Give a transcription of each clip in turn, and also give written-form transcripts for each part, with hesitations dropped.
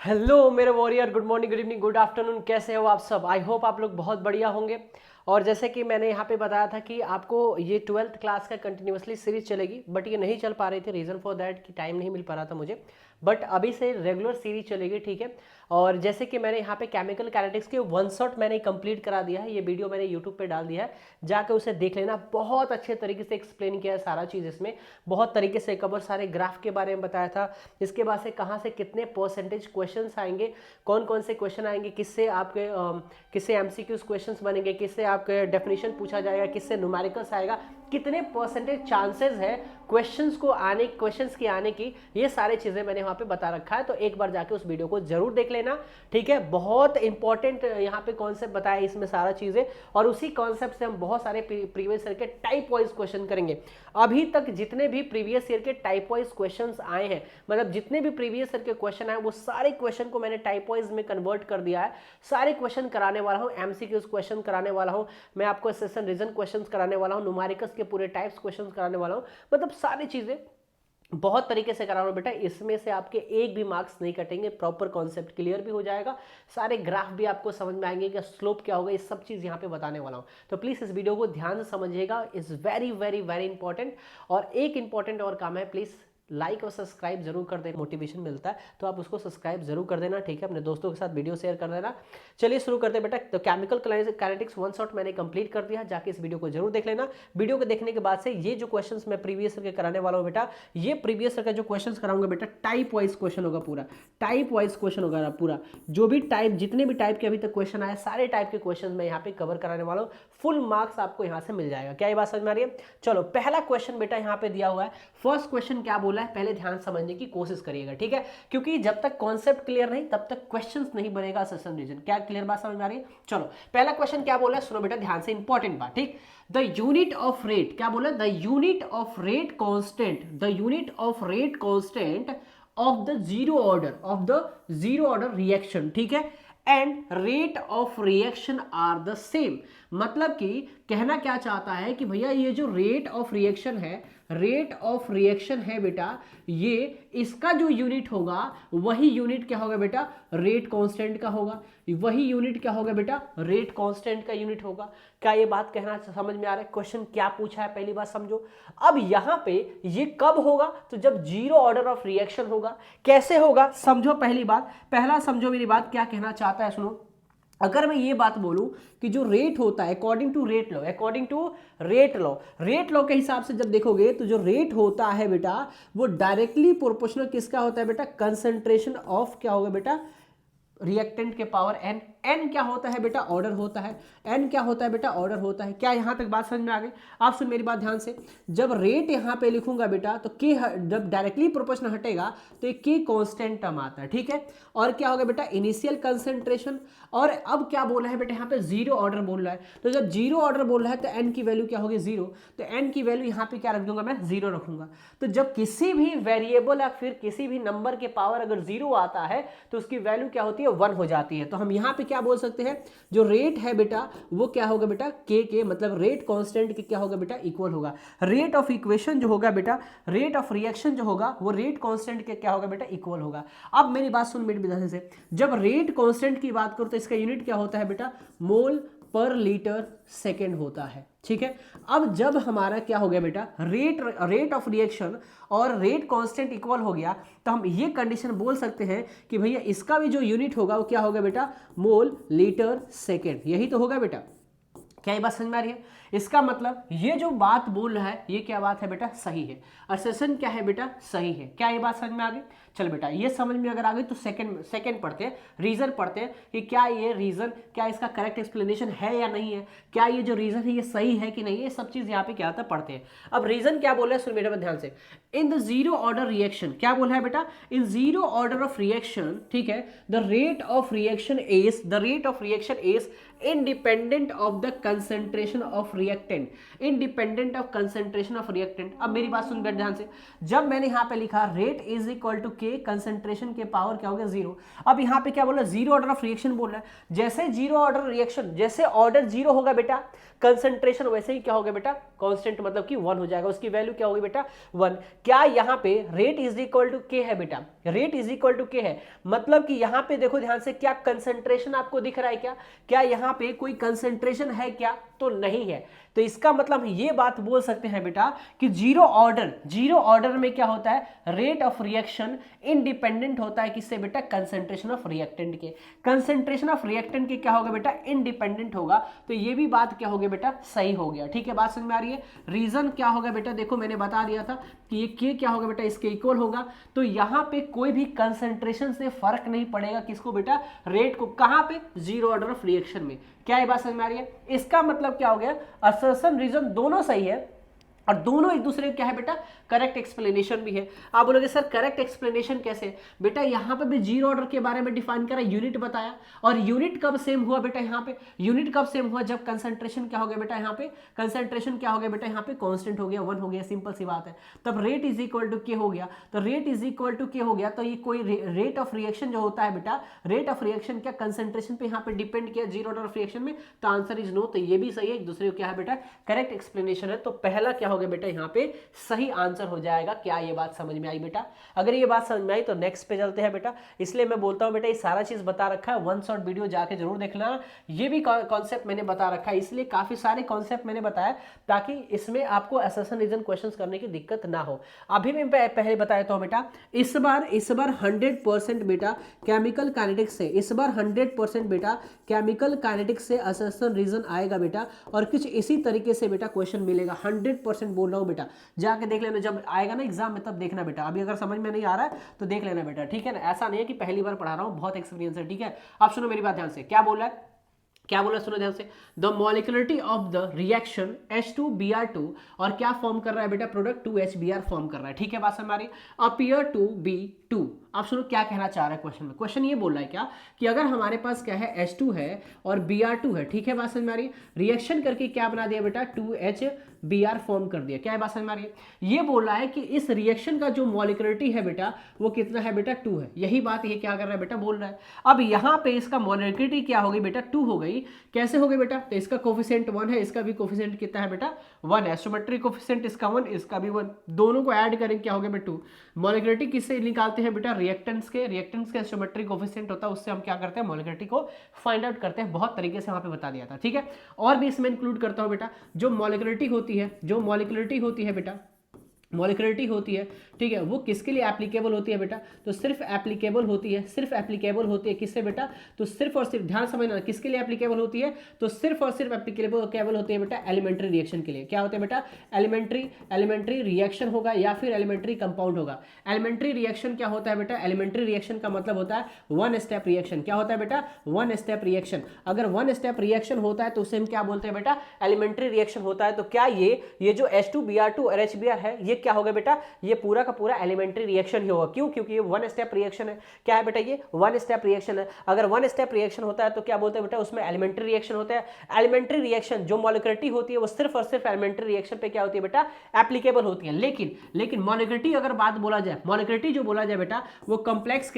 Hello मेरे warrior, good morning, good evening, good afternoon. कैसे हो आप सब? आई होप आप लोग बहुत बढ़िया होंगे। और जैसे कि मैंने यहाँ पे बताया था कि आपको ये 12th क्लास का कंटिन्यूसली सीरीज चलेगी, बट ये नहीं चल पा रही थी। रीज़न फॉर दैट कि टाइम नहीं मिल पा रहा था मुझे। बट अभी से रेगुलर सीरीज चलेगी, ठीक है। और जैसे कि मैंने यहाँ पे केमिकल काइनेटिक्स के वन शॉट मैंने कंप्लीट करा दिया है। ये वीडियो मैंने यूट्यूब पे डाल दिया है, जाके उसे देख लेना। बहुत अच्छे तरीके से एक्सप्लेन किया है सारा चीज़ इसमें। बहुत तरीके से कवर, सारे ग्राफ के बारे में बताया था। इसके बाद से कहाँ से कितने परसेंटेज क्वेश्चन आएंगे, कौन कौन से क्वेश्चन आएंगे, किससे आपके किससे एमसीक्यूज क्वेश्चंस बनेंगे, किससे आपके डेफिनेशन पूछा जाएगा, किससे न्यूमेरिकल्स आएगा, कितने परसेंटेज चांसेस है क्वेश्चंस के आने की। ये सारी चीज़ें मैंने वहाँ पे बता रखा है, तो एक बार जाके उस वीडियो को जरूर देख लेना, ठीक है। बहुत इंपॉर्टेंट यहाँ पे कॉन्सेप्ट बताया इसमें सारा चीज़ें, और उसी कॉन्सेप्ट से हम बहुत सारे प्रीवियस ईयर के टाइप वाइज क्वेश्चन करेंगे। अभी तक जितने भी प्रीवियस ईयर के टाइप वाइज क्वेश्चन आए हैं, मतलब जितने भी प्रीवियस ईयर के क्वेश्चन आए, वो सारे क्वेश्चन को मैंने टाइप वाइज में कन्वर्ट कर दिया है। सारे क्वेश्चन कराने वाला हूँ, एमसीक्यूज क्वेश्चन कराने वाला हूँ, मैं आपको सेशन रीजन क्वेश्चन कराने वाला हूँ, न्यूमेरिकल्स के पूरे टाइप्स क्वेश्चन कराने वाला हूँ। मतलब सारी चीजें बहुत तरीके से करा रहा हूँ बेटा। इसमें से आपके एक भी मार्क्स नहीं कटेंगे, प्रॉपर कॉन्सेप्ट क्लियर भी हो जाएगा, सारे ग्राफ भी आपको समझ में आएंगे कि स्लोप क्या होगा, ये सब चीज़ यहाँ पे बताने वाला हूँ। तो प्लीज़ इस वीडियो को ध्यान से समझिएगा, is very very very important. और एक इंपॉर्टेंट और काम है, प्लीज़ लाइक और सब्सक्राइब जरूर कर देना, मोटिवेशन मिलता है तो आप उसको सब्सक्राइब जरूर कर देना, ठीक है। अपने दोस्तों के साथ वीडियो शेयर कर देना। चलिए शुरू करते हैं बेटा। तो केमिकल काइनेटिक्स वन शॉट मैंने कंप्लीट कर दिया, जाके इस वीडियो को जरूर देख लेना। वीडियो को देखने के बाद से ये जो क्वेश्चंस मैं प्रीवियस ईयर के कराने वाला हूँ बेटा, ये प्रीवियस ईयर का जो क्वेश्चंस कराऊंगा बेटा, टाइप वाइज क्वेश्चन होगा, पूरा टाइप वाइज क्वेश्चन होगा पूरा। जो भी टाइप, जितने भी टाइप के अभी तक क्वेश्चन आए, सारे टाइप के क्वेश्चन मैं यहाँ पे कवर कराने वाला हूँ। फुल मार्क्स आपको यहाँ से मिल जाएगा। क्या ये बात समझ में आ रही है? चलो पहला क्वेश्चन बेटा यहाँ पे दिया हुआ है। फर्स्ट क्वेश्चन क्या बोला है, पहले ध्यान समझने की कोशिश करिएगा, ठीक है। क्योंकि जब तक कॉन्सेप्ट क्लियर नहीं, तब तक क्वेश्चंस नहीं बनेगा सेशन रीजन। क्या क्लियर बात समझ में आ रही है? चलो पहला क्वेश्चन क्या बोला है, सुनो बेटा ध्यान से, इंपॉर्टेंट बात, ठीक। द यूनिट ऑफ रेट, क्या बोला? The unit of rate constant, the unit of rate constant of the zero order reaction, ठीक है, and rate of reaction are the same. मतलब कि कहना क्या चाहता है कि भैया ये जो रेट ऑफ रिएक्शन है, रेट ऑफ रिएक्शन है बेटा, ये इसका जो यूनिट होगा वही यूनिट क्या होगा बेटा, रेट कांस्टेंट का होगा। वही यूनिट क्या होगा बेटा, रेट कांस्टेंट का यूनिट होगा। क्या ये बात कहना समझ में आ रहा है? क्वेश्चन क्या पूछा है पहली बात समझो। अब यहां पे ये कब होगा, तो जब जीरो ऑर्डर ऑफ रिएक्शन होगा। कैसे होगा समझो, पहली बात, पहला समझो मेरी बात, क्या कहना चाहता है सुनो। अगर मैं ये बात बोलूं कि जो रेट होता है according to rate law, rate law के हिसाब से जब देखोगे तो जो रेट होता है बेटा, वो डायरेक्टली प्रोपोर्शनल किसका होता है बेटा, कंसंट्रेशन ऑफ क्या होगा बेटा, रिएक्टेंट के पावर एन। एन क्या होता है बेटा, ऑर्डर होता है। एन क्या होता है बेटा, ऑर्डर होता है। क्या यहां तक बात समझ में आ गई? आप सुन मेरी बात ध्यान से। जब रेट यहां पे लिखूंगा बेटा, तो के जब डायरेक्टली प्रोपोर्शनल हटेगा तो एक के कांस्टेंट टर्म आता है, ठीक है। और क्या होगा बेटा, इनिशियल कंसंट्रेशन। और अब क्या बोला है बेटा, यहाँ पे जीरो ऑर्डर बोल रहा है, तो जब जीरो ऑर्डर बोल रहा है तो एन की वैल्यू क्या होगी, जीरो। तो एन की वैल्यू यहाँ पे क्या रख दूंगा मैं, जीरो रखूंगा। तो जब किसी भी वेरिएबल या फिर किसी भी नंबर के पावर अगर जीरो आता है तो उसकी वैल्यू क्या होती है, वन हो जाती है। तो हम यहाँ पे क्या बोल सकते हैं, जो रेट है बेटा वो क्या होगा बेटा, के मतलब रेट कांस्टेंट के क्या होगा बेटा, इक्वल होगा। रेट ऑफ इक्वेशन जो होगा बेटा, रेट ऑफ रिएक्शन जो होगा वो रेट कांस्टेंट के क्या होगा बेटा, इक्वल होगा। अब मेरी बात सुन मेरी विधान से, जब रेट कांस्टेंट की बात करो तो इसका यूनिट क्या होता है बेटा, मोल पर लीटर सेकेंड होता है, ठीक है। अब जब हमारा क्या हो गया बेटा, रेट ऑफ रिएक्शन और रेट कांस्टेंट इक्वल हो गया, तो हम ये कंडीशन बोल सकते हैं कि भैया इसका भी जो यूनिट होगा वो क्या होगा बेटा, मोल लीटर सेकेंड। यही तो होगा बेटा। क्या ये बात समझ में आ रही है? इसका मतलब ये जो बात बोल रहा है ये क्या बात है बेटा, सही है। असर्शन क्या है बेटा, सही है। क्या ये बात समझ में आ गई? चल बेटा ये समझ में अगर आ गई तो सेकंड पढ़ते हैं, रीजन पढ़ते हैं कि क्या ये रीजन, क्या इसका करेक्ट एक्सप्लेनेशन है या नहीं है, क्या ये जो रीजन है ये सही है कि नहीं, ये सब चीज यहाँ पे क्या आता है पढ़ते हैं। अब रीजन क्या बोल रहा है सुन बेटा ध्यान से, in the zero order reaction, क्या बोला है बेटा, in zero order of reaction, ठीक है, the rate of reaction is independent of the concentration of reactant, independent of concentration of reactant. अब मेरी बात सुन बैठ ध्यान से, जब मैंने यहां पे लिखा रेट इज इक्वल टू के के कंसंट्रेशन के पावर क्या हो गया 0। अब यहाँ पे क्या बोला, जीरो ऑर्डर ऑफ रिएक्शन बोल रहा है। जैसे जीरो ऑर्डर रिएक्शन, जैसे ऑर्डर जीरो होगा बेटा कंसंट्रेशन वैसे ही क्या होगा बेटा कांस्टेंट, मतलब कि 1 हो जाएगा, उसकी वैल्यू क्या होगी बेटा 1। क्या यहाँ पे रेट इज इक्वल टू के है बेटा, रेट इज इक्वल टू के है, मतलब कि यहाँ पे देखो ध्यान से, क्या कंसंट्रेशन आपको दिख रहा है क्या यहाँ पे कोई कंसंट्रेशन है क्या, तो नहीं है। तो इसका मतलब ये बात बोल सकते हैं बेटा कि जीरो ऑर्डर में क्या होता है, रेट ऑफ रिएक्शन इंडिपेंडेंट होता है किससे बेटा, कंसंट्रेशन ऑफ रिएक्टेंट के। कंसंट्रेशन ऑफ रिएक्टेंट के क्या होगा बेटा, इंडिपेंडेंट होगा। तो ये भी बात क्या होगी बेटा, सही हो गया। ठीक है, बात समझ में आ रही है। रीजन क्या होगा बेटा, देखो मैंने बता दिया था कि ये के क्या होगा बेटा, इसके इक्वल होगा। तो यहाँ पे कोई भी कंसंट्रेशन से फर्क नहीं पड़ेगा किसको बेटा, रेट को। कहाँ पे, जीरो ऑर्डर ऑफ रिएक्शन में। क्या ये बात समझ में आ रही है। इसका मतलब क्या हो गया, असर्शन रीजन दोनों सही है और दोनों एक दूसरे क्या है बेटा, करेक्ट एक्सप्लेनेशन भी है। आप बोलोगे सर करेक्ट एक्सप्लेनेशन कैसे, बेटा यहाँ पे भी जीरो ऑर्डर के बारे में डिफाइन करा, यूनिट बताया, और यूनिट कब सेम हुआ बेटा, यहाँ पे यूनिट कब सेम हुआ, जब कंसंट्रेशन क्या हो गया बेटा, यहाँ पे कंसंट्रेशन क्या हो गया बेटा, यहाँ पे कांस्टेंट हो गया, 1 हो गया, सिंपल सी बात है। तब रेट इज इक्वल टू के हो गया, तो रेट इज इक्वल टू के हो गया। तो ये कोई रेट ऑफ रिएक्शन जो होता है बेटा, रेट ऑफ रिएक्शन क्या कंसंट्रेशन पे यहाँ पे डिपेंड किया जीरो ऑर्डर ऑफ रिएक्शन में, तो आंसर इज नो। तो ये भी सही है, एक दूसरे को क्या है बेटा, करेक्ट एक्सप्लेनेशन है। तो पहला क्या हो गया बेटा, यहाँ पे सही आंसर हो जाएगा। क्या ये बात समझ में आई बेटा, अगर ये बात समझ में आई तो नेक्स्ट पे चलते हैं बेटा। इसलिए मैं बोलता हूं बेटा ये सारा चीज बता रखा है, वन शॉट वीडियो जाके जरूर देखना। ये भी कॉन्सेप्ट मैंने बता रखा है, इसलिए काफी सारे कॉन्सेप्ट मैंने बताया ताकि इसमें आपको असर्शन रीजन क्वेश्चंस करने की दिक्कत ना हो। अभी मैं पहले बताया तो बेटा, इस बार 100% बेटा केमिकल काइनेटिक्स से, इस बार 100% बेटा केमिकल काइनेटिक्स से असर्शन रीजन आएगा बेटा, और कुछ इसी तरीके से बेटा क्वेश्चन मिलेगा। 100% बोल रहा हूं बेटा, जाके देख लेना, जब आएगा ना एग्जाम में तब देखना बेटा। अभी अगर समझ में नहीं आ रहा है तो देख लेना बेटा, ठीक है ना। ऐसा नहीं है कि पहली बार पढ़ा रहा हूं, बहुत एक्सपीरियंस है, ठीक है। अब सुनो मेरी बात ध्यान से, क्या बोल रहा है, क्या बोला सुनो ध्यान से। The molecularity of the reaction H2Br2, और क्या फॉर्म कर रहा है बेटा, प्रोडक्ट 2HBr फॉर्म कर रहा है, ठीक है बात हमारी, अपीयर टू बी 2। आप सुनो क्या कहना चाह रहा है क्वेश्चन में, क्वेश्चन ये बोल रहा है क्या कि अगर हमारे पास क्या है H2 है और Br2 है, ठीक है बात समझ में आ रही है, रिएक्शन करके क्या बना दिया बेटा 2HBr फॉर्म कर दिया। क्या है बात समझ में आ रही है, ये बोल रहा है कि इस रिएक्शन का जो मॉलिक्युलरिटी है बेटा वो कितना है बेटा 2 है। यही बात ये क्या कर रहा है बेटा बोल रहा है। अब यहाँ पे इसका मॉलिक्युलरिटी क्या हो गई बेटा 2 हो गई। कैसे हो गई बेटा, तो इसका कोफिशिएंट 1 है, इसका भी कोफिशिएंट कितना है बेटा 1 है, सिमेट्री कोफिशिएंट इसका 1, इसका भी 1, दोनों को ऐड करें क्या हो गया बेटा 2। मॉलिक्युलरिटी किससे निकालते हैं बेटा, रिएक्टेंट्स के सिमेट्री कोफिशिएंट होता है उससे हम क्या करते हैं मॉलिक्युलरिटी को फाइंड आउट करते हैं। बहुत तरीके से वहां पे बता दिया था, ठीक है। और भी इसमें इंक्लूड करता हूं बेटा, जो मॉलिक्युलरिटी होती है बेटा, मॉलिक्युलरिटी होती है, ठीक है, वो किसके लिए एप्लीकेबल होती है बेटा, तो सिर्फ एप्लीकेबल होती है किससे बेटा, तो सिर्फ और सिर्फ, ध्यान समझना, किसके लिए एप्लीकेबल होती है, तो सिर्फ और सिर्फ एप्लीकेबल होती है बेटा एलिमेंट्री रिएक्शन के लिए। क्या होता है बेटा, एलिमेंट्री रिएक्शन होगा या फिर एलिमेंट्री कंपाउंड होगा। एलिमेंट्री रिएक्शन क्या होता है बेटा, एलिमेंट्री रिएक्शन का मतलब होता है 1 स्टेप रिएक्शन। क्या होता है बेटा 1 स्टेप रिएक्शन। अगर 1 स्टेप रिएक्शन होता है तो उसे हम क्या बोलते हैं बेटा, एलिमेंट्री रिएक्शन होता है। तो क्या ये जो H2Br2 और HBr है, ये क्या होगा बेटा, ये पूरा का पूरा एलिमेंट्री रिएक्शन ही होगा। क्यों, क्योंकि ये 1 स्टेप रिएक्शन है। क्या है बेटा, ये 1 स्टेप रिएक्शन है। अगर 1 स्टेप रिएक्शन होता है तो क्या बोलते हैं बेटा, उसमें एलिमेंट्री रिएक्शन होता है। एलिमेंट्री रिएक्शन जो मॉलिक्युलरिटी होती है वो सिर्फ और सिर्फ एलिमेंट्री रिएक्शन पे क्या होती है बेटा, एप्लीकेबल होती है। लेकिन मॉलिक्युलरिटी अगर बात बोला जाए, मॉलिक्युलरिटी जो बोला जाए बेटा वो कॉम्प्लेक्स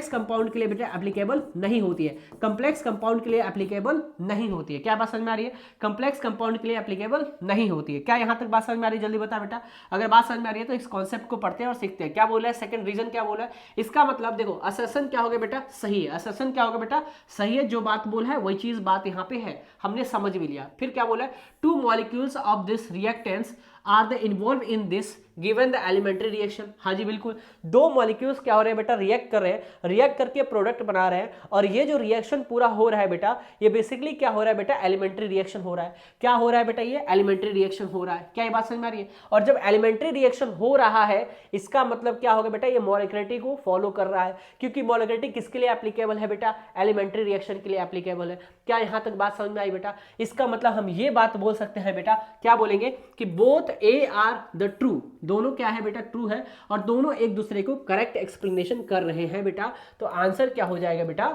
कंपाउंड के लिए बेटा एप्लीकेबल नहीं होती है। कॉम्प्लेक्स कंपाउंड के लिए एप्लीकेबल नहीं होती है। क्या बात समझ में आ रही है, कॉम्प्लेक्स कंपाउंड के लिए एप्लीकेबल नहीं होती है। क्या यहां तक बात समझ में आ रही है, जल्दी बता बेटा। अगर बात समझ में आ रही है तो इस कॉन्सेप्ट को पढ़ते हैं और सीखते हैं। क्या बोला है, सेकंड रीजन क्या बोला है, इसका मतलब देखो असर्शन क्या होगा बेटा, सही है। असर्शन क्या होगा बेटा, सही है। जो बात बोला है वही चीज बात यहाँ पे है, हमने समझ भी लिया। फिर क्या बोला है, 2 molecules of this reactants are the involve in this given the elementary reaction. हाँ जी बिल्कुल, 2 मॉलिक्यूल्स क्या हो रहे हैं बेटा, रिएक्ट कर रहे हैं, रिएक्ट करके प्रोडक्ट बना रहे हैं, और ये जो रिएक्शन पूरा हो रहा है बेटा ये बेसिकली क्या हो रहा है बेटा, एलिमेंट्री रिएक्शन हो रहा है। क्या हो रहा है बेटा, ये एलिमेंट्री रिएक्शन हो रहा है। क्या ये बात समझ में आ रही है। और जब एलिमेंट्री रिएक्शन हो रहा है इसका मतलब क्या होगा बेटा, ये मॉलिक्युलरिटी को फॉलो कर रहा है, क्योंकि मॉलिक्युलरिटी किसके लिए एप्लीकेबल है बेटा, एलिमेंट्री रिएक्शन के लिए एप्लीकेबल है। क्या यहां तक बात समझ में आई बेटा। इसका मतलब हम ये बात बोल सकते हैं बेटा, क्या बोलेंगे कि both A R the true, दोनों क्या है बेटा ट्रू है, और दोनों एक दूसरे को करेक्ट एक्सप्लेनेशन कर रहे हैं बेटा। तो आंसर क्या हो जाएगा बेटा,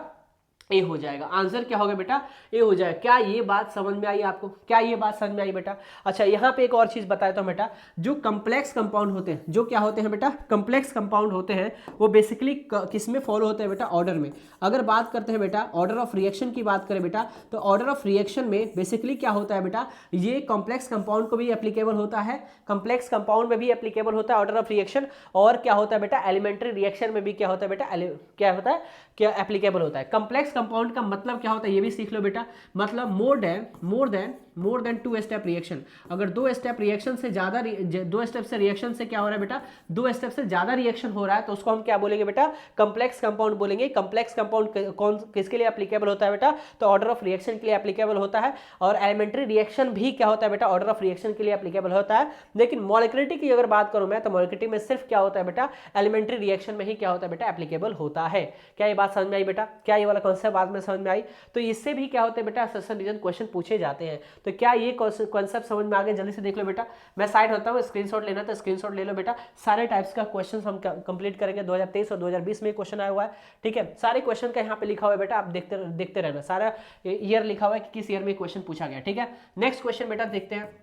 ए हो जाएगा। आंसर क्या होगा बेटा, ए हो जाएगा। क्या ये बात समझ में आई आपको, क्या ये बात समझ में आई बेटा? अच्छा यहाँ पे एक और चीज बताया था बेटा, जो कम्प्लेक्स कंपाउंड होते हैं, जो क्या होते हैं बेटा, कम्प्लेक्स कंपाउंड होते हैं, वो बेसिकली किस में फॉलो होते हैं बेटा, ऑर्डर में। अगर बात करते हैं बेटा ऑर्डर ऑफ रिएक्शन की बात करें बेटा, तो ऑर्डर ऑफ रिएक्शन में बेसिकली क्या होता है बेटा, ये कॉम्प्लेक्स कंपाउंड को भी एप्लीकेबल होता है, कॉम्प्लेक्स कंपाउंड में भी एप्लीकेबल होता है ऑर्डर ऑफ रिएक्शन, और क्या होता है बेटा, एलिमेंट्री रिएक्शन में भी क्या होता है बेटा, क्या होता है, क्या एप्लीकेबल होता है। कॉम्प्लेक्स कंपाउंड का मतलब क्या होता है, ये भी सीख लो बेटा। मतलब मोर देन 2 स्टेप रिएक्शन। अगर 2 स्टेप रिएक्शन से ज्यादा, 2 स्टेप से रिएक्शन से क्या हो रहा है बेटा, 2 स्टेप से ज्यादा रिएक्शन हो रहा है, तो उसको हम क्या बोलेंगे बेटा, कॉम्प्लेक्स कंपाउंड बोलेंगे। कॉम्प्लेक्स कंपाउंड कौन किसके लिए एप्लीकेबल होता है बेटा, तो ऑर्डर ऑफ रिएक्शन के लिए एप्लीकेबल होता है। और एलिमेंट्री रिएक्शन भी क्या होता है बेटा, ऑर्डर ऑफ रिएक्शन के लिए एप्लीकेबल होता है। लेकिन मॉलिक्युलरिटी की अगर बात करूं मैं, तो मॉलिक्युलरिटी में सिर्फ क्या होता है बेटा, एलिमेंट्री रिएक्शन में ही क्या होता है बेटा, एप्लीकेबल होता है। क्या ये बात समझ में आई बेटा, क्या ये वाला कॉन्सेप्ट बाद में समझ में आई? तो इससे भी क्या होता है बेटा, असर्शन रीजन क्वेश्चन पूछे जाते हैं। तो क्या ये कॉन्सेप्ट समझ में आ गया? जल्दी से देख लो बेटा, मैं साइड होता हूँ, स्क्रीनशॉट लेना तो स्क्रीनशॉट ले लो बेटा। सारे टाइप्स का क्वेश्चन हम कंप्लीट करेंगे। 2023 और 2020 में क्वेश्चन आया हुआ है, ठीक है। सारे क्वेश्चन का यहाँ पे लिखा हुआ है बेटा, आप देखते रहना, सारा ईयर लिखा हुआ है कि किस ईयर में क्वेश्चन पूछा गया, ठीक है। नेक्स्ट क्वेश्चन बेटा देखते हैं।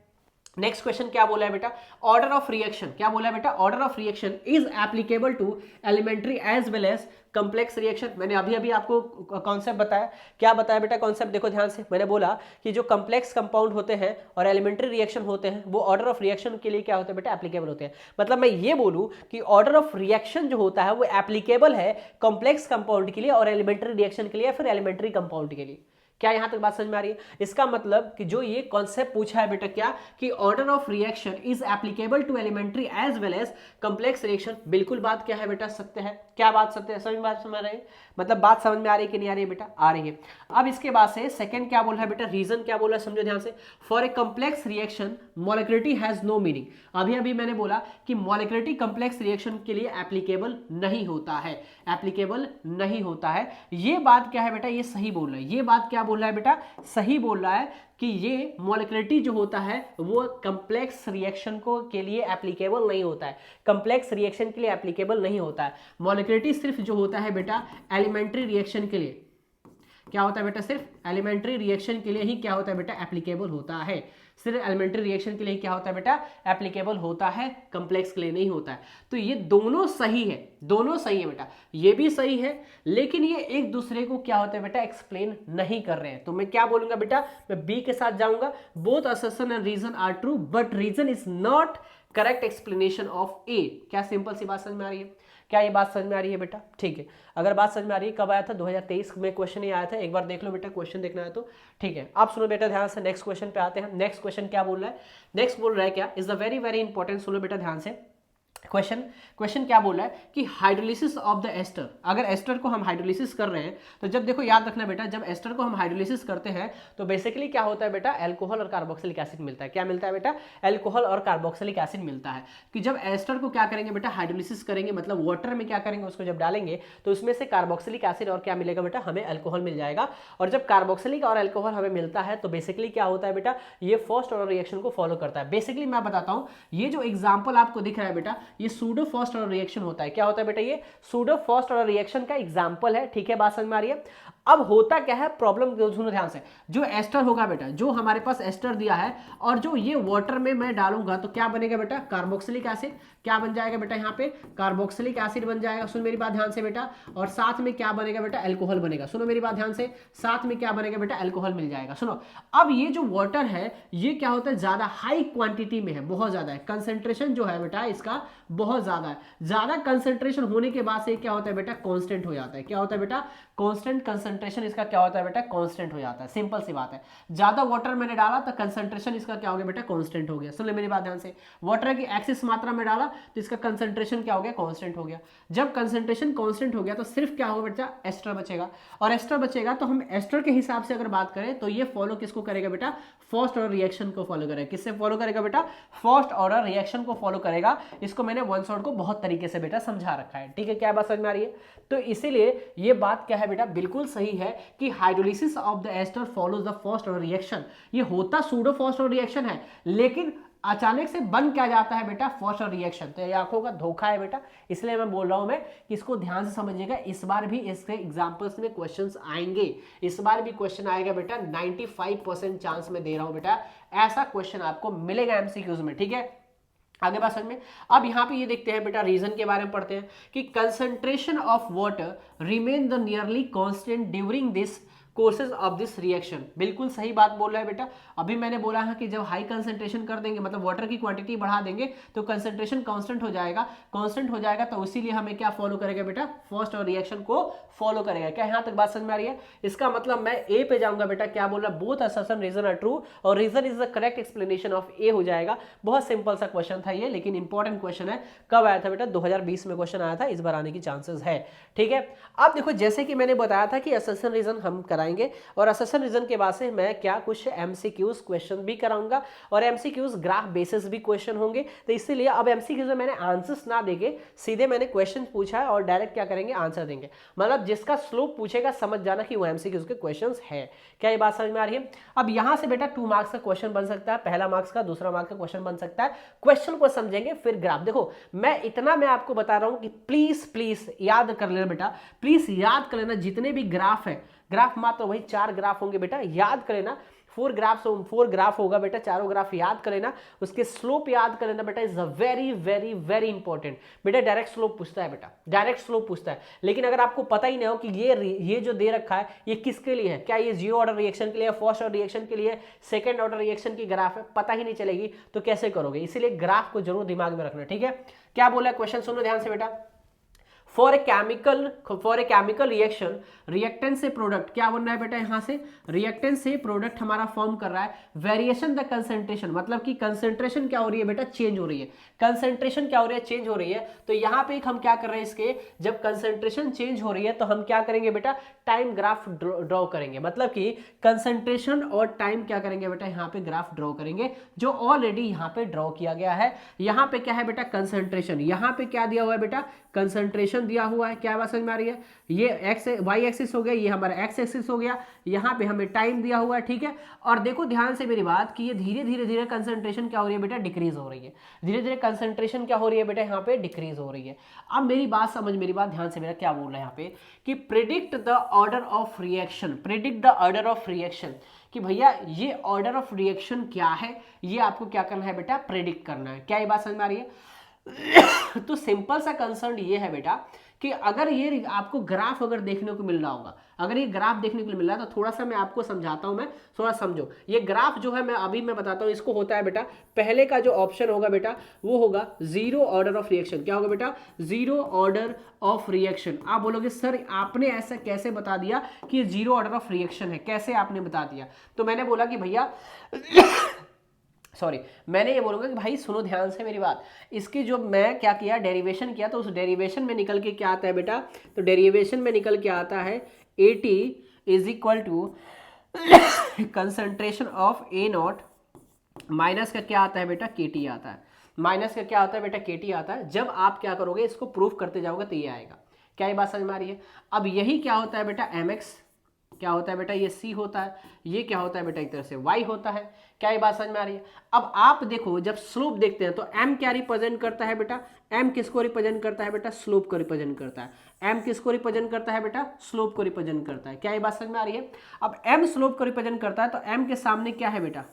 नेक्स्ट क्वेश्चन क्या बोला है बेटा, ऑर्डर ऑफ रिएक्शन। क्या बोला है बेटा, order of reaction is applicable to elementary as well as complex reaction. मैंने अभी आपको कॉन्सेप्ट बताया। क्या बताया बेटा कॉन्सेप्ट, देखो ध्यान से। मैंने बोला कि जो कॉम्प्लेक्स कंपाउंड होते हैं और एलिमेंट्री रिएक्शन होते हैं, वो ऑर्डर ऑफ रिएक्शन के लिए क्या होते हैं बेटा, एप्लीकेबल होते हैं। मतलब मैं ये बोलूं कि ऑर्डर ऑफ रिएक्शन जो होता है वो एप्लीकेबल है कॉम्प्लेक्स कंपाउंड के लिए और एलिमेंट्री रिएक्शन के लिए, या फिर एलिमेंट्री कंपाउंड के लिए। क्या यहां तक बात समझ में आ रही है? इसका मतलब कि जो ये कॉन्सेप्ट पूछा है बेटा, क्या कि order of reaction is applicable to elementary as well as complex reaction. बिल्कुल बात क्या है बेटा, सत्य है। क्या बात सत्य है? समझ बात समझ रहे हैं? मतलब बात समझ में आ रही है कि नहीं आ रही है बेटा? आ रही है। अब इसके बाद से सेकंड क्या बोल रहा है बेटा, रीजन क्या बोला समझो ध्यान से। For a complex reaction molecularity has no meaning. अभी मैंने बोला कि मॉलिक्युलरिटी कॉम्प्लेक्स रिएक्शन के लिए एप्लीकेबल नहीं होता है, एप्लीकेबल नहीं होता है। ये बात क्या है बेटा, ये सही बोल रहा है। ये बात क्या बोल रहा है बेटा, सही बोल रहा है कि ये मॉलिक्युलरिटी जो होता है वो कॉम्प्लेक्स रिएक्शन को के लिए एप्लीकेबल नहीं होता है, कॉम्प्लेक्स रिएक्शन के लिए एप्लीकेबल नहीं होता है। मॉलिक्युलरिटी सिर्फ जो होता है बेटा एलिमेंट्री रिएक्शन के लिए, क्या होता है बेटा, सिर्फ एलिमेंट्री रिएक्शन के लिए ही क्या होता है बेटा, एप्लीकेबल होता है। सिर्फ एलिमेंट्री रिएक्शन के लिए क्या होता है बेटा, एप्लीकेबल होता है, कॉम्प्लेक्स के लिए नहीं होता है। तो ये दोनों सही है, दोनों सही है बेटा, ये भी सही है, लेकिन ये एक दूसरे को क्या होता है बेटा, एक्सप्लेन नहीं कर रहे हैं। तो मैं क्या बोलूंगा बेटा, मैं बी के साथ जाऊंगा। Both assertion and reason are true but reason is not correct explanation of A. क्या सिंपल सी बात समझ में आ रही है? क्या ये बात समझ में आ रही है बेटा? ठीक है। अगर बात समझ में आ रही है, कब आया था, 2023 में क्वेश्चन ही आया था। एक बार देख लो बेटा, क्वेश्चन देखना है तो ठीक है। आप सुनो बेटा ध्यान से, नेक्स्ट क्वेश्चन पे आते हैं। नेक्स्ट क्वेश्चन क्या बोल रहा है, नेक्स्ट बोल रहा है क्या, is the very very important, सुनो बेटा ध्यान से। क्वेश्चन क्या बोल रहा है कि हाइड्रोलिसिस ऑफ द एस्टर। अगर एस्टर को हम हाइड्रोलिसिस कर रहे हैं, तो जब देखो याद रखना बेटा, जब एस्टर को हम हाइड्रोलिसिस करते हैं तो बेसिकली क्या होता है बेटा, अल्कोहल और कार्बोक्सिलिक एसिड मिलता है। क्या मिलता है बेटा, अल्कोहल और कार्बोक्सिलिक एसिड मिलता है। कि जब एस्टर को क्या करेंगे बेटा, हाइड्रोलिसिस करेंगे, मतलब वाटर में क्या करेंगे, उसको जब डालेंगे तो उसमें से कार्बोक्सिलिक एसिड और क्या मिलेगा बेटा, हमें अल्कोहल मिल जाएगा। और जब कार्बोक्सिलिक और अल्कोहल हमें मिलता है तो बेसिकली क्या होता है बेटा, ये फर्स्ट ऑर्डर रिएक्शन को फॉलो करता है। बेसिकली मैं बताता हूं, ये जो एग्जांपल आपको दिख रहा है बेटा, ये सूडो फर्स्ट ऑर्डर रिएक्शन होता है। क्या होता है बेटा, ये सूडो फर्स्ट ऑर्डर रिएक्शन का एग्जांपल है। ठीक है, बात समझ में आ रही है? अब होता क्या है, प्रॉब्लम सुनो ध्यान से। जो एस्टर होगा बेटा, जो हमारे पास एस्टर दिया है और जो ये वाटर में मैं डालूंगा तो क्या बनेगा बेटा, कार्बोक्सिलिक एसिड। क्या बन जाएगा बेटा, यहाँ पे कार्बोक्सिलिक एसिड बन जाएगा। सुन मेरी बात ध्यान से बेटा। और साथ में क्या बनेगा बेटा, अल्कोहल बनेगा। सुनो मेरी बात ध्यान से, साथ में क्या बनेगा बेटा, अल्कोहल मिल जाएगा। सुनो, अब ये जो वाटर है ये क्या होता है, ज्यादा हाई क्वांटिटी में है, बहुत ज्यादा है, कंसेंट्रेशन जो है बेटा इसका बहुत ज्यादा है। ज्यादा कंसेंट्रेशन होने के बाद से क्या होता है बेटा, कांस्टेंट हो जाता है। क्या होता है बेटा, कांस्टेंट कंसेंट्रेशन इसका क्या होता है बेटा, कांस्टेंट हो जाता है। सिंपल सी बात है, ज्यादा वाटर मैंने डाला तो कंसेंट्रेशन इसका क्या हो गया बेटा, कांस्टेंट हो गया। सुन ले मेरी बात ध्यान से, वाटर की एक्सिस मात्रा में डाला तो इसका कंसेंट्रेशन क्या हो गया, कांस्टेंट हो गया। जब कंसेंट्रेशन कांस्टेंट हो गया तो सिर्फ क्या होगा बेटा, एस्टर बचेगा। और एस्टर बचेगा तो हम एस्टर के हिसाब से अगर बात करें तो ये फॉलो किसको करेगा बेटा, फर्स्ट ऑर्डर रिएक्शन को फॉलो करेगा। किससे फॉलो करेगा बेटा, फर्स्ट ऑर्डर रिएक्शन को फॉलो करेगा। इसको मैंने वन शॉट को बहुत तरीके से बेटा समझा रखा है। ठीक है, क्या बात समझ में आ रही है? तो इसीलिए ये बात क्या है बेटा, बिल्कुल सही है कि hydrolysis of the ester follows the first order reaction. ये होता सूडो फर्स्ट ऑर्डर रिएक्शन है, लेकिन अचानक से बन क्या जाता है बेटा, फर्स्ट ऑर्डर रिएक्शन। तो ये आंखों का धोखा है बेटा, इसलिए मैं बोल रहा हूं मैं कि इसको ध्यान से समझिएगा। इस बार भी इसके एग्जांपल्स में क्वेश्चंस आएंगे, इस बार भी क्वेश्चन आएगा बेटा, 95% चांस में दे रहा हूं बेटा, ऐसा क्वेश्चन आपको मिलेगा एमसीक्यूज में, ठीक है। आगे बात समझ में। अब यहाँ पे ये देखते हैं बेटा, रीजन के बारे में पढ़ते हैं कि concentration of water remain the nearly constant during this courses of this reaction. बिल्कुल सही बात बोल रहा है बेटा। अभी मैंने बोला है कि जब हाई कंसंट्रेशन कर देंगे, मतलब वाटर की क्वांटिटी बढ़ा देंगे, तो कंसंट्रेशन कांस्टेंट हो जाएगा, कांस्टेंट हो जाएगा, तो इसीलिए हमें क्या फॉलो करेगा बेटा, फर्स्ट और रिएक्शन को फॉलो करेगा। क्या यहाँ तक बात समझ में आ रही है? इसका मतलब मैं ए पे जाऊंगा बेटा, क्या बोल रहा है, both assertion reason are true और reason is the correct explanation of A हो जाएगा। बहुत सिंपल सा क्वेश्चन था ये, लेकिन इंपॉर्टेंट क्वेश्चन है। कब आया था बेटा? 2020 में क्वेश्चन आया था, इस बार आने की चांसेस है, ठीक है। अब देखो, जैसे कि मैंने बताया था कि असर्शन रीजन हम कराएंगे, और असर्शन रीजन के बाद से मैं क्या कुछ एमसीक्यूज क्वेश्चन भी कराऊंगा, और एमसीक्यूज ग्राफ बेसिस भी क्वेश्चन होंगे। तो इसीलिए अब एमसीक्यूज में मैंने आंसर्स ना देके सीधे मैंने क्वेश्चन पूछा है और डायरेक्ट क्या करेंगे, आंसर देंगे। मतलब जिसका स्लोप पूछेगा समझ जाना कि वो एमसीक्यूज के क्वेश्चंस है। क्या ये बात समझ में आ रही है? अब यहां से बेटा 2 मार्क्स का क्वेश्चन बन सकता है, पहला मार्क्स का, दूसरा मार्क्स का क्वेश्चन बन सकता है। क्वेश्चन को समझेंगे फिर ग्राफ। देखो मैं इतना मैं आपको बता रहा हूं कि प्लीज प्लीज याद कर लेना बेटा, प्लीज याद कर लेना, जितने भी ग्राफ है, ग्राफ मात्र वही 4 ग्राफ होंगे बेटा, याद कर लेना। 4 ग्राफ होगा बेटा, चारों ग्राफ याद कर लेना, उसके स्लोप याद कर लेना बेटा, is a very very very important बेटा। डायरेक्ट स्लोप पूछता है बेटा, डायरेक्ट स्लोप पूछता है। लेकिन अगर आपको पता ही नहीं हो कि ये जो दे रखा है ये किसके लिए है, क्या ये जीरो ऑर्डर रिएक्शन के लिए, फर्स्ट ऑर्डर रिएक्शन के लिए, सेकंड ऑर्डर रिएक्शन की ग्राफ है, पता ही नहीं चलेगी तो कैसे करोगे? इसीलिए ग्राफ को जरूर दिमाग में रखना, ठीक है। क्या बोला है क्वेश्चन, सुनो ध्यान से बेटा। For a chemical reaction, reactant से प्रोडक्ट क्या बन रहा है बेटा, यहां से रिएक्टेंट से प्रोडक्ट हमारा फॉर्म कर रहा है। वेरिएशन द कंसंट्रेशन, मतलब कि कंसंट्रेशन क्या हो रही है बेटा, चेंज हो रही है। कंसंट्रेशन क्या हो रही है, चेंज हो रही है। तो यहां पे हम क्या कर रहे हैं, इसके जब कंसंट्रेशन चेंज हो रही है तो हम क्या करेंगे बेटा, टाइम ग्राफ ड्रॉ करेंगे। मतलब कि कंसंट्रेशन और टाइम क्या करेंगे बेटा, यहाँ पे ग्राफ ड्रॉ करेंगे, जो ऑलरेडी यहाँ पे ड्रॉ किया गया है। यहाँ पे क्या है बेटा, कंसंट्रेशन, यहाँ पे क्या दिया हुआ है बेटा, कंसंट्रेशन दिया हुआ है। क्या बात समझ में आ रही है? ये एक्स वाई एक्सिस हो गया, ये हमारा एक्स एक्सिस हो गया, यहाँ पे हमें टाइम दिया हुआ है, ठीक है। और देखो ध्यान से मेरी बात कि ये धीरे धीरे धीरे कंसंट्रेशन क्या हो रही है बेटा, डिक्रीज हो रही है। धीरे धीरे कंसंट्रेशन क्या हो रही है बेटा, यहाँ पे डिक्रीज हो रही है। अब मेरी बात समझ, मेरी बात ध्यान से मेरा क्या बोल रहा है यहाँ पे कि predict the order of reaction, predict the order of reaction, कि भैया ये ऑर्डर ऑफ रिएक्शन क्या है, ये आपको क्या करना है बेटा, प्रिडिक्ट करना है। क्या ये बात समझ में आ रही है? तो सिंपल सा कंसर्न ये है बेटा कि अगर ये आपको ग्राफ अगर देखने को मिल रहा होगा, अगर ये ग्राफ देखने को मिल रहा है तो थोड़ा सा मैं आपको समझाता हूं, मैं थोड़ा समझो। ये ग्राफ जो है मैं बताता हूं, इसको होता है बेटा, पहले का जो ऑप्शन होगा बेटा वो होगा जीरो ऑर्डर ऑफ रिएक्शन। क्या होगा बेटा, जीरो ऑर्डर ऑफ रिएक्शन। आप बोलोगे सर आपने ऐसा कैसे बता दिया कि ये जीरो ऑर्डर ऑफ रिएक्शन है, कैसे आपने बता दिया? तो मैंने बोला कि भैया सॉरी, मैंने ये बोलूंगा कि भाई सुनो ध्यान से मेरी बात, इसकी जो मैं क्या किया, डेरिवेशन किया, तो उस डेरिवेशन में निकल के क्या आता है बेटा, तो डेरिवेशन में निकल के आता है AT is equal to concentration of A not minus का क्या आता है बेटा, KT आता है। माइनस का क्या आता है बेटा, KT आता है। जब आप क्या करोगे, इसको प्रूफ करते जाओगे तो ये आएगा। क्या ये बात समझ में आ रही है? अब यही क्या होता है बेटा, MX क्या होता है बेटा, ये C होता है, ये क्या होता है बेटा, एक तरह से Y होता है। क्या ये बात समझ में आ रही है? अब आप देखो जब स्लोप देखते हैं तो M क्या रिप्रेजेंट करता है बेटा, M किसको रिप्रेजेंट करता है बेटा, स्लोप को रिप्रेजेंट करता है। M किसको रिप्रेजेंट करता है बेटा, स्लोप को रिप्रेजेंट करता है। क्या ये बात समझ में आ रही है? अब M स्लोप को रिप्रेजेंट करता है तो M के सामने क्या है बेटा,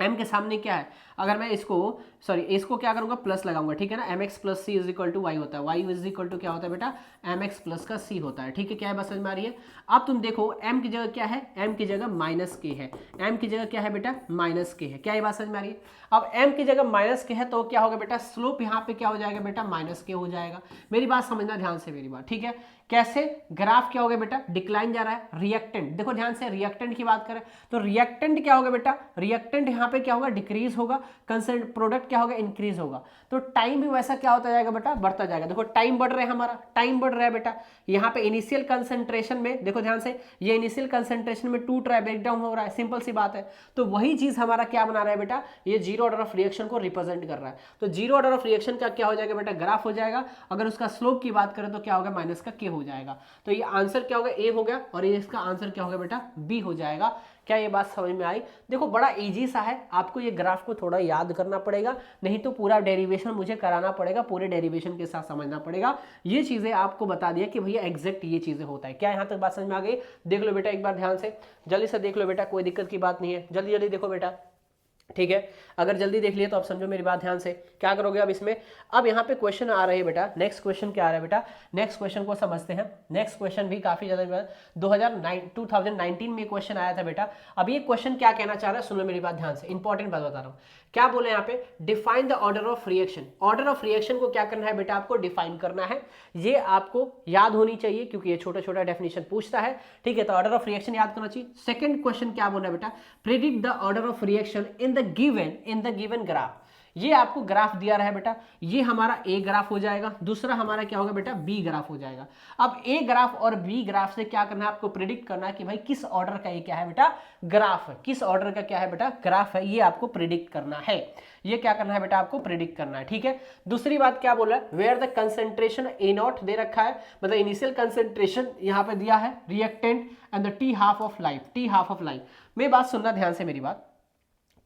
M के सामने क्या है, अगर मैं इसको क्या करूंगा, प्लस लगाऊंगा, ठीक है ना। mx plus C is equal to Y होता है, y इज इक्वल टू क्या होता है बेटा, mx प्लस का c होता है, ठीक है। क्या है बात समझ में आ रही है? अब तुम देखो m की जगह क्या है, m की जगह माइनस के है, m की जगह क्या है बेटा, माइनस के है। क्या ये बात समझ में आ रही है? अब m की जगह माइनस के है तो क्या होगा बेटा, स्लोप यहाँ पे क्या हो जाएगा बेटा, माइनस के हो जाएगा। मेरी बात समझना ध्यान से मेरी बात, ठीक है। कैसे, ग्राफ क्या हो गया बेटा, डिक्लाइन जा रहा है। रिएक्टेंट देखो ध्यान से, रिएक्टेंट की बात करें तो रिएक्टेंट क्या होगा बेटा, रिएक्टेंट यहाँ पे क्या होगा, डिक्रीज होगा, प्रोडक्ट क्या होगा, इंक्रीज होगा। तो टाइम भी वैसा क्या होता जाएगा बेटा, बढ़ता जाएगा। देखो टाइम बढ़ रहा है, हमारा टाइम बढ़ रहा है बेटा। यहाँ पे इनिशियल कंसंट्रेशन में देखो ध्यान से, ये इनिशियल कंसंट्रेशन में टूट रहा है, ब्रेकडाउन हो रहा है, सिंपल सी बात है। तो वही चीज हमारा क्या बना रहा है बेटा, ये जीरो ऑर्डर ऑफ रिएक्शन को रिप्रेजेंट कर रहा है। तो जीरो ऑर्डर ऑफ रिएक्शन का क्या हो जाएगा बेटा, ग्राफ हो जाएगा। अगर उसका स्लोप की बात करें तो क्या होगा, माइनस का के हो जाएगा। तो ये आंसर क्या होगा, ए हो गया, और ये इसका आंसर क्या होगा बेटा, बी हो जाएगा। क्या ये बात समझ में आई? देखो बड़ा इजी सा है, आपको ये ग्राफ को थोड़ा याद करना पड़ेगा, नहीं तो पूरा डेरिवेशन मुझे कराना पड़ेगा, पूरे डेरिवेशन के साथ समझना पड़ेगा। ये चीजें आपको बता दिया कि भैया एग्जैक्ट ये चीजें होता है। क्या यहाँ तक बात समझ में आ गई? देख लो बेटा एक बार ध्यान से, जल्दी से देख लो बेटा, कोई दिक्कत की बात नहीं है, जल्दी जल्दी देखो बेटा, ठीक है। अगर जल्दी देख लिए तो आप समझो मेरी बात ध्यान से, क्या करोगे अब इसमें। अब यहाँ पे क्वेश्चन आ रहे हैं बेटा, नेक्स्ट क्वेश्चन क्या आ रहा है बेटा, नेक्स्ट क्वेश्चन को समझते हैं। नेक्स्ट क्वेश्चन भी काफी ज्यादा 2019 में क्वेश्चन आया था बेटा। अब ये क्वेश्चन क्या कहना चाह रहा है, सुनो मेरी बात ध्यान से, इंपॉर्टेंट बात बता रहा हूँ। क्या बोले यहाँ पे, define the order of reaction. Order of reaction को क्या करना है बेटा, आपको डिफाइन करना है। ये आपको याद होनी चाहिए क्योंकि ये छोटा छोटा डेफिनेशन पूछता है, ठीक है। तो ऑर्डर ऑफ रिएक्शन याद करना चाहिए। सेकंड क्वेश्चन क्या बोला बेटा, predict the order of reaction in the given graph. ये आपको ग्राफ दिया रहा है बेटा, ये हमारा ए ग्राफ हो जाएगा, दूसरा हमारा क्या होगा बेटा, बी ग्राफ हो जाएगा। अब ए ग्राफ और बी ग्राफ से क्या करना है, आपको प्रिडिक्ट करना है कि भाई किस ऑर्डर का ये क्या है बेटा, ग्राफ है, किस ऑर्डर का क्या है बेटा, ग्राफ है, ये आपको प्रिडिक्ट करना है। ये क्या करना है बेटा, आपको प्रिडिक्ट करना है, ठीक है। दूसरी बात क्या बोला है, where the concentration A not दे रखा है, मतलब इनिशियल कंसेंट्रेशन यहाँ पे दिया है, reactant and the T half of life, T half of life. मेरी बात सुनना ध्यान से, मेरी बात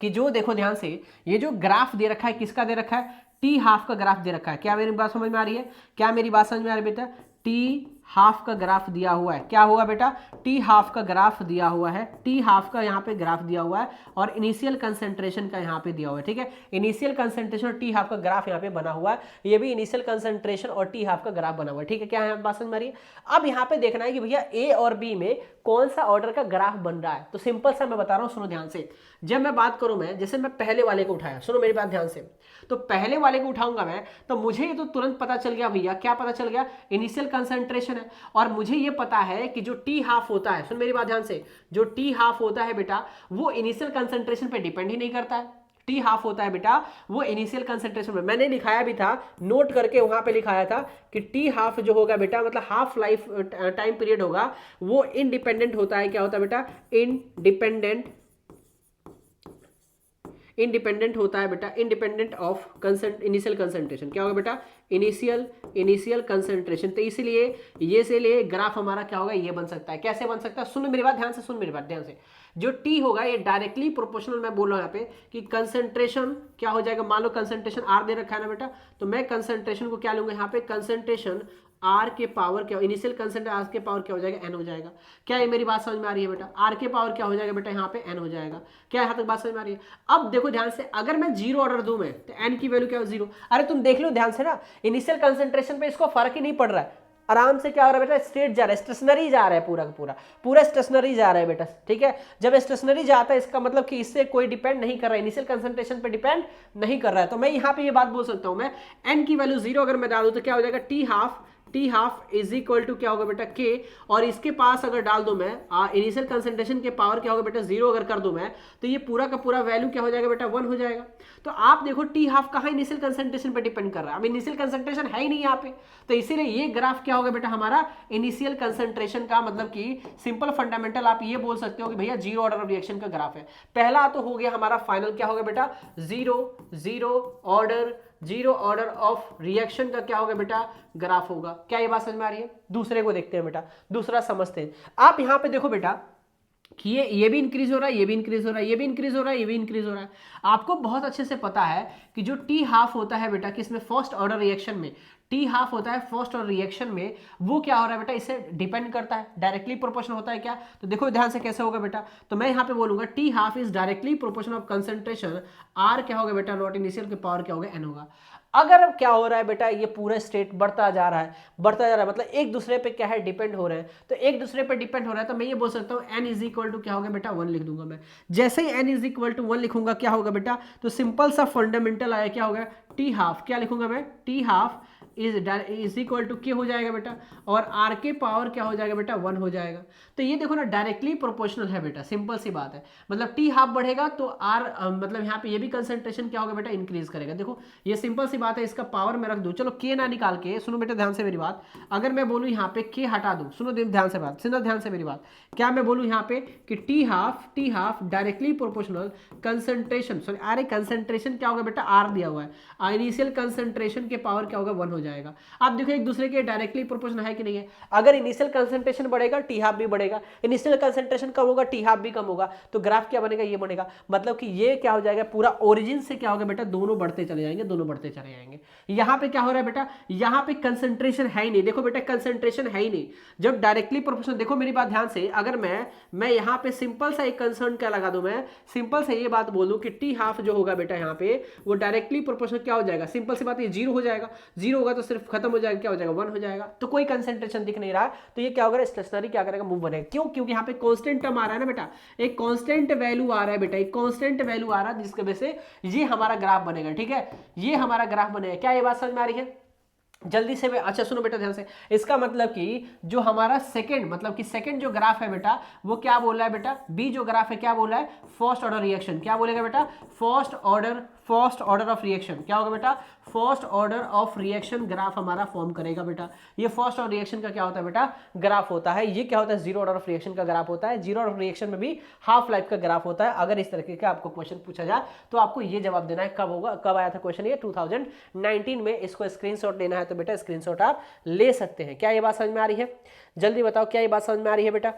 कि जो देखो ध्यान से, ये जो ग्राफ दे रखा है किसका दे रखा है, टी हाफ का ग्राफ दे रखा है। क्या मेरी बात समझ में आ रही है, क्या मेरी बात समझ में आ रही है बेटा, टी हाफ का ग्राफ दिया हुआ है, क्या हुआ बेटा, टी हाफ का ग्राफ दिया हुआ है, टी हाफ का यहाँ पे ग्राफ दिया हुआ है, और इनिशियल कंसेंट्रेशन का यहाँ पे दिया हुआ है, ठीक है। इनिशियल कंसेंट्रेशन और टी हाफ का ग्राफ यहाँ पे बना हुआ है, ये भी इनिशियल कंसेंट्रेशन और टी हाफ का ग्राफ बना हुआ है, ठीक है। क्या है बात समझ में आ रही है? अब यहाँ पे देखना है कि भैया ए और बी में कौन सा ऑर्डर का ग्राफ बन रहा है। तो सिंपल सा मैं बता रहा हूँ, सुनो ध्यान से। जब मैं बात करूं, मैं जैसे मैं पहले वाले को उठाया, सुनो मेरी बात ध्यान से, तो पहले वाले को उठाऊंगा मैं, तो मुझे ये तो तुरंत पता चल गया भैया, क्या पता चल गया, इनिशियल कंसेंट्रेशन है, और मुझे ये पता है कि जो टी हाफ होता है, सुन मेरी बात ध्यान से, जो टी हाफ होता है बेटा, वो इनिशियल कंसेंट्रेशन पे डिपेंड ही नहीं करता है। टी हाफ होता है बेटा, वो इनिशियल कंसेंट्रेशन में, मैंने लिखाया भी था, नोट करके वहां पे लिखाया था कि टी हाफ जो होगा बेटा, मतलब हाफ लाइफ टाइम पीरियड होगा, वो इंडिपेंडेंट होता है। क्या होता है बेटा, इंडिपेंडेंट होता है बेटा, इंडिपेंडेंट ऑफ इनिशियल कंसेंट्रेशन। क्या होगा बेटा, इनिशियल कंसेंट्रेशन। तो इसीलिए ये से लिए ग्राफ हमारा क्या होगा, ये बन सकता है। कैसे बन सकता है, सुन मेरी बात ध्यान से, सुन मेरी बात ध्यान से। जो टी होगा ये डायरेक्टली प्रोपोर्शनल, मैं बोल रहा हूं यहाँ पे कि कंसेंट्रेशन क्या हो जाएगा, मान लो कंसेंट्रेशन आर दे रखा है ना बेटा, तो मैं कंसेंट्रेशन को क्या लूंगा यहाँ पे, कंसेंट्रेशन आर के पावर क्या, इनिशियल कंसेंट्रेशन आर के पावर क्या हो जाएगा, एन हो जाएगा। क्या ये मेरी बात समझ में आ रही है बेटा, आर के पावर क्या हो जाएगा बेटा, यहाँ पे एन हो जाएगा। क्या यहाँ तक बात समझ में आ रही है? अब देखो ध्यान से, अगर मैं जीरो ऑर्डर दूं मैं, तो एन की वैल्यू क्या हो, जीरो। अरे तुम देख लो ध्यान से ना, इनिशियल कंसेंट्रेशन पे इसको फर्क ही नहीं पड़ रहा है, आराम से क्या हो रहा है बेटा, स्ट्रेट जा रहा है, स्टेशनरी जा रहा है, पूरा का पूरा स्टेशनरी जा रहा है बेटा, ठीक है। जब स्टेशनरी जाता है इसका मतलब कि इससे कोई डिपेंड नहीं कर रहा है, इनिशियल कंसेंट्रेशन पे डिपेंड नहीं कर रहा है। तो मैं यहाँ पे ये बात बोल सकता हूँ, मैं एन की वैल्यू जीरो अगर मैं डाल दूं तो क्या हो जाएगा, t half is equal to क्या होगा बेटा, के, और इसके पास अगर डाल दूं मैं इनिशियल कंसेंट्रेशन के पावर क्या होगा बेटा, जीरो अगर कर दूं मैं, तो ये पूरा का पूरा वैल्यू क्या हो जाएगा बेटा, 1 हो जाएगा। तो आप देखो टी हाफ कहाँ इनिशियल कंसेंट्रेशन पे डिपेंड कर रहा है, अब इनिशियल कंसेंट्रेशन है ही नहीं यहाँ पे, तो इसीलिए ये ग्राफ क्या होगा बेटा, हमारा इनिशियल कंसेंट्रेशन का, मतलब कि सिंपल फंडामेंटल आप ये बोल सकते हो कि भैया जीरो ऑर्डर ऑफ रिएक्शन का ग्राफ है। पहला तो हो गया हमारा, फाइनल क्या होगा बेटा, जीरो ऑर्डर ऑफ रिएक्शन का क्या होगा बेटा, ग्राफ होगा। क्या ये बात समझ में आ रही है? दूसरे को देखते हैं बेटा, दूसरा समझते हैं। आप यहां पे देखो बेटा कि ये भी इंक्रीज हो रहा है, ये भी इंक्रीज हो रहा है, ये भी इंक्रीज हो रहा है, ये भी इंक्रीज हो रहा है। आपको बहुत अच्छे से पता है कि जो टी हाफ होता है बेटा, किसमें, फर्स्ट ऑर्डर रिएक्शन में टी हाफ होता है फर्स्ट ऑर्डर रिएक्शन में, वो क्या हो रहा है बेटा, इससे डिपेंड करता है, डायरेक्टली प्रोपोर्शनल होता है। क्या, तो देखो ध्यान से कैसे होगा बेटा, तो मैं यहाँ पे बोलूंगा t half is directly proportional of concentration, आर क्या होगा बेटा, नॉट इनिशियल के पावर क्या होगा, एन होगा। अगर क्या हो रहा है बेटा, ये पूरा स्टेट बढ़ता जा रहा है, मतलब एक दूसरे पे क्या है, डिपेंड हो रहे हैं, तो एक दूसरे पे डिपेंड हो रहा है, तो मैं ये बोल सकता हूँ एन इज इक्वल टू क्या होगा बेटा, 1 लिख दूंगा मैं। जैसे ही एन इज इक्वल टू 1 लिखूंगा क्या होगा बेटा, तो सिंपल सा फंडामेंटल आया, क्या होगा, टी हाफ, क्या लिखूंगा मैं, t half is equal to के हो जाएगा बेटा, और आर के पावर क्या हो जाएगा बेटा, 1 हो जाएगा। तो ये देखो ना, डायरेक्टली प्रोपोर्शनल है बेटा, सिंपल सी बात है। मतलब टी हाफ बढ़ेगा तो आर मतलब यहाँ पे ये भी कंसंट्रेशन क्या होगा बेटा, इंक्रीज करेगा। देखो ये सिंपल सी बात है, इसका पावर मैं रख दूं, चलो के ना निकाल के, सुनो बेटा ध्यान से मेरी बात, अगर मैं बोलूं यहाँ पे के हटा दूं, सुनो ध्यान से बात, सुनो ध्यान से मेरी बात, क्या मैं बोलूं यहाँ पे कि T half directly proportional concentration, sorry अरे कंसंट्रेशन क्या होगा बेटा, आर दिया हुआ है, इनिशियल कंसंट्रेशन के पावर क्या होगा, 1 हो जाएगा। आप देखो एक दूसरे के डायरेक्टली प्रोपोर्शनल है कि नहीं है। अगर इनिशियल कंसंट्रेशन बढ़ेगा टी हाफ भी बढ़ेगा, इनिशियल कंसंट्रेशन कम होगा टी हाफ भी कम होगा, तो ग्राफ क्या बनेगा, ये बनेगा। मतलब कि ये क्या हो जाएगा, पूरा ओरिजिन से क्या होगा बेटा, दोनों बढ़ते चले जाएंगे, दोनों बढ़ते चले जाएंगे। यहाँ पे क्या हो रहा है बेटा, यहाँ पे कंसंट्रेशन है ही नहीं। देखो बेटा कंसंट्रेशन है ही नहीं, जब डायरेक्टली प्रोपोर्शनल, देखो मेरी बात ध्यान से, अगर मैं यहाँ पे सिंपल सा एक कंसर्न क्या लगा दूं, मैं सिंपल से ये बात बोल दूं कि टी हाफ जो होगा बेटा यहाँ पे वो डायरेक्टली प्रोपोर्शनल क्या हो जाएगा, सिंपल सी बात ये जीरो हो जाएगा। जीरो होगा तो सिर्फ खत्म हो जाएगा, क्या हो जाएगा, 1 हो जाएगा। तो कोई कंसंट्रेशन दिख नहीं रहा, तो ये क्या होगा, स्टेशनरी क्या करेगा, मूव बनेगा। क्यों, क्योंकि यहाँ पे कांस्टेंट टर्म आ रहा है ना बेटा, एक कांस्टेंट वैल्यू आ रहा है बेटा, एक कांस्टेंट वैल्यू आ रहा है, जिसकी वजह से ये हमारा ग्राफ बनेगा। ठीक है, ये हमारा ग्राफ बनेगा। क्या ये बात समझ में आ रही है, जल्दी से। अच्छा सुनो बेटा ध्यान से, इसका मतलब कि जो हमारा सेकंड, मतलब कि सेकंड जो ग्राफ है बेटा, वो क्या बोल रहा है बेटा, बी जो ग्राफ है क्या बोल रहा है, फर्स्ट ऑर्डर रिएक्शन। क्या बोलेगा बेटा, फर्स्ट ऑर्डर ऑफ रिएक्शन। क्या होगा बेटा, first order of reaction graph हमारा फॉर्म करेगा बेटा। ये फर्स्ट ऑर्डर रिएक्शन का क्या होता है बेटा, ग्राफ होता है। ये क्या होता है, जीरो ऑर्डर ऑफ रिएक्शन का ग्राफ होता है। जीरो ऑर्डर ऑफ रिएक्शन में भी हाफ लाइफ का ग्राफ होता है। अगर इस तरीके का आपको क्वेश्चन पूछा जाए तो आपको ये जवाब देना है। कब होगा, कब आया था क्वेश्चन, ये 2019 में। इसको स्क्रीनशॉट लेना है तो बेटा स्क्रीनशॉट आप ले सकते हैं। क्या ये बात समझ में आ रही है, जल्दी बताओ, क्या ये बात समझ में आ रही है बेटा।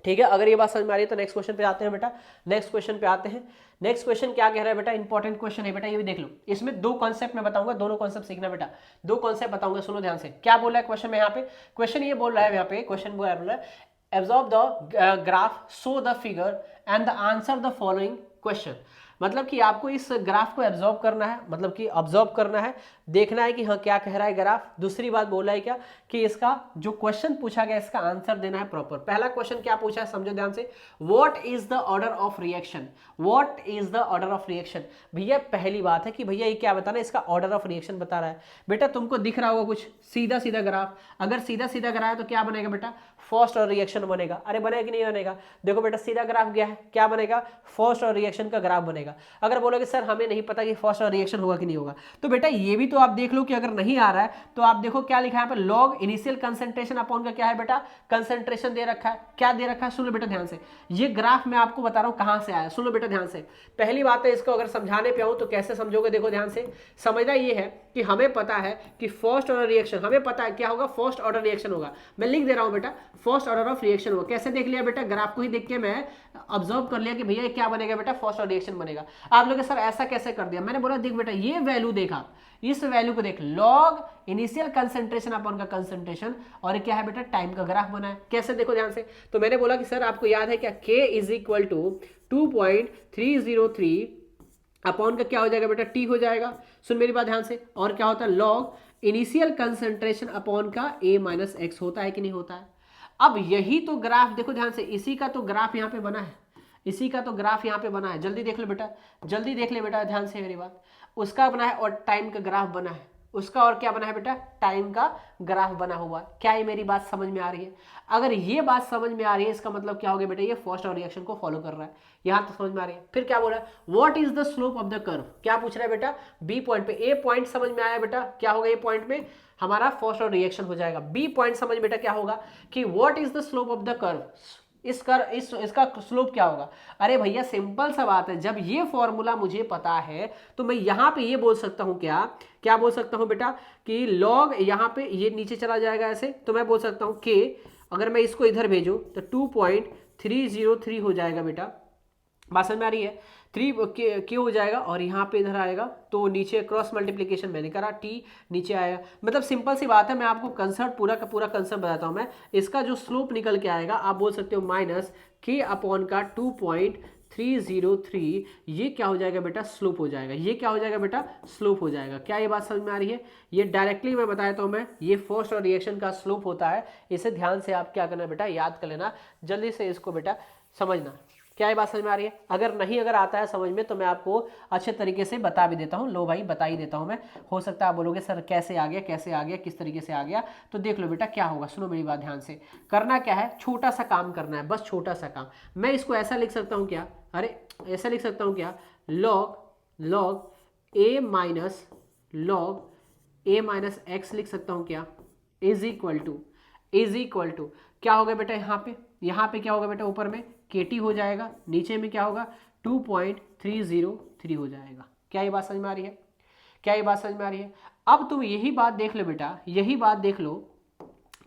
ठीक है, अगर ये बात समझ में आ रही है तो नेक्स्ट क्वेश्चन पे आते हैं बेटा। नेक्स्ट क्वेश्चन पे आते हैं। नेक्स्ट क्वेश्चन क्या कह रहा है बेटा, इंपॉर्टेंट क्वेश्चन है बेटा, ये भी देख लो। इसमें दो कॉन्सेप्ट मैं बताऊंगा, दोनों कॉन्सेप्ट सीखना बेटा। दो कॉन्सेप्ट बताऊंगा, सुनो ध्यान से। क्या बोल रहा है क्वेश्चन में, यहाँ पे क्वेश्चन ये बोल रहा है, यहाँ पे क्वेश्चन बोल रहा है, absorb the graph, show the figure and the answer the following question. मतलब कि आपको इस ग्राफ को एब्जॉर्ब करना है, मतलब कि ऑब्जॉर्व करना है, देखना है कि हाँ क्या कह रहा है ग्राफ। दूसरी बात बोल रहा है क्या, कि इसका जो क्वेश्चन पूछा गया इसका आंसर देना है प्रॉपर। पहला क्वेश्चन क्या पूछा है, समझो ध्यान से। What is the order of reaction, what is the order of reaction. भैया पहली बात है कि भैया ये क्या बताना, इसका ऑर्डर ऑफ रिएक्शन बता रहा है। बेटा तुमको दिख रहा होगा कुछ सीधा सीधा ग्राफ, अगर सीधा सीधा ग्राफ है तो क्या बनेगा बेटा, फर्स्ट ऑर्डर रिएक्शन बनेगा। अरे बनेगा कि नहीं बनेगा, देखो बेटा सीधा ग्राफ गया है, क्या बनेगा, फर्स्ट ऑर्डर रिएक्शन का ग्राफ बनेगा। अगर बोलोगे सर हमें नहीं पता कि फर्स्ट ऑर्डर रिएक्शन होगा कि नहीं होगा, तो बेटा ये भी तो आप देख लो कि अगर नहीं आ रहा है तो आप देखो क्या लिखा है यहाँ पे, लॉग इनिशियल कंसंट्रेशन अपॉन का क्या है बेटा, कंसंट्रेशन दे रखा है। क्या दे रखा है, सुन लो बेटा ध्यान से। ये ग्राफ मैं आपको बता रहा हूं कहां से आया, सुन लो बेटा ध्यान से। पहली बात है, इसको अगर समझाने पे आऊं तो कैसे समझोगे, देखो ध्यान से। समझना ये है कि हमें पता है कि फर्स्ट ऑर्डर रिएक्शन, हमें पता है क्या होगा, फर्स्ट ऑर्डर रिएक्शन होगा। मैं लिख दे रहा हूं बेटा, फर्स्ट ऑर्डर ऑफ रिएक्शन होगा। कैसे देख लिया बेटा, ग्राफ को ही देख के मैं ऑब्जर्व कर लिया कि भैया क्या बनेगा बेटा, फर्स्ट ऑर्डर रिएक्शन बनेगा। आप लोग सर ऐसा कैसे कर दिया, मैंने बोला देख बेटा ये वैल्यू देखा, इस वैल्यू को देख, लॉग इनिशियल कंसंट्रेशन अपॉन का कंसंट्रेशन, और क्या है बेटा, टाइम का ग्राफ बना है। कैसे, देखो ध्यान से। तो मैंने बोला कि सर आपको याद है क्या, k is equal to 2.303 upon का क्या हो जाएगा बेटा, t हो जाएगा। सुन मेरी बात ध्यान से। और क्या होता है, लॉग इनिशियल कंसंट्रेशन अपॉन का a माइनस एक्स होता है कि नहीं होता है। अब यही तो ग्राफ, देखो ध्यान से, इसी का तो ग्राफ यहाँ पे बना है, इसी का तो ग्राफ यहाँ पे बना है। जल्दी देख लो बेटा, जल्दी देख ले बेटा, ध्यान से मेरी बात। उसका बना है और टाइम का ग्राफ बना है, उसका और क्या बना है बेटा, टाइम का ग्राफ बना हुआ। क्या ये मेरी बात समझ में आ रही है। अगर ये बात समझ में आ रही है, इसका मतलब क्या हो गया बेटा, ये फर्स्ट ऑर्डर रिएक्शन को फॉलो कर रहा है। यहां तो समझ में आ रही है। फिर क्या बोल रहा है, what is the slope of the curve. क्या पूछ रहा है बेटा, बी पॉइंट पे। ए पॉइंट समझ में आया बेटा, क्या होगा ए पॉइंट में हमारा फर्स्ट ऑर्डर रिएक्शन हो जाएगा। बी पॉइंट समझ बेटा क्या होगा, कि what is the slope of the curve, इसका स्लोप क्या होगा। अरे भैया सिंपल सा बात है, जब ये फॉर्मूला मुझे पता है तो मैं यहां पे ये बोल सकता हूं, क्या बोल सकता हूं बेटा, कि लॉग यहां पे ये नीचे चला जाएगा ऐसे, तो मैं बोल सकता हूं कि अगर मैं इसको इधर भेजूं तो 2.303 हो जाएगा बेटा। बात समझ में आ रही है, 3 के हो जाएगा और यहाँ पे इधर आएगा तो नीचे क्रॉस मल्टीप्लिकेशन मैंने करा, टी नीचे आएगा। मतलब सिंपल सी बात है, मैं आपको कंसेप्ट पूरा का पूरा कंसेप्ट बताता हूँ मैं। इसका जो स्लोप निकल के आएगा, आप बोल सकते हो माइनस के अपॉन का 2.303, ये क्या हो जाएगा बेटा, स्लोप हो जाएगा। ये क्या हो जाएगा बेटा, स्लोप हो जाएगा। क्या ये बात समझ में आ रही है, ये डायरेक्टली मैं बता देता हूँ मैं, ये फर्स्ट और रिएक्शन का स्लोप होता है। इसे ध्यान से आप क्या करना बेटा, याद कर लेना, जल्दी से इसको बेटा समझना। क्या ये बात समझ में आ रही है। अगर आता है समझ में तो मैं आपको अच्छे तरीके से बता भी देता हूँ। लो भाई बता ही देता हूँ मैं। हो सकता है आप बोलोगे सर कैसे आ गया, किस तरीके से आ गया, तो देख लो बेटा क्या होगा। सुनो मेरी बात ध्यान से। करना क्या है, छोटा सा काम करना है, बस छोटा सा काम। मैं इसको ऐसा लिख सकता हूँ क्या, अरे ऐसा लिख सकता हूँ क्या, लॉग ए माइनस एक्स लिख सकता हूँ क्या, इज इक्वल टू क्या होगा बेटा, यहाँ पे क्या होगा बेटा, ऊपर में KT हो जाएगा, नीचे में क्या होगा 2.303 हो जाएगा। क्या ये बात समझ में आ रही है, अब तुम यही बात देख लो बेटा, यही बात देख लो,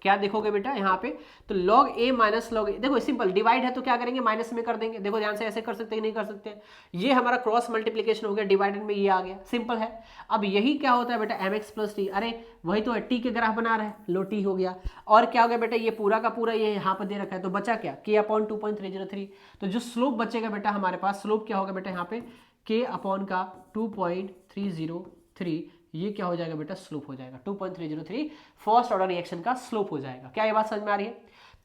क्या देखोगे बेटा यहाँ पे, तो log a माइनस लॉग ए, देखो सिंपल डिवाइड है तो क्या करेंगे, माइनस में कर देंगे। देखो ध्यान से, ऐसे कर सकते हैं नहीं कर सकते, ये हमारा क्रॉस मल्टीप्लीकेशन हो गया, डिवाइडेड में ये आ गया, सिंपल है। अब यही क्या होता है बेटा, mx प्लस टी, अरे वही तो है, टी के ग्राफ बना रहे हैं, लो टी हो गया। और क्या हो गया बेटा, ये पूरा का पूरा ये यहाँ पर दे रखा है, तो बचा क्या, k अपॉन 2.303। तो जो स्लोप बचेगा बेटा हमारे पास, स्लोप क्या होगा बेटा यहाँ पे, k अपॉन का 2.303, ये क्या हो जाएगा बेटा, स्लोप हो जाएगा 2.303, फर्स्ट ऑर्डर रिएक्शन का स्लोप हो जाएगा। क्या ये बात समझ में आ रही है?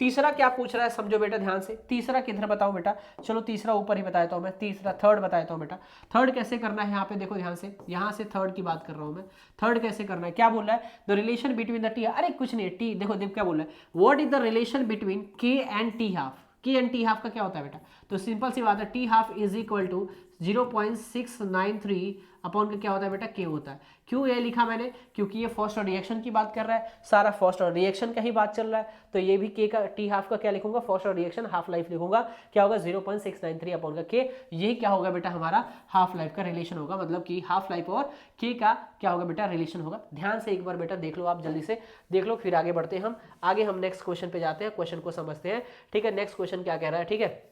तीसरा क्या पूछ रहा है समझो बेटा ध्यान से, तीसरा किधर बताओ बेटा, चलो तीसरा ऊपर ही बताता हूँ मैं, तीसरा थर्ड बताता हूँ बेटा। थर्ड कैसे करना है यहाँ पे, देखो ध्यान से, यहाँ से थर्ड की बात कर रहा हूँ मैं। थर्ड कैसे करना है, क्या बोल रहा है, the relation between the T, अरे कुछ नहीं, टी देखो देख क्या बोल रहा है, what is the relation between के एंड टी हाफ। के एंड टी हाफ का क्या होता है बेटा, तो सिंपल सी बात है, t half is equal to 0.693 upon का क्या होता है बेटा, के होता है। क्यों ये लिखा मैंने, क्योंकि ये फर्स्ट ऑर्डर रिएक्शन की बात कर रहा है, सारा फर्स्ट ऑर्डर रिएक्शन का ही बात चल रहा है, तो ये भी के का टी हाफ का क्या लिखूंगा, first order reaction half life लिखूंगा, क्या होगा 0.693 अपॉन का के, यही क्या होगा बेटा हमारा हाफ लाइफ का रिलेशन होगा, मतलब कि हाफ लाइफ और के का क्या होगा बेटा रिलेशन होगा। ध्यान से एक बार बेटा देख लो, आप जल्दी से देख लो, फिर आगे बढ़ते हैं हम, आगे हम नेक्स्ट क्वेश्चन पे जाते हैं, क्वेश्चन को समझते हैं, ठीक है। नेक्स्ट क्वेश्चन क्या कह रहा है, ठीक है,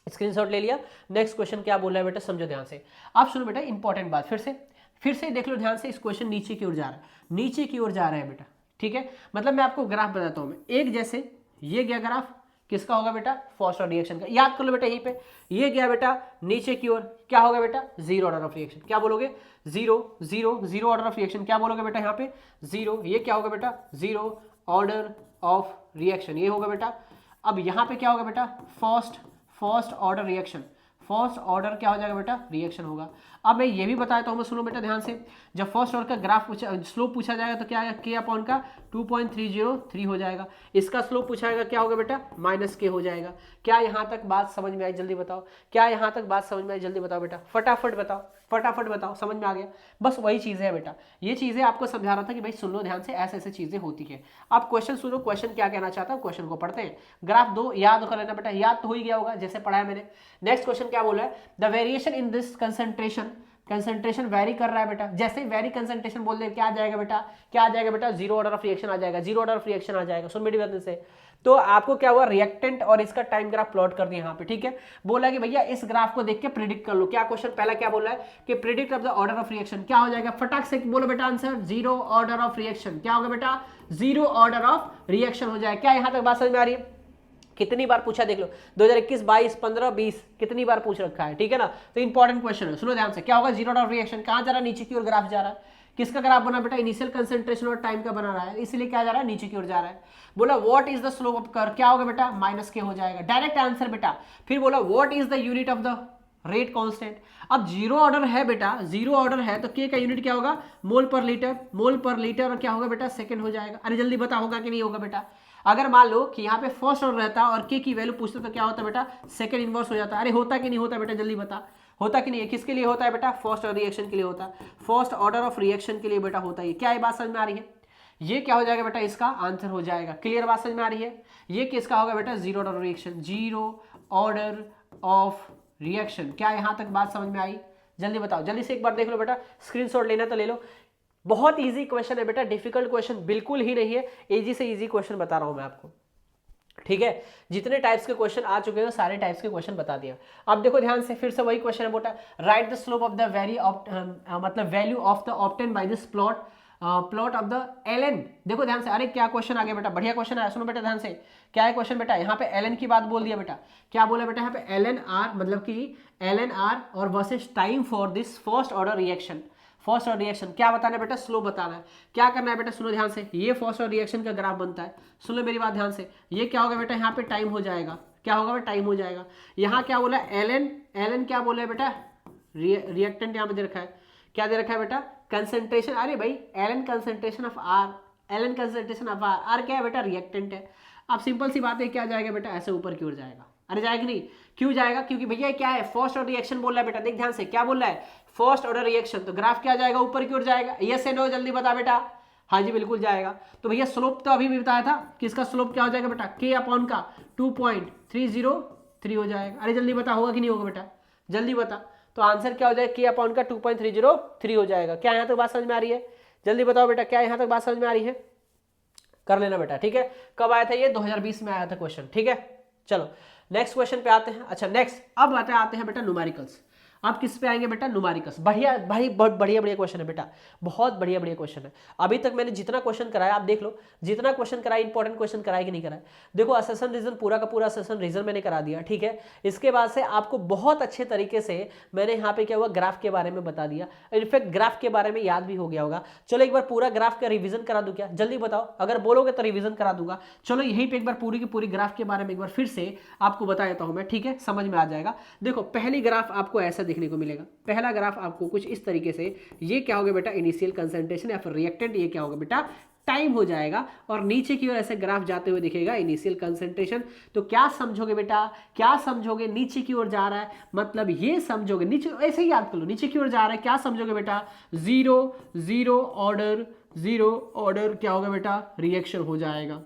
स्क्रीनशॉट ले लिया। नेक्स्ट क्वेश्चन क्या बोल रहा है बेटा, समझो ध्यान से, आप सुनो बेटा, इंपॉर्टेंट बात, फिर से देख लो ध्यान से, इस क्वेश्चन नीचे की ओर जा रहा है, नीचे की ओर जा रहा है बेटा, ठीक है। मतलब मैं आपको ग्राफ बताता हूं मैं, एक जैसे ये गया ग्राफ, किसका होगा बेटा, फर्स्ट ऑर्डर रिएक्शन का, याद कर लो बेटा यहीं पे, ये गया बेटा नीचे की ओर, क्या होगा बेटा, जीरो ऑर्डर ऑफ रिएक्शन, क्या बोलोगे, zero zero zero order of reaction, क्या बोलोगे बेटा यहाँ पे, जीरो, ये क्या होगा बेटा, जीरो ऑर्डर ऑफ रिएक्शन, ये होगा बेटा। अब यहाँ पे क्या होगा बेटा, first order reaction, first order क्या हो जाएगा बेटा, रिएक्शन होगा। अब मैं ये भी बताता हूँ, मैं सुनो बेटा ध्यान से, जब फर्स्ट ऑर्डर का ग्राफ स्लोप पूछा जाएगा तो क्या आएगा, के अपॉन का 2.303 हो जाएगा, इसका स्लोप पूछा जाएगा, क्या होगा बेटा, माइनस के हो जाएगा। क्या यहाँ तक बात समझ में आई, जल्दी बताओ, क्या यहाँ तक बात समझ में आई, जल्दी बताओ बेटा, फटाफट बताओ, फटाफट बताओ, समझ में आ गया, बस वही चीज़ है बेटा, ये चीज़ें आपको समझा रहा था कि भाई सुन लो ध्यान से, ऐसे ऐसे चीज़ें होती है। आप क्वेश्चन सुनो, क्वेश्चन क्या कहना चाहता है, क्वेश्चन को पढ़ते हैं। ग्राफ दो याद कर लेना बेटा, याद तो हो ही गया होगा जैसे पढ़ाया मैंने। नेक्स्ट क्वेश्चन क्या बोला है, the variation in this concentration very कर रहा है बेटा, जैसे ही वेरी कंसंट्रेशन बोल दे क्या आ जाएगा बेटा, क्या आ जाएगा बेटा, जीरो ऑर्डर ऑफ रिएक्शन आ जाएगा, जीरो ऑर्डर ऑफ रिएक्शन आ जाएगा। सुन मेरी बात से, तो आपको क्या हुआ, रिएक्टेंट और इसका टाइम ग्राफ प्लॉट कर दिया यहाँ पे, ठीक है। बोला कि भैया इस ग्राफ को देख के प्रिडिक्ट कर लो, क्या क्वेश्चन पहला क्या बोला है कि predict of the order of reaction, क्या हो जाएगा, फटाक से बोलो बेटा answer, zero order of reaction, क्या होगा बेटा, जीरो ऑर्डर ऑफ रिएक्शन हो जाएगा। क्या यहाँ तक बात समझ में आ रही है, कितनी बार पूछा देख लो, 2021, 22, 15, 20 कितनी बार पूछ रखा है, ठीक है ना। तो इंपॉर्टेंट क्वेश्चन है, सुनो ध्यान से, क्या होगा, जीरो ऑर्डर ऑफ रिएक्शन कहां जा रहा है, नीचे की ओर ग्राफ जा रहा है। किसका ग्राफ बना बेटा, इनिशियल कंसंट्रेशन और टाइम का बना रहा है, इसलिए क्या जा रहा है, नीचे की ओर जा रहा है। बोला what is the slope of curve, क्या होगा बेटा, माइनस के हो जाएगा, डायरेक्ट आंसर बेटा। फिर बोला what is the unit of the rate constant. अब जीरो ऑर्डर है बेटा, जीरो ऑर्डर है तो के का यूनिट क्या होगा, मोल पर लीटर, मोल पर लीटर, और क्या होगा बेटा, सेकंड हो जाएगा। अरे जल्दी बता, होगा कि नहीं होगा बेटा। अगर मान लो कि यहाँ पे फर्स्ट ऑर्डर रहता और के की वैल्यू पूछते तो क्या होता बेटा, सेकंड इनवर्स हो जाता। अरे होता कि नहीं होता बेटा, जल्दी बता, होता कि नहीं है, किसके लिए होता है बेटा, फर्स्ट ऑर्डर रिएक्शन के लिए होता है, फर्स्ट ऑर्डर ऑफ रिएक्शन के लिए बेटा होता है। क्या ये बात समझ में आ रही है, ये क्या हो जाएगा बेटा, इसका आंसर हो जाएगा। क्लियर बात समझ में आ रही है, ये किसका होगा बेटा, zero order reaction, zero order of reaction. क्या यहाँ तक बात समझ में आई, जल्दी बताओ, जल्दी से एक बार देख लो बेटा, स्क्रीनशॉट लेना तो ले लो। बहुत इजी क्वेश्चन है बेटा, डिफिकल्ट क्वेश्चन बिल्कुल ही नहीं है, इजी से इजी क्वेश्चन बता रहा हूं मैं आपको, ठीक है। जितने टाइप्स के क्वेश्चन आ चुके हैं सारे टाइप्स के क्वेश्चन बता दिया। अब देखो ध्यान से, फिर से वही क्वेश्चन है बेटा, write the slope of the मतलब value of the obtain by this plot of the ln। देखो ध्यान से, अरे क्या क्वेश्चन आ गया बेटा, बढ़िया क्वेश्चन है, सुनो बेटा ध्यान से, क्या है क्वेश्चन बेटा, यहाँ पे ln की बात बोल दिया बेटा, क्या बोला बेटा यहाँ पे ln r, मतलब कि ln r और versus time for this first order reaction. First order reaction क्या बताना है बेटा, स्लो बताना है। क्या करना है बेटा, सुनो ध्यान से, ये फर्स्ट ऑर्डर रिएक्शन का ग्राफ बनता है, सुन लो मेरी बात ध्यान से, ये क्या होगा बेटा, यहाँ पे टाइम हो जाएगा, क्या होगा बेटा, टाइम हो जाएगा। यहाँ क्या बोला, ln क्या बोला है बेटा, रिएक्टेंट यहाँ पे दे रखा है, क्या दे रखा है बेटा, कंसंट्रेशन। अरे भाई ln concentration of r, ln concentration of r क्या है बेटा, रिएक्टेंट है। अब सिंपल सी बात है, क्या जाएगा बेटा, ऐसे ऊपर की ओर जाएगा। अरे जाएगा नहीं, क्यों जाएगा, क्योंकि भैया क्या है, फर्स्ट ऑर्डर रिएक्शन बोल रहा है बेटा, देख ध्यान से, क्या बोल रहा है, फर्स्ट ऑर्डर रिएक्शन, तो ग्राफ क्या जाएगा, ऊपर की ओर जाएगा। यस एंड नो, जल्दी बता बेटा, हाँ जी बिल्कुल जाएगा। तो भैया स्लोप तो अभी भी बताया था, किसका स्लोप क्या हो जाएगा बेटा, के अपॉन का 2.303 हो जाएगा। अरे जल्दी बता, होगा कि नहीं होगा बेटा, जल्दी बता। तो आंसर क्या हो जाएगा, के अपॉन का 2.303 हो जाएगा। क्या यहाँ तो बात समझ में आ रही है, जल्दी बताओ बेटा, क्या यहाँ तक बात समझ में आ रही है? कर लेना बेटा, ठीक है। कब आया था ये? 2020 में आया था क्वेश्चन, ठीक है। चलो नेक्स्ट क्वेश्चन पे आते हैं। अच्छा नेक्स्ट अब आते हैं बेटा न्यूमेरिकल्स। अब किस पे आएंगे बेटा? न्यूमेरिकल्स। बढ़िया भाई, बहुत बढ़िया बढ़िया क्वेश्चन है बेटा, बहुत बढ़िया बढ़िया क्वेश्चन है। अभी तक मैंने जितना क्वेश्चन कराया आप देख लो, जितना क्वेश्चन कराया इंपॉर्टेंट क्वेश्चन कराया कि नहीं कराया। देखो असेसन रीजन पूरा का पूरा असेसन रीजन मैंने करा दिया, ठीक है। इसके बाद से आपको बहुत अच्छे तरीके से मैंने यहाँ पे क्या हुआ, ग्राफ के बारे में बता दिया। इनफैक्ट ग्राफ के बारे में याद भी हो गया होगा। चलो एक बार पूरा ग्राफ का रिविजन करा दूं क्या? जल्दी बताओ, अगर बोलोगे तो रिविजन करा दूंगा। चलो यहीं पे एक बार पूरी की पूरी ग्राफ के बारे में एक बार फिर से आपको बता देता हूं मैं, ठीक है, समझ में आ जाएगा। देखो पहली ग्राफ आपको ऐसा देखने को मिलेगा। पहला ग्राफ आपको कुछ इस तरीके से, ये क्या होगा बेटा? इनिशियल कंसंट्रेशन या फिर रिएक्टेंट, ये क्या होगा बेटा? टाइम हो जाएगा। और नीचे की ओर ऐसे ग्राफ जाते हुए दिखेगा इनिशियल कंसंट्रेशन। तो क्या समझोगे बेटा? क्या समझोगे? नीचे की ओर जा रहा है, मतलब ये समझोगे, नीचे ऐसे ही याद कर लो, नीचे की ओर जा रहा है, क्या समझोगे बेटा? Zero zero order, zero order क्या होगा बेटा? रिएक्शन हो जाएगा।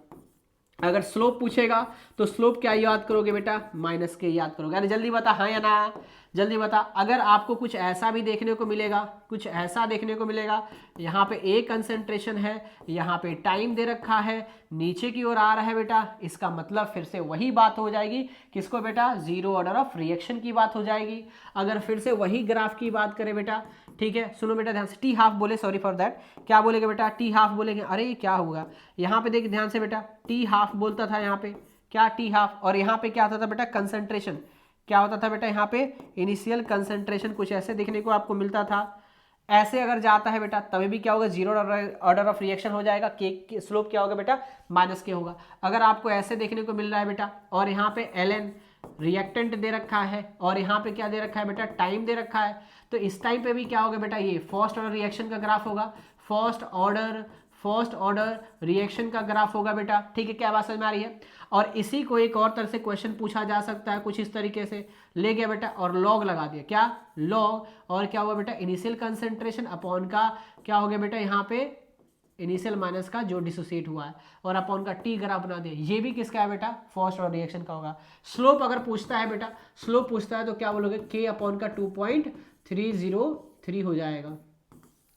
अगर स्लोप पूछेगा तो स्लोप क्या याद करोगे बेटा? माइनस के याद करोगे। अरे जल्दी बता, हाँ या ना, जल्दी बता। अगर आपको कुछ ऐसा भी देखने को मिलेगा, कुछ ऐसा देखने को मिलेगा, यहाँ पे ए कंसंट्रेशन है, यहाँ पे टाइम दे रखा है, नीचे की ओर आ रहा है बेटा, इसका मतलब फिर से वही बात हो जाएगी, किसको बेटा? जीरो ऑर्डर ऑफ रिएक्शन की बात हो जाएगी। अगर फिर से वही ग्राफ की बात करें बेटा, ठीक है, सुनो बेटा ध्यान से, टी हाफ बोले, सॉरी फॉर दैट, क्या बोलेंगे बेटा? टी हाफ बोलेंगे। अरे क्या होगा यहाँ पे? देखिए ध्यान से बेटा, टी हाफ बोलता था यहाँ पे, क्या? T half. और यहाँ पे क्या होता था बेटा? कंसंट्रेशन। क्या होता था बेटा? यहाँ पे इनिशियल कंसंट्रेशन कुछ ऐसे देखने को आपको मिलता था। ऐसे अगर जाता है बेटा तभी भी क्या होगा? जीरो ऑर्डर ऑफ रिएक्शन हो जाएगा। के स्लोप क्या होगा बेटा? माइनस के होगा। अगर आपको ऐसे देखने को मिल रहा है बेटा, और यहाँ पे एल रिएक्टेंट दे रखा है, और यहाँ पे क्या दे रखा है बेटा? टाइम दे रखा है, तो इस टाइम पे भी क्या होगा बेटा? ये फर्स्ट ऑर्डर रिएक्शन का ग्राफ होगा, फर्स्ट ऑर्डर रिएक्शन का ग्राफ होगा बेटा, ठीक है। क्या बात समझ में आ रही है? और इसी को एक और तरह से क्वेश्चन पूछा जा सकता है कुछ इस तरीके से, ले गया बेटा और लॉग लगा दिया, क्या? लॉग, और क्या हुआ बेटा? इनिशियल कंसंट्रेशन अपॉन का क्या हो गया बेटा? यहाँ पे इनिशियल माइनस का जो डिसोसिएट हुआ है, और अपॉन का टी ग्राफ बना दिया। ये भी किसका है बेटा? फर्स्ट ऑर्डर रिएक्शन का होगा। स्लोप अगर पूछता है बेटा, स्लोप पूछता है तो क्या बोलोगे? के अपॉन का 2.303 हो जाएगा।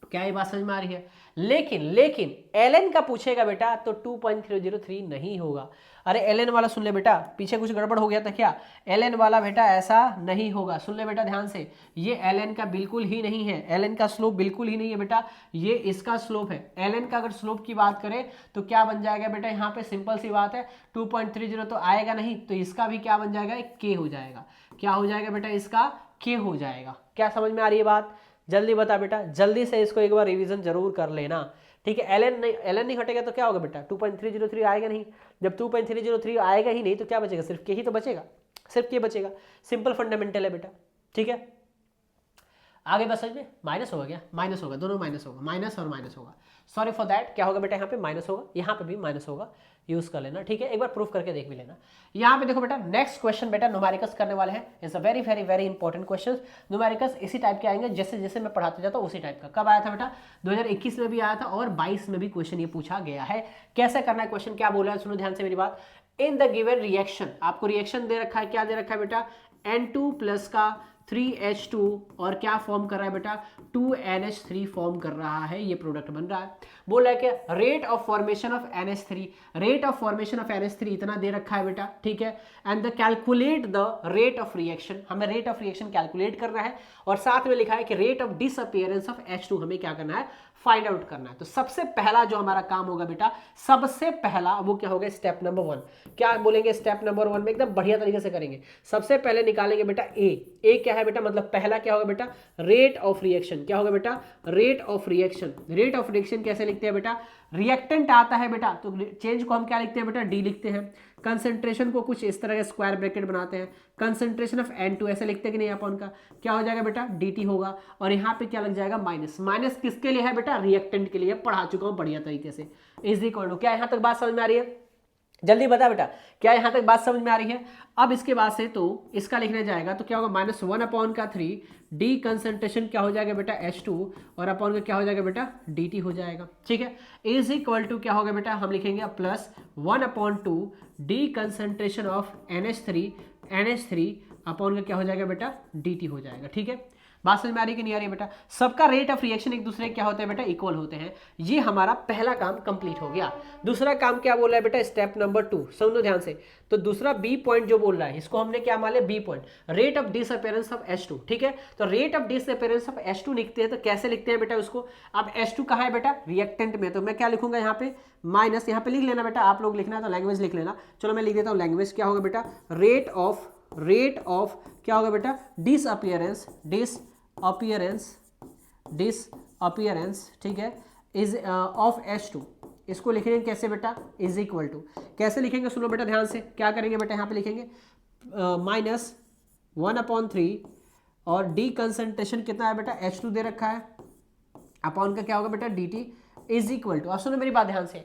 क्या ये बात समझ में आ रही है? लेकिन एल का पूछेगा बेटा तो 2.303 नहीं होगा। अरे एल वाला सुन ले बेटा, पीछे कुछ गड़बड़ हो गया था क्या? एल वाला बेटा ऐसा नहीं होगा, सुन ले बेटा ध्यान से, ये एल का बिल्कुल ही नहीं है, एल का स्लोप बिल्कुल ही नहीं है बेटा, ये इसका स्लोप है। एल का अगर स्लोप की बात करें तो क्या बन जाएगा बेटा? यहाँ पे सिंपल सी बात है, 2.30 तो आएगा नहीं, तो इसका भी क्या बन जाएगा? के हो जाएगा। क्या हो जाएगा बेटा? इसका के हो जाएगा। क्या समझ में आ रही है बात? जल्दी बता बेटा, जल्दी से इसको एक बार रिवीजन जरूर कर लेना, ठीक है। एल नहीं हटेगा तो क्या होगा बेटा? 2.303 आएगा नहीं। जब 2.303 आएगा ही नहीं तो क्या बचेगा? सिर्फ के ही तो बचेगा, सिर्फ के बचेगा। सिंपल फंडामेंटल है बेटा, ठीक है। आगे बस समझ में? माइनस होगा क्या? माइनस होगा, दोनों माइनस होगा, माइनस और माइनस होगा, सॉरी फॉर दैट। क्या होगा बेटा? यहाँ पे माइनस होगा, यहाँ पे भी माइनस होगा, यूज कर लेना, ठीक है। एक बार प्रूफ करके देख भी लेना। यहाँ पे देखो बेटा, नेक्स्ट क्वेश्चन बेटा न्यूमेरिकल्स करने वाले हैं। It's a very very very important question. Numericals इसी टाइप के आएंगे जैसे जैसे मैं पढ़ाते जाता हूँ उसी टाइप का। कब आया था बेटा? 2021 में भी आया था, और 22 में भी क्वेश्चन ये पूछा गया है। कैसे करना है क्वेश्चन, क्या बोला है सुनो ध्यान से मेरी बात। इन द गिवन रिएक्शन, आपको रिएक्शन दे रखा है, क्या दे रखा है बेटा? N2+ का 3H2 और क्या फॉर्म कर रहा है बेटा? 2NH3 फॉर्म कर रहा है, ये प्रोडक्ट बन रहा है। बोला है कि rate of formation of NH3, rate of formation of NH3 इतना दे रखा है बेटा, ठीक है। And the calculate the rate of reaction, हमें रेट ऑफ रिएक्शन कैलकुलेट करना है, और साथ में लिखा है कि rate of disappearance of H2 हमें क्या करना है? फाइंड आउट करना है। तो सबसे पहला जो हमारा काम होगा बेटा, सबसे पहला वो क्या होगा? Step number 1। क्या बोलेंगे? स्टेप नंबर 1 में एकदम बढ़िया तरीके से करेंगे। सबसे पहले निकालेंगे बेटा ए क्या है बेटा? मतलब पहला क्या होगा बेटा? Rate of reaction. क्या होगा बेटा? Rate of reaction. Rate of reaction कैसे लिखते हैं बेटा? रिएक्टेंट आता है बेटा तो चेंज को हम क्या लिखते हैं बेटा? डी लिखते हैं। कंसंट्रेशन को कुछ इस तरह के स्क्वायर ब्रैकेट बनाते हैं, कंसंट्रेशन ऑफ N2 ऐसे लिखते हैं कि नहीं अपन का? क्या हो जाएगा बेटा? dt होगा, और यहाँ पे क्या लग जाएगा? माइनस। माइनस किसके लिए है बेटा? रिएक्टेंट के लिए। पढ़ा चुका हूँ बढ़िया तरीके से। इज इक्वल टू, क्या यहाँ तक बात समझ में आ रही है? जल्दी बता बेटा, क्या यहाँ तक बात समझ में आ रही है? अब इसके बाद से तो इसका लिखने जाएगा तो क्या होगा? -1/3 डी कंसंट्रेशन क्या हो जाएगा बेटा? H2, और अपॉन का क्या हो जाएगा बेटा? dt हो जाएगा, ठीक है। इज इक्वल टू क्या होगा बेटा? हम लिखेंगे +1/2 D concentration of NH3 upon का क्या हो जाएगा बेटा? dt हो जाएगा, ठीक है। बात समझ में आ रही कि नहीं आ रही है बेटा? सबका रेट ऑफ रिएक्शन एक दूसरे क्या होते हैं बेटा? इक्वल होते हैं। ये हमारा पहला काम कंप्लीट हो गया। दूसरा काम क्या बोला है बेटा? स्टेप नंबर 2, समझो ध्यान से। तो दूसरा बी पॉइंट जो बोल रहा है, इसको हमने क्या मान लिया? B point, rate of disappearance of H2, ठीक है। तो rate of disappearance of H2 लिखते हैं, तो कैसे लिखते हैं बेटा उसको? अब H2 कहाँ है बेटा? रिएक्टेंट में, तो मैं क्या लिखूंगा यहाँ पे? माइनस, यहाँ पे लिख लेना बेटा, आप लोग लिखना है तो लैंग्वेज लिख लेना। चलो मैं लिख देता हूँ लैंग्वेज। क्या होगा बेटा? रेट ऑफ क्या होगा बेटा? डिसअपियरेंस, ठीक है, इज ऑफ H2। इसको लिखेंगे कैसे बेटा? इज इक्वल टू, कैसे लिखेंगे सुनो बेटा ध्यान से। क्या करेंगे बेटा? यहाँ पे लिखेंगे -1/3 और डी कंसंट्रेशन कितना है बेटा? H2 दे रखा है, अपॉन का क्या होगा बेटा? dt is equal to. अब सुनो मेरी बात ध्यान से,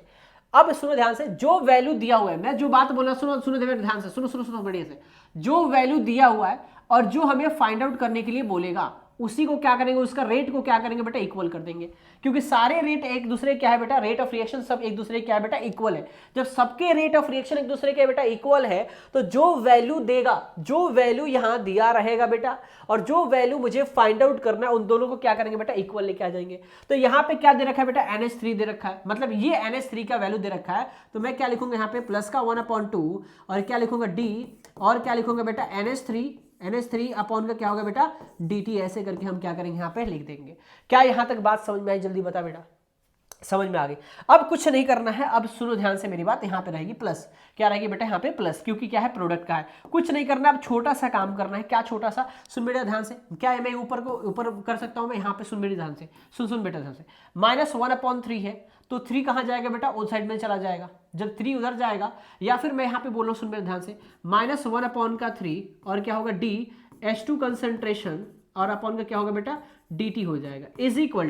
अब सुनो ध्यान से, जो वैल्यू दिया हुआ है, मैं जो बात बोला सुनो ध्यान से, सुनो बढ़िया से। जो वैल्यू दिया हुआ है और जो हमें फाइंड आउट करने के लिए बोलेगा, उसी को क्या करेंगे? उसका रेट को क्या करेंगे बेटा? इक्वल कर देंगे, क्योंकि सारे रेट एक दूसरे क्या है बेटा? रेट ऑफ रिएक्शन सब एक दूसरे क्या है बेटा? इक्वल है। जब सबके रेट ऑफ रिएक्शन एक दूसरे के बेटा इक्वल है, तो जो वैल्यू देगा, जो वैल्यू यहां दिया रहेगा बेटा, और जो वैल्यू मुझे फाइंड आउट करना है, उन दोनों को क्या करेंगे बेटा? इक्वल लेके आ जाएंगे। तो यहां पे क्या दे रखा है बेटा? NH3 दे रखा है, मतलब ये NH3 का वैल्यू दे रखा है। तो मैं क्या लिखूंगा यहाँ पे? प्लस का 1/2 और क्या लिखूंगा? D, और क्या लिखूंगा बेटा? NH3 अपॉन का क्या होगा बेटा? dt। ऐसे करके हम क्या करेंगे? यहाँ पे लिख देंगे। क्या यहां तक बात समझ में आई? जल्दी बता बेटा, समझ में आ गई? अब कुछ नहीं करना है, अब सुनो ध्यान से मेरी बात, यहाँ पे रहेगी प्लस। क्या रहेगी बेटा? यहाँ पे प्लस, क्योंकि क्या है? प्रोडक्ट का है। कुछ नहीं करना, अब छोटा सा काम करना है। क्या छोटा सा? सुन बेटा ध्यान से। क्या है? मैं ऊपर कर सकता हूँ मैं यहाँ पे, सुन बेटा ध्यान से, सुन बेटा ध्यान से। -1/3 है, तो 3 कहाँ जाएगा बेटा? उस साइड में चला जाएगा। जब 3 उधर जाएगा, या फिर मैं यहाँ पे बोल रहा हूँ, सुन बेटा ध्यान से, -1/3 और क्या होगा? d H2 कंसंट्रेशन, और अपॉन का क्या होगा बेटा? dt हो जाएगा, इज इक्वल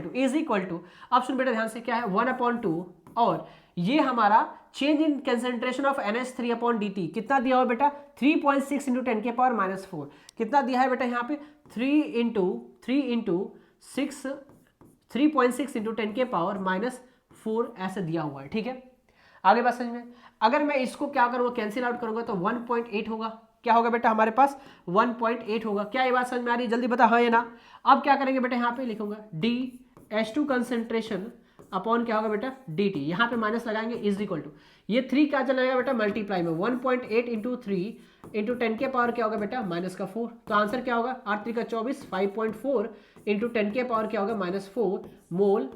टू। अब सुन बेटा ध्यान से, क्या है? 1/2 और ये हमारा change in concentration of NH3 upon dt कितना दिया हुआ बेटा? 3.6 × 10⁻⁴। कितना दिया है बेटा यहाँ पे? 3.6 × 10⁻⁴ ऐसे दिया हुआ है, ठीक है। आगे बात समझ में? अगर मैं इसको क्या करूँगा? कैंसिल आउट करूंगा तो 1.8 होगा। क्या होगा बेटा हमारे पास? 1.8 होगा। क्या ये बात समझ में आ रही है? जल्दी बता हाँ या ना। अब क्या करेंगे बेटा? यहाँ पे लिखूंगा d H2 कंसंट्रेशन अपॉन क्या होगा बेटा? dt। यहाँ पे माइनस लगाएंगे, इज इक्वल टू, ये 3 क्या चला जाएगा बेटा? मल्टीप्लाई में 1.8 × 3 × 10⁻⁴ क्या होगा बेटा? -4। तो आंसर क्या होगा? 8 3 = 24, 5.4 × 10⁻⁴ क्या होगा? -4 मोल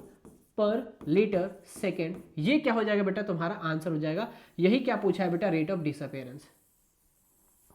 पर लीटर सेकेंड। ये क्या हो जाएगा बेटा? तुम्हारा आंसर हो जाएगा। यही क्या पूछा है बेटा? Rate of disappearance.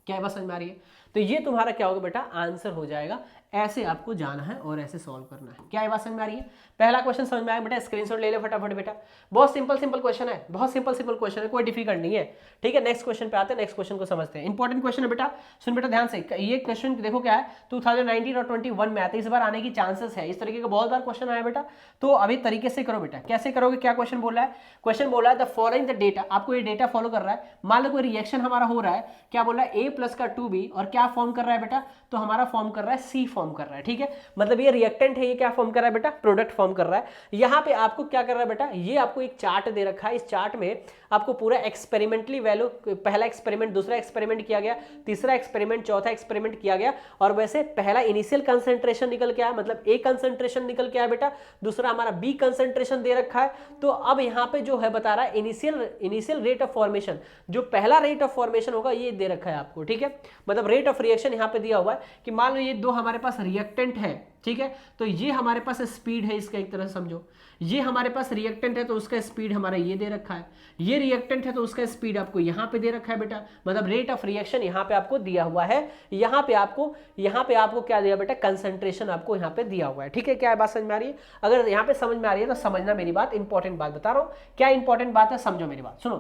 क्या बात समझ में आ रही है? तो ये तुम्हारा क्या होगा बेटा? आंसर हो जाएगा। ऐसे आपको जाना है और ऐसे सॉल्व करना है। क्या ये बात समझ में आ रही है? पहला क्वेश्चन समझ में आया बेटा? स्क्रीनशॉट ले ले फटाफट बेटा। बहुत सिंपल क्वेश्चन है, बहुत सिंपल क्वेश्चन है, कोई डिफिकल्ट नहीं है, ठीक है। नेक्स्ट क्वेश्चन पे आते हैं, नेक्स्ट क्वेश्चन को समझते हैं। इंपॉर्टेंट क्वेश्चन है बेटा, सुन बेटा ध्यान से। ये क्वेश्चन देखो क्या है, 2019 और 21 में आते, इस बार आने की चांसेस है। इस तरीके का बहुत बार क्वेश्चन आया बेटा, तो अभी तरीके से करो बेटा। कैसे करोगे? क्या क्वेश्चन बोल रहा है? क्वेश्चन बोल रहा है द फॉलोइंग द डेटा, आपको ये डेटा फॉलो कर रहा है। मान लो कोई रिएक्शन हमारा हो रहा है, क्या बोल रहा है? A + का 2B, और क्या फॉर्म कर रहा है बेटा? तो हमारा फॉर्म कर रहा है C फॉर्म कर रहा है, ठीक है। मतलब ये रिएक्टेंट है, ये क्या फॉर्म कर रहा है बेटा? प्रोडक्ट फॉर्म कर रहा है। यहाँ पे आपको क्या कर रहा है बेटा? ये आपको एक चार्ट दे रखा है, इस चार्ट में आपको पूरा एक्सपेरिमेंटली वैल्यू, पहला एक्सपेरिमेंट, दूसरा एक्सपेरिमेंट किया गया, तीसरा एक्सपेरिमेंट, चौथा एक्सपेरिमेंट किया गया, और वैसे पहला इनिशियल कंसंट्रेशन निकल के आया, मतलब A कंसंट्रेशन निकल के आया बेटा, दूसरा हमारा B कंसंट्रेशन दे रखा है। तो अब यहाँ पे जो है बता रहा है इनिशियल रेट ऑफ फॉर्मेशन, जो पहला रेट ऑफ फॉर्मेशन होगा ये दे रखा है आपको, ठीक है। मतलब रेट ऑफ रिएक्शन यहाँ पे दिया हुआ है कि मान लो ये दो हमारे पास रिएक्टेंट है, ठीक है, तो ये हमारे पास स्पीड है इसका, एक तरह से समझो। ये हमारे पास रिएक्टेंट है तो उसका स्पीड हमारा ये दे रखा है, ये रिएक्टेंट है तो उसका स्पीड आपको यहाँ पे दे रखा है बेटा। मतलब रेट ऑफ रिएक्शन यहाँ पे आपको दिया हुआ है, यहाँ पे आपको क्या दिया बेटा? कंसंट्रेशन आपको यहाँ पे दिया हुआ है, ठीक है। क्या बात समझ में आ रही है? अगर यहाँ पे समझ में आ रही है तो समझना मेरी बात, इंपॉर्टेंट बात बता रहा हूँ। क्या इंपॉर्टेंट बात है? समझो मेरी बात, सुनो।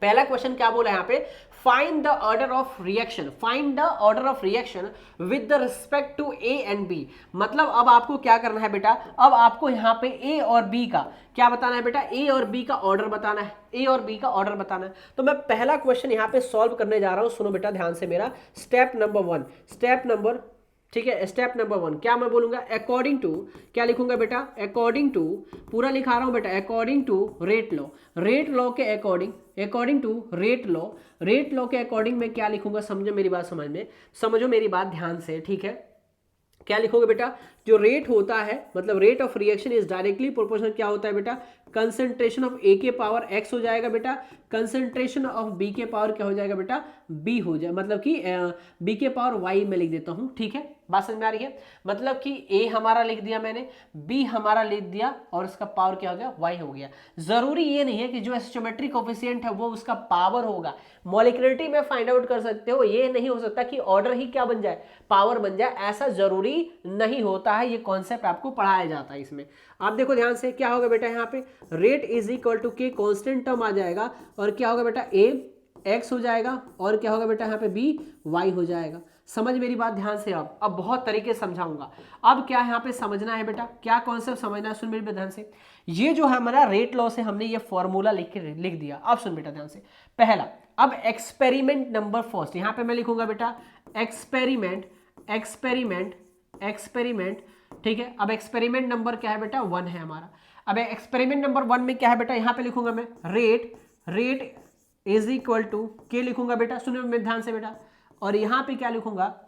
पहला क्वेश्चन क्या बोला यहाँ पे? Find the order of reaction with the respect to A and B. मतलब अब आपको क्या करना है बेटा? अब आपको यहाँ पे ए और बी का क्या बताना है बेटा? ए और बी का ऑर्डर बताना है, ए और बी का ऑर्डर बताना है। तो मैं पहला क्वेश्चन यहाँ पे सॉल्व करने जा रहा हूँ, सुनो बेटा ध्यान से मेरा। स्टेप नंबर 1, ठीक है। स्टेप नंबर 1 क्या मैं बोलूंगा? अकॉर्डिंग टू, क्या लिखूंगा बेटा? अकॉर्डिंग टू, पूरा लिखा रहा हूं बेटा, अकॉर्डिंग टू रेट लॉ के अकॉर्डिंग टू रेट लॉ के अकॉर्डिंग में क्या लिखूंगा? समझो मेरी बात ध्यान से, ठीक है। क्या लिखोगे बेटा, जो रेट होता है मतलब rate of reaction is directly proportional क्या होता है बेटा, कंसंट्रेशन ऑफ ए के पावर एक्स हो जाएगा बेटा, कंसंट्रेशन ऑफ बी के पावर क्या हो जाएगा बेटा, बी हो जाए, मतलब कि बी के पावर वाई में लिख देता हूं, ठीक है, बात समझ में आ रही है। मतलब कि ए हमारा लिख दिया मैंने, बी हमारा लिख दिया और उसका पावर क्या हो गया, वाई हो गया। जरूरी ये नहीं है कि जो स्टोमेट्रिक कोफिशिएंट है वो उसका पावर होगा, मॉलिक्यूलरिटी में फाइंड आउट कर सकते हो, ये नहीं हो सकता कि ऑर्डर ही क्या बन जाए, पावर बन जाए, ऐसा जरूरी नहीं होता है। ये कॉन्सेप्ट आपको पढ़ाया जाता है इसमें। आप देखो ध्यान से, क्या होगा बेटा यहाँ पे, रेट इज इक्वल टू के कॉन्स्टेंट टर्म आ जाएगा और क्या होगा बेटा, ए एक्स हो जाएगा और क्या होगा बेटा यहाँ पे बी वाई हो जाएगा। समझ मेरी बात ध्यान से। अब बहुत तरीके से समझाऊंगा। अब क्या यहाँ पे समझना है बेटा, क्या कॉन्सेप्ट समझना है, सुन मेरी बात ध्यान से। ये जो है हमारा रेट लॉ से हमने ये फॉर्मूला लिख दिया। अब सुन बेटा ध्यान से, पहला, अब एक्सपेरिमेंट नंबर फर्स्ट, यहाँ पे मैं लिखूंगा बेटा एक्सपेरिमेंट एक्सपेरिमेंट एक्सपेरिमेंट, ठीक है। अब एक्सपेरिमेंट नंबर क्या है बेटा, 1 है हमारा। अब एक्सपेरिमेंट नंबर 1 में क्या है बेटा, यहाँ पे लिखूंगा मैं रेट इज इक्वल टू के लिखूंगा बेटा, सुनो मैं ध्यान से बेटा। और यहाँ पे क्या लिखूंगा,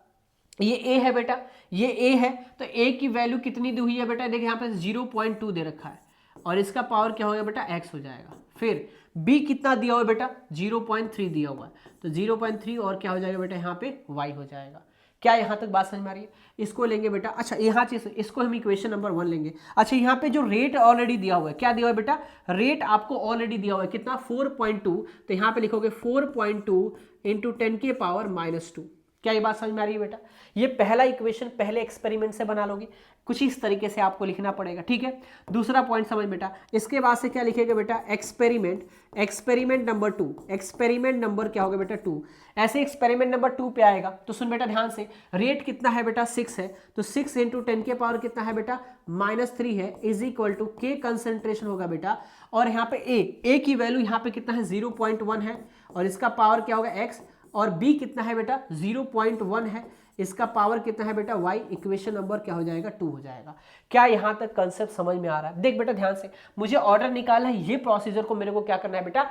ये ए है बेटा, ये ए है, तो ए की वैल्यू कितनी दी हुई है बेटा, देखिए यहाँ पे 0.2 दे रखा है और इसका पावर क्या हो गया बेटा, एक्स हो जाएगा। फिर बी कितना दिया हुआ है बेटा, 0.3 दिया हुआ है, तो 0.3 और क्या हो जाएगा बेटा, यहाँ पे वाई हो जाएगा। क्या यहाँ तक बात समझ में आ रही है? इसको लेंगे बेटा, अच्छा यहाँ चीज, इसको हम इक्वेशन नंबर 1 लेंगे। अच्छा यहाँ पे जो रेट ऑलरेडी दिया हुआ है, क्या दिया हुआ है बेटा, रेट आपको ऑलरेडी दिया हुआ है कितना, 4.2, तो यहाँ पे लिखोगे 4.2 इंटू 10 के पावर -2। क्या ये बात समझ में आ रही है बेटा? ये पहला इक्वेशन पहले एक्सपेरिमेंट से बना लोगे, कुछ इस तरीके से आपको लिखना पड़ेगा, ठीक है। दूसरा पॉइंट समझ बेटा, इसके बाद से क्या लिखेगा बेटा, एक्सपेरिमेंट नंबर 2, एक्सपेरिमेंट नंबर क्या होगा बेटा 2। ऐसे एक्सपेरिमेंट नंबर 2 पे आएगा तो सुन बेटा ध्यान से, रेट कितना है बेटा 6 है, तो 6 इंटू 10 के पावर कितना है बेटा, -3 है, इज इक्वल टू के कंसंट्रेशन होगा बेटा। और यहाँ पे ए की वैल्यू यहाँ पे कितना है, 0.1 है और इसका पावर क्या होगा एक्स, और बी कितना है बेटा 0.1 है, इसका पावर कितना है बेटा y। इक्वेशन नंबर क्या हो जाएगा 2 हो जाएगा। क्या यहां तक कंसेप्ट समझ में आ रहा है? देख बेटा ध्यान से, मुझे ऑर्डर निकालना है, ये प्रोसीजर को मेरे को क्या करना है बेटा,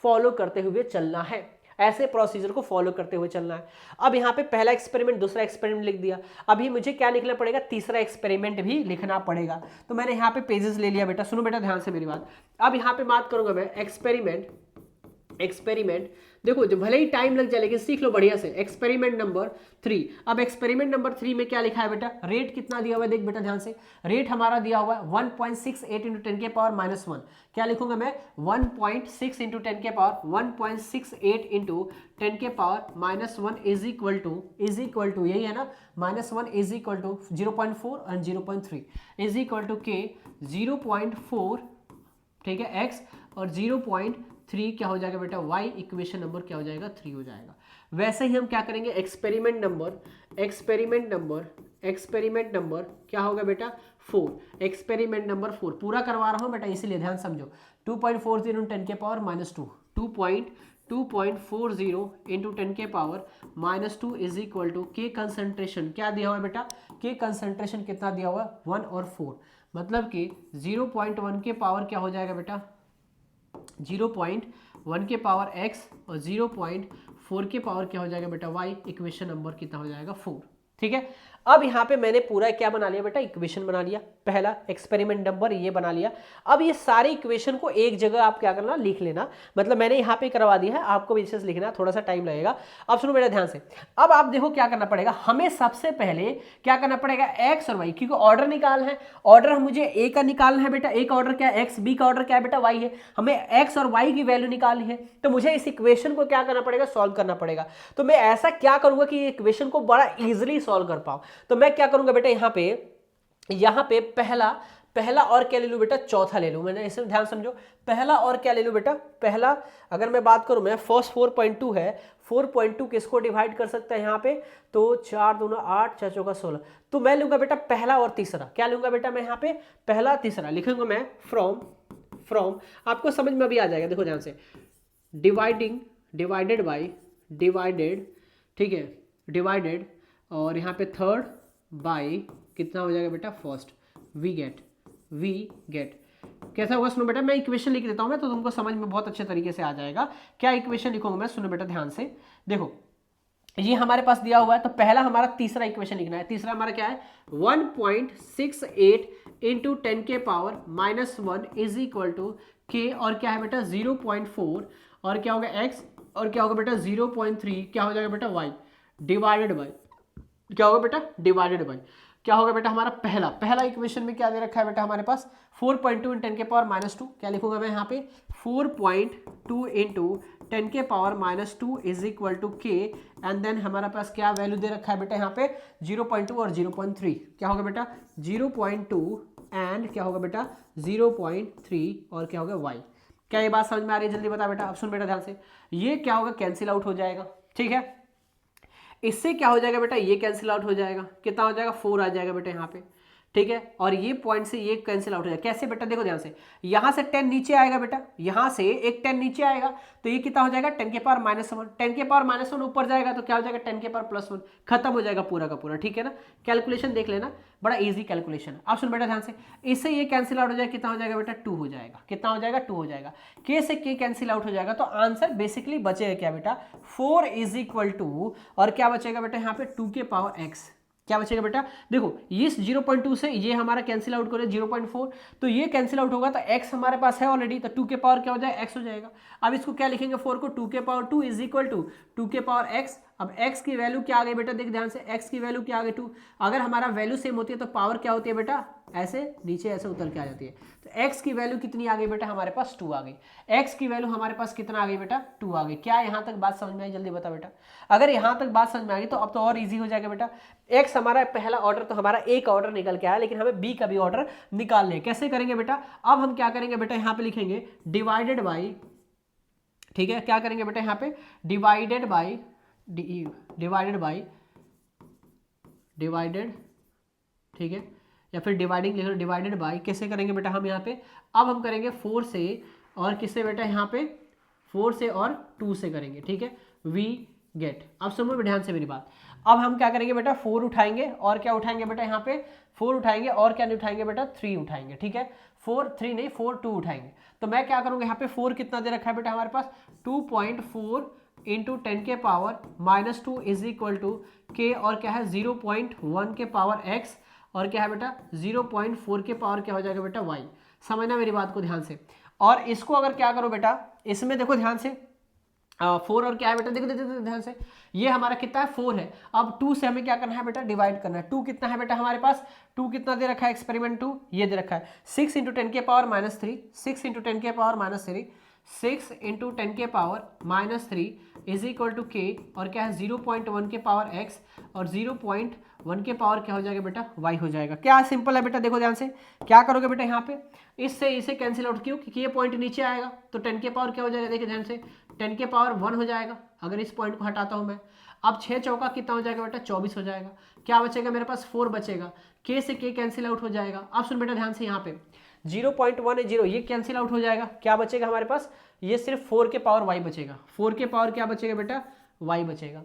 फॉलो करते हुए चलना है, ऐसे प्रोसीजर को फॉलो करते हुए चलना है। अब यहाँ पे पहला एक्सपेरिमेंट दूसरा एक्सपेरिमेंट लिख दिया, अभी मुझे क्या लिखना पड़ेगा, तीसरा एक्सपेरिमेंट भी लिखना पड़ेगा। तो मैंने यहाँ पे पेजेस ले लिया बेटा, सुनो बेटा ध्यान से मेरी बात। अब यहाँ पे बात करूंगा मैं एक्सपेरिमेंट, देखो जो भले ही टाइम लग जाए लेकिन सीख लो बढ़िया से। एक्सपेरिमेंट नंबर 3, अब एक्सपेरिमेंट नंबर 3 में क्या लिखा है बेटा, रेट कितना दिया हुआ है, देख बेटा ध्यान से, रेट हमारा दिया हुआ है 1.68 इंटू 10 के पावर -1। क्या लिखूंगा मैं, 1.6 इंटू 10 के पावर 1.68 इंटू 10 के पावर -1 इज इक्वल टू यही है ना, -1 इज इक्वल टू 0.4 और 0.3 इज इक्वल टू के 0.4, ठीक है, एक्स और 0.3 क्या हो जाएगा बेटा y। इक्वेशन नंबर क्या हो जाएगा 3 हो जाएगा। वैसे ही हम क्या करेंगे, एक्सपेरिमेंट नंबर क्या होगा बेटा 4, एक्सपेरिमेंट नंबर 4 पूरा करवा रहा हूं बेटा इसलिए ध्यान समझो। 2.40 10 के पावर -2, 2.40 इंटू 10 के पावर -2 इज इक्वल टू के कंसंट्रेशन क्या दिया हुआ है बेटा, के कंसंट्रेशन कितना दिया हुआ है 1 और 4, मतलब कि 0.1 के पावर क्या हो जाएगा बेटा 0.1 के पावर x और 0.4 के पावर क्या हो जाएगा बेटा y। इक्वेशन नंबर कितना हो जाएगा 4, ठीक है। अब यहाँ पे मैंने पूरा क्या बना लिया बेटा, इक्वेशन बना लिया, पहला एक्सपेरिमेंट नंबर ये बना लिया। अब ये सारी इक्वेशन को एक जगह आप क्या करना, लिख लेना, मतलब मैंने यहाँ पे करवा दिया है, आपको भी विशेष लिखना, थोड़ा सा टाइम लगेगा। अब सुनो बेटा ध्यान से, अब आप देखो क्या करना पड़ेगा, हमें सबसे पहले क्या करना पड़ेगा, एक्स और वाई, क्योंकि ऑर्डर निकालना है, ऑर्डर मुझे ए का निकालना है बेटा, ए का ऑर्डर क्या है एक्स, बी का ऑर्डर क्या है बेटा वाई है, हमें एक्स और वाई की वैल्यू निकालनी है, तो मुझे इस इक्वेशन को क्या करना पड़ेगा, सॉल्व करना पड़ेगा। तो मैं ऐसा क्या करूंगा कि इक्वेशन को बड़ा इजिली सॉल्व कर पाऊं, तो मैं क्या करूंगा बेटा, यहां पे पहला और क्या ले लूं बेटा, चौथा ले लूं। मैंने इसे ध्यान समझो, पहला और क्या ले लूं बेटा, पहला अगर मैं बात करूं मैं फर्स्ट 4.2 है, 4.2 किसको डिवाइड कर सकता है यहाँ पे, तो 4 दूना 8 4 चौका 16, तो मैं लूंगा बेटा पहला और तीसरा। क्या लूंगा बेटा मैं यहाँ पे, पहला तीसरा लिखूंगा मैं फ्रॉम, आपको समझ में अभी आ जाएगा, देखो ध्यान से, डिवाइडेड बाई डिवाइडेड, ठीक है, डिवाइडेड, और यहाँ पे थर्ड बाई कितना हो जाएगा बेटा फर्स्ट, वी गेट कैसा होगा, सुनो बेटा मैं इक्वेशन लिख देता हूं मैं, तो तुमको समझ में बहुत अच्छे तरीके से आ जाएगा। क्या इक्वेशन लिखूंगा मैं, सुनो बेटा ध्यान से, देखो ये हमारे पास दिया हुआ है, तो पहला हमारा तीसरा इक्वेशन लिखना है। तीसरा हमारा क्या है, 1.68 इंटू 10 के पावर -1 इज इक्वल टू के, और क्या है बेटा 0.4, और क्या होगा x, और क्या होगा बेटा 0.3, क्या हो जाएगा बेटा y, डिवाइडेड बाय, क्या होगा बेटा डिवाइडेड बाय, क्या होगा बेटा हमारा पहला इक्वेशन में क्या दे रखा है बेटा हमारे पास 4.2 इन 10 के पावर -2, क्या लिखूंगा मैं यहाँ पे 4.2 इंटू 10 के पावर -2 इज इक्वल टू के, एंड देन हमारे पास क्या वैल्यू दे रखा है बेटा यहाँ पे 0.2 और 0.3, क्या होगा बेटा 0.2 एंड क्या होगा बेटा 0.3, और क्या होगा y। क्या ये बात समझ में आ रही है? जल्दी बता बेटा, अब सुन बेटा ध्यान से, ये क्या होगा कैंसिल आउट हो जाएगा, ठीक है। इससे क्या हो जाएगा बेटा, ये कैंसिल आउट हो जाएगा, कितना हो जाएगा 4 आ जाएगा बेटा यहाँ पे, ठीक है। और ये पॉइंट से ये कैंसिल आउट हो जाएगा, कैसे बेटा देखो ध्यान से, यहाँ से 10 नीचे आएगा बेटा, यहाँ से एक 10 नीचे आएगा, तो ये कितना हो जाएगा 10 के पावर -1, 10 के पावर -1 ऊपर जाएगा तो क्या हो जाएगा 10 के पावर +1, खत्म हो जाएगा पूरा का पूरा, ठीक है ना। कैलकुलेशन देख लेना, बड़ा इजी कैलकुलेशन। अब सुन बेटा ध्यान से, इससे ये कैंसिल आउट हो जाएगा, कितना हो जाएगा बेटा 2 हो जाएगा, कितना हो जाएगा 2 हो जाएगा, के से के कैंसिल आउट हो जाएगा, तो आंसर बेसिकली बचेगा क्या बेटा 4 इज इक्वल टू, और क्या बचेगा बेटा यहाँ पे 2 के पावर x, क्या बचेगा बेटा देखो, इस 0.2 से ये हमारा कैंसिल आउट करे 0.4, तो ये कैंसिल आउट होगा तो x हमारे पास है ऑलरेडी, तो 2 के पावर क्या हो जाएगा x हो जाएगा। अब इसको क्या लिखेंगे 4 को 2 के पावर 2 इज इक्वल टू 2 के पावर x। अब x की वैल्यू क्या आ गई बेटा, देख ध्यान से, x की वैल्यू क्या आ गई 2। अगर हमारा वैल्यू सेम होती है तो पावर क्या होती है बेटा, ऐसे नीचे ऐसे उतर के आ जाती है। तो x की वैल्यू कितनी आ गई बेटा हमारे पास 2 आ गई, x की वैल्यू हमारे पास कितना आ गई बेटा 2 आ गई। क्या यहाँ तक बात समझ में आई? जल्दी बता बेटा। अगर यहाँ तक बात समझ में आ गई तो अब तो और इजी हो जाएगा बेटा। x हमारा पहला ऑर्डर तो हमारा एक ऑर्डर निकल के आया, लेकिन हमें b का भी ऑर्डर निकालने हैं। कैसे करेंगे बेटा, अब हम क्या करेंगे बेटा, यहाँ पे लिखेंगे डिवाइडेड बाई, ठीक है, क्या करेंगे बेटा यहाँ पे डिवाइडेड बाई, डिवाइडेड, ठीक है, या फिर डिवाइडिंग लिख लो, डिवाइडेड बाई। कैसे करेंगे बेटा हम यहाँ पे, अब हम करेंगे 4 से और किससे बेटा यहाँ पे 4 से और 2 से करेंगे, ठीक है, वी गेट। अब सुनो ध्यान से मेरी बात, अब हम क्या करेंगे बेटा 4 उठाएंगे और क्या उठाएंगे बेटा यहाँ पे 4 उठाएंगे और क्या नहीं उठाएंगे बेटा 3 उठाएंगे, ठीक है, 3 नहीं 4 2 उठाएंगे। तो मैं क्या करूँगा यहाँ पे 4 कितना दे रखा है बेटा हमारे पास 2.4 इंटू 10 के पावर -2 इज इक्वल टू के, और क्या है 0.1 के पावर x, और क्या है बेटा 0.4 के पावर क्या हो जाएगा बेटा y। समझना मेरी बात को ध्यान से। और इसको अगर क्या करो बेटा, इसमें देखो ध्यान से 4 और क्या है बेटा, देखो ध्यान से, ये हमारा कितना है 4 है। अब 2 से हमें क्या करना है बेटा डिवाइड करना है। 2 कितना है बेटा हमारे पास, 2 कितना दे रखा है एक्सपेरिमेंट 2, ये दे रखा है 6 इंटू 10 के पावर -3, 6 इंटू 10 के पावर -3, 6 इंटू 10 के पावर -3 इज इक्वल टू के, और क्या है 0.1 के पावर x, और 0.1 के पावर क्या हो जाएगा बेटा y हो जाएगा। क्या सिंपल है बेटा, देखो ध्यान से क्या करोगे बेटा यहाँ पे, इससे इसे कैंसिल आउट, क्यों, क्योंकि ये पॉइंट नीचे आएगा तो 10 के पावर क्या हो जाएगा, देखिए ध्यान से 10 के पावर 1 हो जाएगा अगर इस पॉइंट को हटाता हूँ मैं। अब 6 चौका कितना हो जाएगा बेटा 24 हो जाएगा। क्या बचेगा मेरे पास 4 बचेगा, k से k कैंसिल आउट हो जाएगा। अब सुन बेटा ध्यान से, यहाँ पे 0.1 है 0, ये कैंसिल आउट हो जाएगा। क्या बचेगा हमारे पास, ये सिर्फ 4 के पावर y बचेगा, 4 के पावर क्या बचेगा बेटा y बचेगा।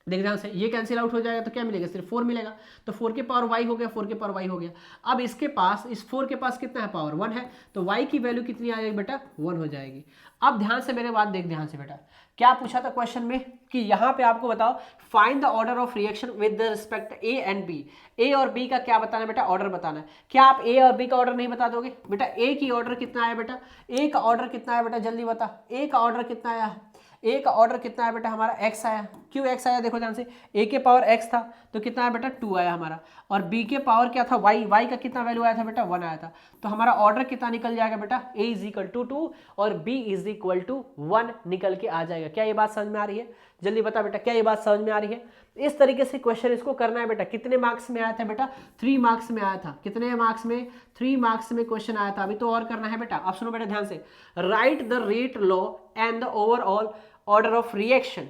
देख ध्यान से, ये कैंसिल आउट हो जाएगा तो क्या मिलेगा, सिर्फ 4 मिलेगा। तो 4 के पावर y हो गया, 4 के पावर y हो गया। अब इसके पास, इस 4 के पास कितना है पावर 1 है, तो y की वैल्यू कितनी आ जाएगी बेटा 1 हो जाएगी। अब ध्यान से मेरे बात देख ध्यान से बेटा, क्या पूछा था क्वेश्चन में कि यहाँ पे आपको बताओ find the order of reaction with respect A and B. A और बी का क्या बताना है बेटा, ऑर्डर बताना है। क्या आप ए और बी का ऑर्डर नहीं बता दोगे बेटा? ए की ऑर्डर कितना आया बेटा, ए का ऑर्डर कितना आया बेटा जल्दी बता, ए का ऑर्डर कितना आया, ए का ऑर्डर कितना है बेटा हमारा x आया। क्यों x आया, देखो ध्यान से, a के पावर x था तो कितना आया बेटा 2 आया हमारा, और b के पावर क्या था y, y का कितना वैल्यू आया था बेटा 1 आया था। तो हमारा ऑर्डर कितना निकल जाएगा बेटा, a इज इक्वल टू 2 और b इज इक्वल टू 1 निकल के आ जाएगा। क्या ये बात समझ में आ रही है? जल्दी बता बेटा, क्या ये बात समझ में आ रही है? इस तरीके से क्वेश्चन इसको करना है बेटा। कितने मार्क्स में आया था बेटा, 3 मार्क्स में आया था। कितने मार्क्स में, 3 मार्क्स में क्वेश्चन आया था। अभी तो और करना है बेटा। अब सुनो बेटा ध्यान से, right the rate law and the overall order of reaction.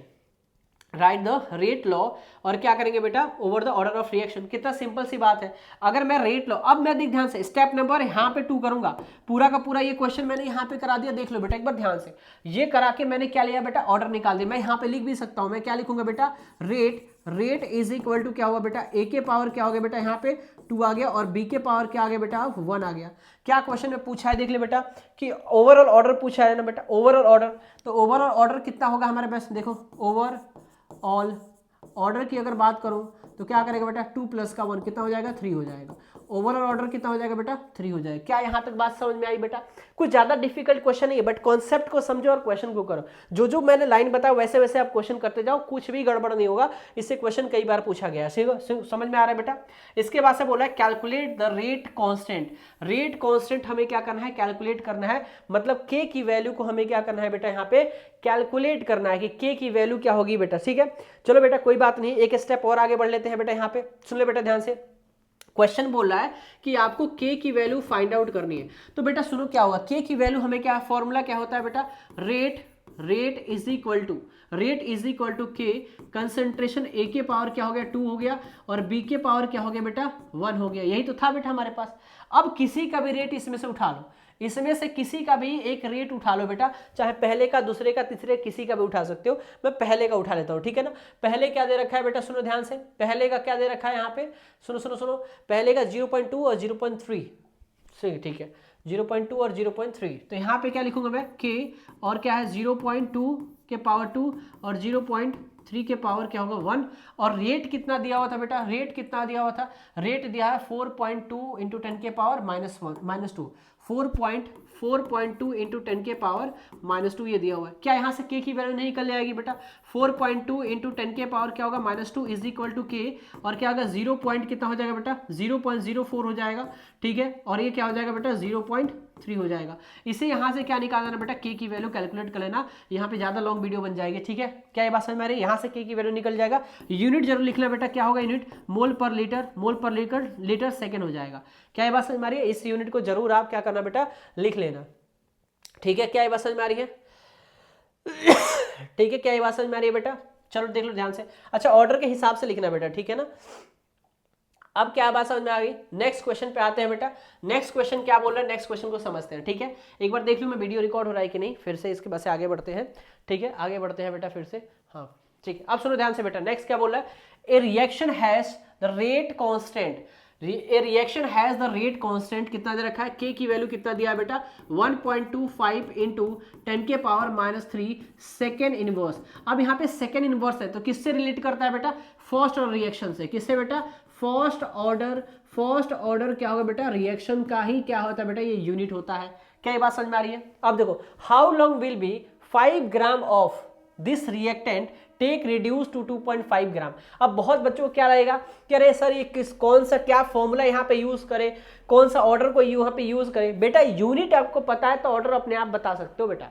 Right the rate law, और क्या करेंगे बेटा over the order of reaction. कितना सिंपल सी बात है। अगर मैं रेट लॉ, अब मैं देख ध्यान से स्टेप नंबर यहाँ पे 2 करूंगा, पूरा का पूरा ये क्वेश्चन मैंने यहाँ पे करा दिया। देख लो बेटा एक बार ध्यान से, ये करा के मैंने क्या लिया बेटा, ऑर्डर निकाल दिया। मैं यहाँ पे लिख भी सकता हूँ, मैं क्या लिखूंगा बेटा, रेट इज इक्वल टू क्या हुआ बेटा, ए के पावर क्या हो गया बेटा यहाँ पे 2 आ गया, और बी के पावर क्या आ गया बेटा 1 आ गया। क्या क्वेश्चन में पूछा है देख ले बेटा, कि ओवरऑल ऑर्डर पूछा है ना बेटा, ओवरऑल ऑर्डर। तो ओवरऑल ऑर्डर कितना होगा हमारे पास, देखो ऑल। ऑर्डर की अगर बात करूं तो क्या करेगा बेटा 2 + का 1 कितना हो जाएगा 3 हो जाएगा। ओवरऑल ऑर्डर कितना हो जाएगा बेटा 3 हो जाएगा। क्या यहां तक बात समझ में आई बेटा? कुछ ज्यादा डिफिकल्ट क्वेश्चन नहीं है, बट कॉन्सेप्ट को समझो और क्वेश्चन को करो। जो जो मैंने लाइन बताया वैसे वैसे आप क्वेश्चन करते जाओ, कुछ भी गड़बड़ नहीं होगा। इससे क्वेश्चन कई बार पूछा गया है, समझ में आ रहा है बेटा? इसके बाद से बोला है calculate the rate constant. Rate constant हमें क्या करना है? कैलकुलेट करना है। मतलब के की वैल्यू को हमें क्या करना है बेटा? यहाँ पे कैलकुलेट करना है कि के की वैल्यू क्या होगी बेटा। ठीक है, चलो बेटा कोई बात नहीं, एक स्टेप और आगे बढ़ लेते हैं बेटा। यहाँ पे सुन ले बेटा ध्यान से, क्वेश्चन बोल रहा है कि आपको k की वैल्यू फाइंड आउट करनी है। तो बेटा सुनो क्या होगा, k की वैल्यू हमें क्या, फॉर्मूला क्या होता है बेटा? रेट इज इक्वल टू के, कंसेंट्रेशन a के पावर क्या हो गया 2 हो गया, और b के पावर क्या हो गया बेटा 1 हो गया। यही तो था बेटा हमारे पास। अब किसी का भी रेट इसमें से उठा लो, इसमें से किसी का भी एक रेट उठा लो बेटा, चाहे पहले का, दूसरे का, तीसरे, किसी का भी उठा सकते हो। मैं पहले का उठा लेता हूं, ठीक है ना। पहले क्या दे रखा है बेटा? सुनो ध्यान से, पहले का क्या दे रखा है यहाँ पे? सुनो, पहले का 0.2 और 0.3, ठीक है, 0.2 और 0.3। तो यहाँ पे क्या लिखूंगा मैं? के, और क्या है 0.2 के पावर 2 और 0.3 के पावर क्या होगा 1। और रेट कितना दिया हुआ था बेटा? रेट कितना दिया हुआ था? रेट दिया है 4.2 इंटू 10 के पावर -2, 4.2 इंटू 10 के पावर -2 ये दिया हुआ है। क्या यहाँ से के की वैल्यू नहीं निकल जाएगी बेटा? 4.2 इंटू 10 के पावर क्या होगा -2 इज इक्वल टू के, और क्या होगा 0 पॉइंट कितना हो जाएगा बेटा? 0.04 हो जाएगा। ठीक है, और ये क्या हो जाएगा बेटा? 0.3 हो जाएगा। इसे यहाँ से क्या निकालना है बेटा? के की वैल्यू कैलकुलेट कर लेना, यहाँ पे ज्यादा लॉन्ग वीडियो बन जाएगी। ठीक है, क्या ये बात समझ में आ रही है? यहाँ से के की वैल्यू निकल जाएगा। यूनिट जरूर लिखना बेटा, क्या होगा यूनिट? मोल पर लीटर सेकेंड हो जाएगा। क्या ये बात समझ में आ रही है? इस यूनिट को जरूर आप क्या करना बेटा? लिख लेना। ठीक है, क्या ये बात समझ में आ रही है? ठीक है, क्या ये बात समझ में आ रही है बेटा? चलो देख लो ध्यान से। अच्छा, ऑर्डर के हिसाब से लिखना बेटा, ठीक है ना। अब क्या बात समझ में आ गई? नेक्स्ट क्वेश्चन पे आते हैं बेटा। नेक्स्ट क्वेश्चन क्या बोल रहा है, नेक्स्ट क्वेश्चन को समझते हैं। ठीक है, एक बार देख लूं मैं वीडियो रिकॉर्ड हो रहा है कि नहीं, फिर से इसके बाद से आगे बढ़ते हैं। ठीक है, आगे बढ़ते हैं बेटा फिर से। हाँ ठीक है, अब सुनो ध्यान से बेटा। नेक्स्ट क्या बोल रहा है? ए reaction has the rate constant, A reaction has the rate constant कितना दे रखा है? के की वैल्यू कितना दिया है बेटा? 1.25 इंटू 10 के पावर -3 सेकेंड इनवर्स। अब यहाँ पे सेकेंड इनवर्स है तो किससे रिलेट करता है बेटा? फर्स्ट ऑर्डर रिएक्शन से। किससे बेटा? फर्स्ट ऑर्डर क्या होगा बेटा? रिएक्शन का ही क्या होता है बेटा? ये यूनिट होता है। क्या ये बात समझ में आ रही है? अब देखो, how long will be 5 gram of this reactant take reduce to 2.5 gram. अब बहुत बच्चों को क्या रहेगा कि अरे सर ये कौन सा क्या फॉर्मूला यहाँ पे यूज करे, कौन सा ऑर्डर को यहाँ पे यूज करे? बेटा यूनिट आपको पता है तो ऑर्डर अपने आप बता सकते हो बेटा।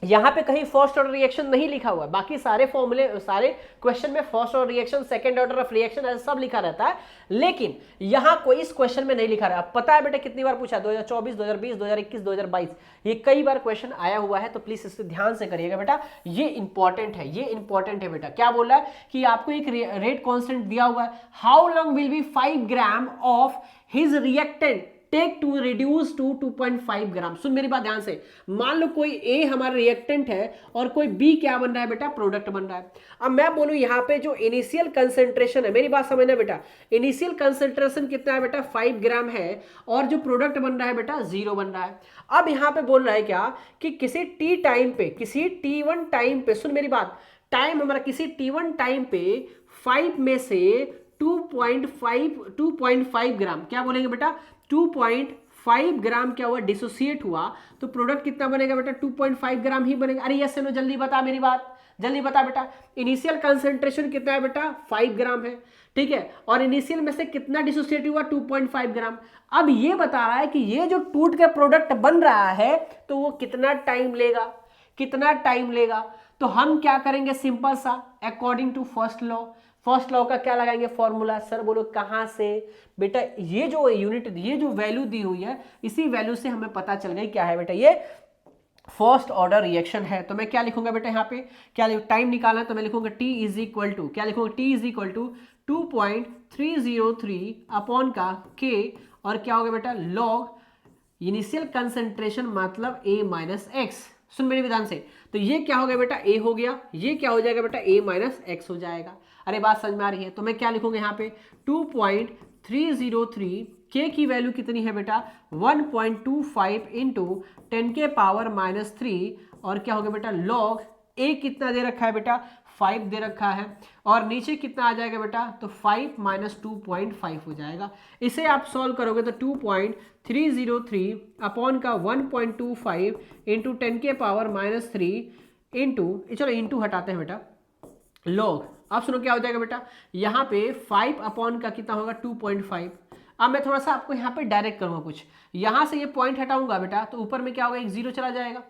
यहाँ पे कहीं फर्स्ट ऑर्डर रिएक्शन नहीं लिखा हुआ है, बाकी सारे फॉर्मूले, सारे क्वेश्चन में first order reaction, second order of reaction ऐसा सब लिखा रहता है, लेकिन यहाँ कोई इस क्वेश्चन में नहीं लिखा रहा। पता है बेटा कितनी बार पूछा? 2024, 2020, 2021, 2022, ये कई बार क्वेश्चन आया हुआ है, तो प्लीज इससे ध्यान से करिएगा बेटा। ये इंपॉर्टेंट है, ये इंपॉर्टेंट है बेटा। क्या बोल रहा है कि आपको एक रेट कॉन्स्टेंट दिया हुआ है, how long will be 5 gram of his reactant take to reduce to 2.5 gram. सुन मेरी बात ध्यान से, मान लो कोई ए हमारा रिएक्टेंट है और कोई बी क्या बन रहा है बेटा? प्रोडक्ट बन रहा है। अब मैं बोलूं यहाँ पे जो इनिशियल कंसेंट्रेशन है, मेरी बात समझना बेटा, इनिशियल कंसेंट्रेशन कितना है बेटा? 5 ग्राम है, और जो प्रोडक्ट बन रहा है बेटा 0 बन रहा है। अब यहाँ पे बोल रहा है क्या कि किसी टी टाइम पे, किसी T1 टाइम पे, सुन मेरी बात, टाइम हमारा किसी T1 टाइम पे 5 में से 2.5 ग्राम, क्या बोलेंगे बेटा? 2.5 ग्राम क्या हुआ? डिसोसिएट हुआ, तो प्रोडक्ट कितना बनेगा बेटा? 2.5 ग्राम ही बनेगा। अरे यस नो, जल्दी बता मेरी बात, जल्दी बता बेटा। इनिशियल कंसेंट्रेशन कितना है बेटा? 5 ग्राम है, ठीक है, और इनिशियल में से कितना डिसोसिएट हुआ? 2.5 ग्राम। अब ये बता रहा है कि ये जो टूट के प्रोडक्ट बन रहा है तो वो कितना टाइम लेगा, कितना टाइम लेगा? तो हम क्या करेंगे? सिंपल सा, अकॉर्डिंग टू फर्स्ट लॉ का क्या लगाएंगे? फॉर्मूला। सर बोलो कहां से? बेटा ये जो यूनिट, ये जो वैल्यू दी हुई है, इसी वैल्यू से हमें पता चल गई क्या है बेटा? ये फर्स्ट ऑर्डर रिएक्शन है। तो मैं क्या लिखूंगा बेटा? यहाँ पे क्या टाइम निकालना है तो मैं लिखूंगा T इज इक्वल टू, क्या लिखूंगा? T is equal to 2.303 upon का K, और क्या होगा बेटा? लॉग इनिशियल कंसेंट्रेशन मतलब A माइनस एक्स। सुन मेरे विधान से, तो ये क्या हो गया बेटा? A हो गया, ये क्या हो जाएगा बेटा? A माइनस एक्स हो जाएगा। अरे बात समझ में आ रही है? तो मैं क्या लिखूंगा यहाँ पे? 2.303, K की वैल्यू कितनी है बेटा? 1.25 इंटू 10 के पावर -3, और क्या हो गया बेटा? लॉग A कितना दे रखा है बेटा? 5 दे रखा है, और नीचे कितना आ जाएगा बेटा, तो 5 माइनस 2.5 हो जाएगा। इसे आप सॉल्व करोगे तो 2.303 अपॉन का 1.25 इंटू 10 के पावर माइनस 3 इंटू, चलो इंटू हटाते हैं बेटा, लॉग। अब सुनो क्या हो जाएगा बेटा, यहाँ पे 5 अपॉन का कितना होगा 2.5। अब मैं थोड़ा सा आपको यहाँ पे डायरेक्ट करूँगा कुछ, यहाँ से ये पॉइंट हटाऊंगा बेटा तो ऊपर में क्या होगा, एक जीरो चला जाएगा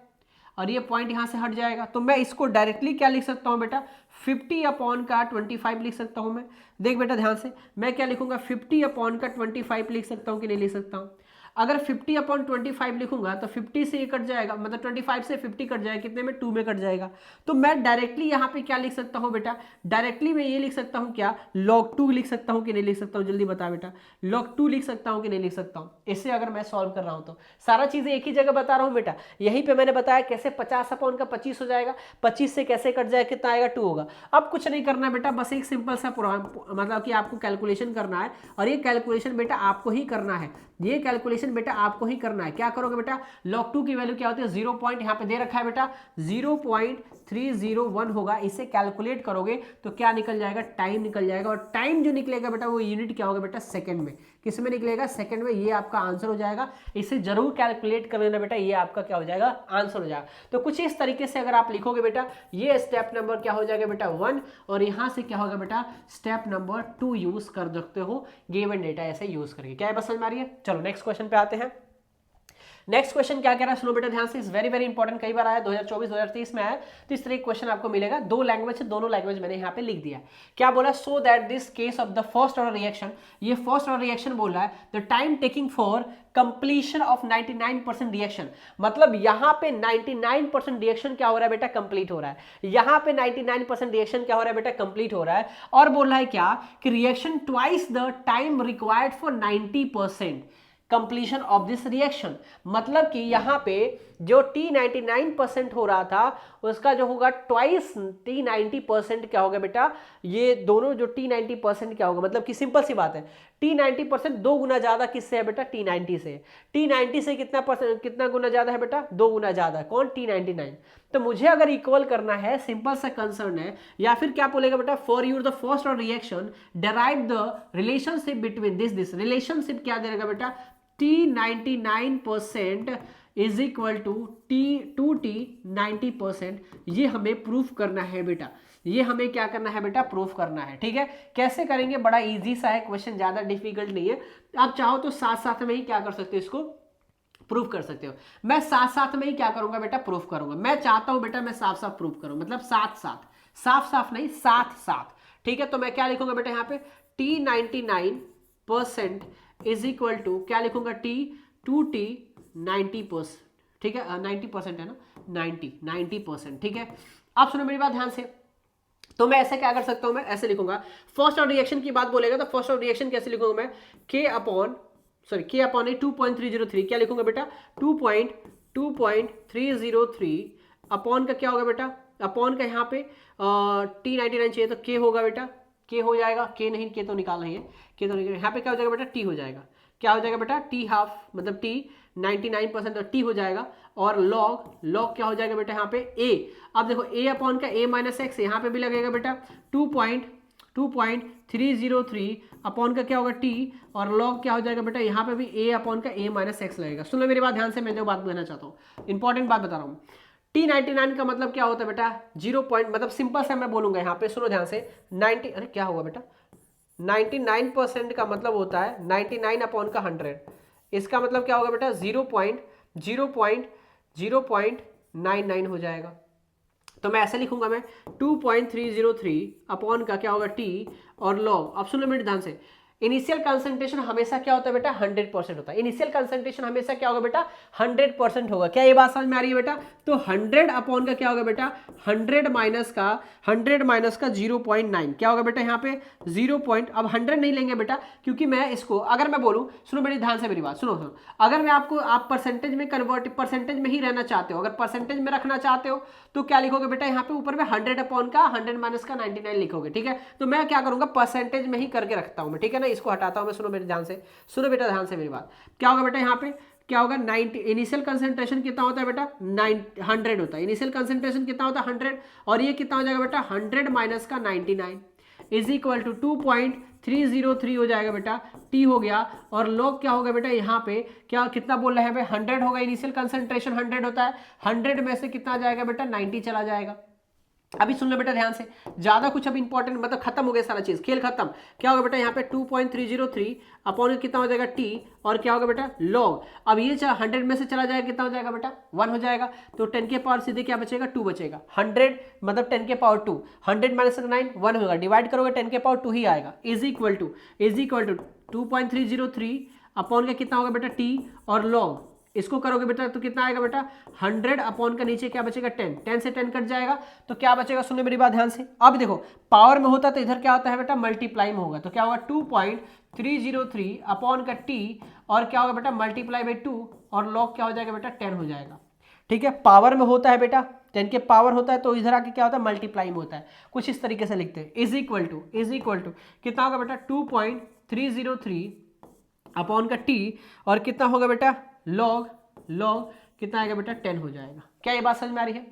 और ये पॉइंट यहाँ से हट जाएगा। तो मैं इसको डायरेक्टली क्या लिख सकता हूँ बेटा, 50 अपॉन का 25 लिख सकता हूँ मैं। देख बेटा ध्यान से, मैं क्या लिखूंगा, 50 अपॉन का 25 लिख सकता हूँ कि नहीं लिख सकता हूँ। अगर 50 अपॉन 25 लिखूंगा तो 50 से ये कट जाएगा, मतलब 25 से 50 कट जाएगा, कितने में, 2 में कट जाएगा। तो मैं डायरेक्टली यहाँ पे क्या लिख सकता हूँ बेटा, डायरेक्टली मैं ये लिख सकता हूँ क्या, log 2 लिख सकता हूँ कि नहीं लिख सकता हूँ, जल्दी बता बेटा, log 2 लिख सकता हूँ कि नहीं लिख सकता हूँ। इससे अगर मैं सॉल्व कर रहा हूँ तो सारा चीजें एक ही जगह बता रहा हूँ बेटा। यहीं पे मैंने बताया कैसे 50 अपॉन का 25 हो जाएगा, 25 से कैसे कट जाएगा, कितना आएगा, 2 होगा। अब कुछ नहीं करना बेटा, बस एक सिंपल सा मतलब कि आपको कैलकुलेशन करना है, और ये कैलकुलेशन बेटा आपको ही करना है, ये कैलकुलेशन बेटा आपको ही करना है। क्या करोगे बेटा, log 2 की वैल्यू क्या होती है, 0 पॉइंट यहाँ पे दे रखा है बेटा 0.301 होगा। इसे कैलकुलेट करोगे तो क्या निकल जाएगा, टाइम निकल जाएगा, और टाइम जो निकलेगा बेटा वो यूनिट क्या होगा बेटा, सेकंड में। किस में निकलेगा, सेकंड में। ये आपका आंसर हो जाएगा, इसे जरूर कैलकुलेट कर लेना बेटा, ये आपका क्या हो जाएगा, आंसर हो जाएगा। तो कुछ इस तरीके से अगर आप लिखोगे बेटा, ये स्टेप नंबर क्या हो जाएगा बेटा 1, और यहाँ से क्या होगा बेटा, स्टेप नंबर 2 यूज कर सकते हो गिवन डेटा ऐसे यूज करके। क्या है, बस समझ में आ रही है। चलो नेक्स्ट क्वेश्चन पे आते हैं। नेक्स्ट क्वेश्चन क्या कह रहा है, सुनो बेटा ध्यान से, इज वेरी वेरी इंपॉर्टेंट, कई बार आया 2024 2023 में आया, तो इस तरह क्वेश्चन आपको मिलेगा। दो लैंग्वेज है, दोनों लैंग्वेज मैंने यहाँ पे लिख दिया है। क्या बोला, so that this case of the first order reaction, ये फर्स्ट ऑर्डर रिएक्शन बोल रहा है, the time taking for completion of 99% reaction, मतलब यहाँ पे 99% रिएक्शन क्या हो रहा है बेटा, कंप्लीट हो रहा है। यहाँ पे 99% रिएक्शन क्या हो रहा है बेटा, कंप्लीट हो रहा है। और बोल रहा है क्या कि reaction twice the time required for 90% completion of this reaction, मतलब कि यहाँ पे जो T99% हो रहा था उसका जो होगा ट्वाइस T90% क्या होगा बेटा, ये दोनों जो T90% क्या होगा, मतलब कि सिंपल सी बात है, T90% 2 गुना ज्यादा किससे है बेटा, T90 से। T90 से कितना गुना ज्यादा है बेटा, 2 गुना ज्यादा। कौन, T99। तो मुझे अगर इक्वल करना है, सिंपल सा कंसर्न है, या फिर क्या बोलेगा बेटा, for your the first order reaction derive the relationship between this relationship क्या देगा बेटा, T99% is equal to T90%। ये हमें प्रूफ करना है बेटा, ये हमें क्या करना है बेटा, प्रूफ करना है। ठीक है, कैसे करेंगे, बड़ा इजी सा है क्वेश्चन, ज्यादा डिफिकल्ट नहीं है। आप चाहो तो साथ साथ में ही क्या कर सकते हो, इसको प्रूफ कर सकते हो। मैं साथ साथ में ही क्या करूंगा बेटा, प्रूफ करूंगा। मैं चाहता हूं बेटा मैं साफ साफ प्रूफ करूं, मतलब साथ साथ, साफ साफ नहीं, साथ साथ। ठीक है, तो मैं क्या लिखूंगा बेटा यहाँ पे, T99% इज इक्वल टू क्या लिखूंगा, T90%। ठीक है, 90% है ना, 90%। ठीक है, अब सुनो मेरी बात ध्यान से, तो मैं ऐसे क्या कर सकता हूं, मैं ऐसे लिखूंगा, फर्स्ट ऑर्डर रिएक्शन की बात बोलेगा तो फर्स्ट ऑर्डर रिएक्शन कैसे लिखूंगा मैं, K अपॉन 2.303, क्या लिखूंगा बेटा, 2.303 अपॉन का क्या होगा बेटा, अपॉन का यहाँ पे T99 चाहिए तो K होगा बेटा, K हो जाएगा, K नहीं, K तो निकालना ही है, K तो निकाल, यहाँ पे क्या हो जाएगा बेटा, T हो जाएगा। क्या हो जाएगा बेटा, T हाफ, मतलब T99% और T हो जाएगा, और log क्या हो जाएगा बेटा यहाँ पे A। अब देखो A अपॉन का A माइनस एक्स, यहाँ पे भी लगेगा बेटा 2.303 अपॉन का क्या होगा T, और log क्या हो जाएगा बेटा, यहाँ पे भी A अपॉन का A माइनस एक्स लगेगा। सुन लो मेरी बात ध्यान से, मैं जो बात कहना चाहता हूँ, इंपॉर्टेंट बात बता रहा हूँ। T99 का मतलब क्या होता है बेटा, 0 पॉइंट, मतलब सिंपल से मैं बोलूंगा यहाँ पे, सुनो ध्यान से, 90, अरे क्या होगा बेटा, 99% का मतलब होता है 99 अपॉन का 100, इसका मतलब क्या होगा बेटा, 0.99 हो जाएगा। तो मैं ऐसे लिखूंगा मैं 2.303 अपॉन का क्या होगा T, और log। अब सुन लो मेरे ध्यान से, इनिशियल कंसंट्रेशन हमेशा क्या होता है बेटा, 100% होता है। इनिशियल कंसंट्रेशन हमेशा क्या होगा बेटा, 100% होगा। क्या ये बात समझ में आ रही है बेटा, तो 100 अपॉन का क्या होगा बेटा, 100 माइनस का 0.9 क्या होगा बेटा, यहाँ पे 0 पॉइंट, अब 100 नहीं लेंगे बेटा, क्योंकि मैं इसको अगर मैं बोलूं, सुनो बड़ी ध्यान से मेरी बात, सुनो, अगर मैं आपको, आप परसेंटेज में कन्वर्ट, परसेंटेज में ही रहना चाहते हो, अगर परसेंटेज में रखना चाहते हो तो क्या लिखोगे बेटा, यहाँ पे ऊपर में 100 अपॉन का 100 माइनस का 99 लिखोगे। ठीक है, तो मैं क्या करूंगा, परसेंटेज में ही करके रखता हूं मैं। ठीक है ना, इसको हटाता हूं मैं, सुनो मेरे ध्यान से, सुनो बेटा ध्यान से मेरी बात, क्या होगा बेटा यहाँ पे क्या होगा 90, इनिशियल कंसेंट्रेशन कितना होता है बेटा 100 होता है, इनिशियल कंसेंट्रेशन कितना होता है 100, और ये कितना हो जाएगा बेटा 100 माइनस का 99 इज इक्वल टू 2.303 हो जाएगा बेटा, टी हो गया। और लॉग क्या होगा बेटा यहाँ पे क्या कितना बोल रहे हैं भाई 100 होगा, इनिशियल कंसेंट्रेशन 100 होता है, 100 में से कितना जाएगा बेटा 90 चला जाएगा। अभी सुन लो बेटा ध्यान से, ज्यादा कुछ अब इंपॉर्टेंट मतलब खत्म हो गया सारा चीज, खेल खत्म। क्या होगा बेटा यहाँ पे 2.303 अपॉन कितना हो जाएगा टी, और क्या होगा बेटा लॉग, अब ये 100 में से चला जाएगा कितना हो जाएगा बेटा 1 हो जाएगा, तो 10 के पावर सीधे क्या बचेगा 2 बचेगा, 100 मतलब 10 के पावर 2, 100 माइनस 9 1 होगा, डिवाइड करोगे 10 के पावर 2 ही आएगा, इज इक्वल टू 2.303 अपॉन का कितना होगा बेटा टी, और लॉग इसको करोगे बेटा तो कितना आएगा बेटा 100 अपॉन का नीचे क्या बचेगा 10, 10 से 10 कट जाएगा तो क्या बचेगा, सुनो मेरी बात ध्यान से। अब देखो पावर में होता तो इधर क्या होता है बेटा मल्टीप्लाई में होगा, तो क्या होगा 2.303 अपॉन का टी, और क्या होगा बेटा मल्टीप्लाई बाई 2, और लॉग क्या हो जाएगा बेटा 10 हो जाएगा। ठीक है, पावर में होता है बेटा 10 के पावर होता है, तो इधर आके क्या होता है मल्टीप्लाई में होता है, कुछ इस तरीके से लिखते हैं, इज इक्वल टू कितना होगा बेटा 2.303 अपॉन का टी, और कितना होगा बेटा लॉग कितना आएगा बेटा 10 हो जाएगा। क्या ये बात समझ में आ रही है?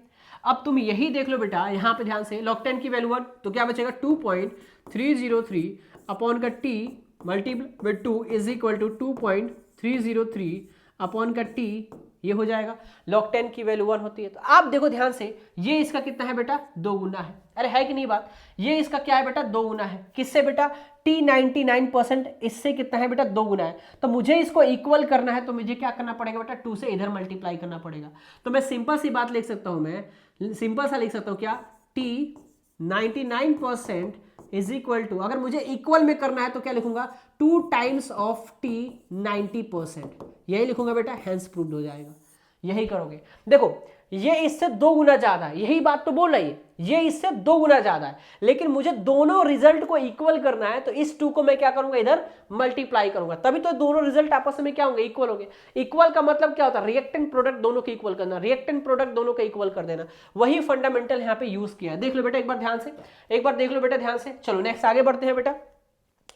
अब तुम यही देख लो बेटा यहाँ पे ध्यान से, लॉग 10 की वैल्यू 1, तो क्या बचेगा 2.303 अपॉन का t multiply by 2 is equal to 2.303 upon का टी, ये हो जाएगा। लॉग 10 की वैल्यू 1 होती है, तो आप देखो ध्यान से, ये इसका कितना है बेटा 2 गुना है, अरे है कि नहीं बात, ये इसका क्या है बेटा 2 गुना है, किससे बेटा टी 99% इससे कितना है बेटा 2 गुना है, तो मुझे इसको इक्वल करना है, तो मुझे क्या करना पड़ेगा बेटा 2 से इधर मल्टीप्लाई करना पड़ेगा। तो मैं सिंपल सी बात लिख सकता हूं, मैं सिंपल सा लिख सकता हूं क्या, टी 99% इज इक्वल टू, अगर मुझे इक्वल में करना है तो क्या लिखूंगा 2 टाइम्स ऑफ टी 90%, यही लिखूंगा बेटा, हैंस प्रूव्ड हो जाएगा। यही करोगे, देखो ये इससे 2 गुना ज्यादा है, यही बात तो बोल रही है, ये इससे 2 गुना ज्यादा है, लेकिन मुझे दोनों रिजल्ट को इक्वल करना है, तो इस 2 को मैं क्या करूंगा इधर मल्टीप्लाई करूंगा, तभी तो दोनों रिजल्ट आपस में क्या होंगे इक्वल होंगे। इक्वल का मतलब क्या होता है, रिएक्टेंट प्रोडक्ट दोनों के इक्वल करना, रिएक्टेंट प्रोडक्ट दोनों का इक्वल कर देना, वही फंडामेंटल यहाँ पे यूज किया है। देख लो बेटा एक बार ध्यान से, एक बार देख लो बेटा ध्यान से। चलो नेक्स्ट आगे बढ़ते हैं बेटा,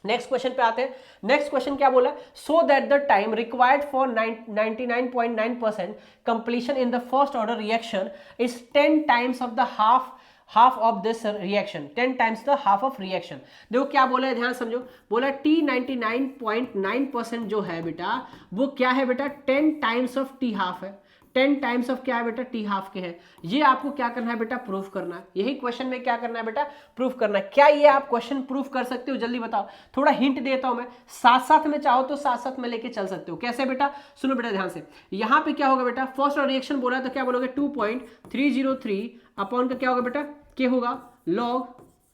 नेक्स्ट क्वेश्चन पे आते हैं। नेक्स्ट क्वेश्चन क्या बोला, so that the time required for 99.9% completion in the first order reaction is 10 times of the half of this reaction, 10 times the half of reaction. देखो क्या बोला है, ध्यान समझो, बोला टी 99.9% जो है बेटा वो क्या है बेटा 10 टाइम्स ऑफ टी हाफ है, 10 टाइम्स ऑफ क्या है बेटा टी हाफ के है। ये आपको क्या करना है बेटा प्रूफ करना है, यही क्वेश्चन में क्या करना है बेटा प्रूफ करना है। क्या ये आप क्वेश्चन प्रूफ कर सकते हो, जल्दी बताओ, थोड़ा हिंट देता हूं मैं, साथ साथ में चाहो तो साथ साथ में लेके चल सकते हो। कैसे बेटा, सुनो बेटा ध्यान से, यहां पे क्या होगा बेटा फर्स्ट रिएक्शन बोला तो क्या बोलोगे 2.303 अपॉन का क्या होगा बेटा के होगा, लॉग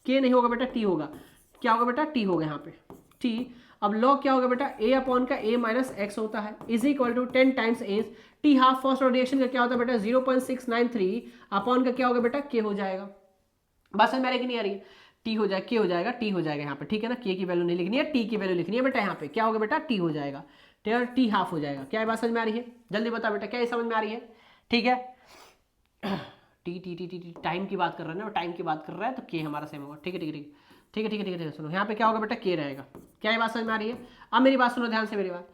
के नहीं होगा बेटा टी होगा, क्या होगा बेटा टी होगा यहाँ पे टी। अब लॉग क्या होगा बेटा a अपॉन का a माइनस एक्स होता है, is equal to 10 times as t half first reaction का क्या होता है बेटा 0.693 अपॉन का क्या होगा बेटा के हो जाएगा। बात समझ में आ रही कि नहीं आ रही है, टी हो जाएगा, के हो जाएगा, टी हो जाएगा यहाँ पे, ठीक है ना, के की वैल्यू नहीं लिखनी है, टी की वैल्यू लिखनी है बेटा, यहाँ पे क्या होगा बेटा टी हो जाएगा, टी हाफ हो जाएगा। क्या बात समझ में आ रही है, जल्दी बता बेटा, क्या ये समझ में आ रही है, ठीक है। T T T T T time की बात कर रहे हैं ना, टाइम की बात कर रहा है तो के हमारा सेम होगा, ठीक है ठीक है ठीक है ठीक है ठीक है ठीक है। सुनो यहाँ पे क्या होगा बेटा के रहेगा, क्या ये बात समझ में आ रही है। अब मेरी बात सुनो ध्यान से, मेरी बात,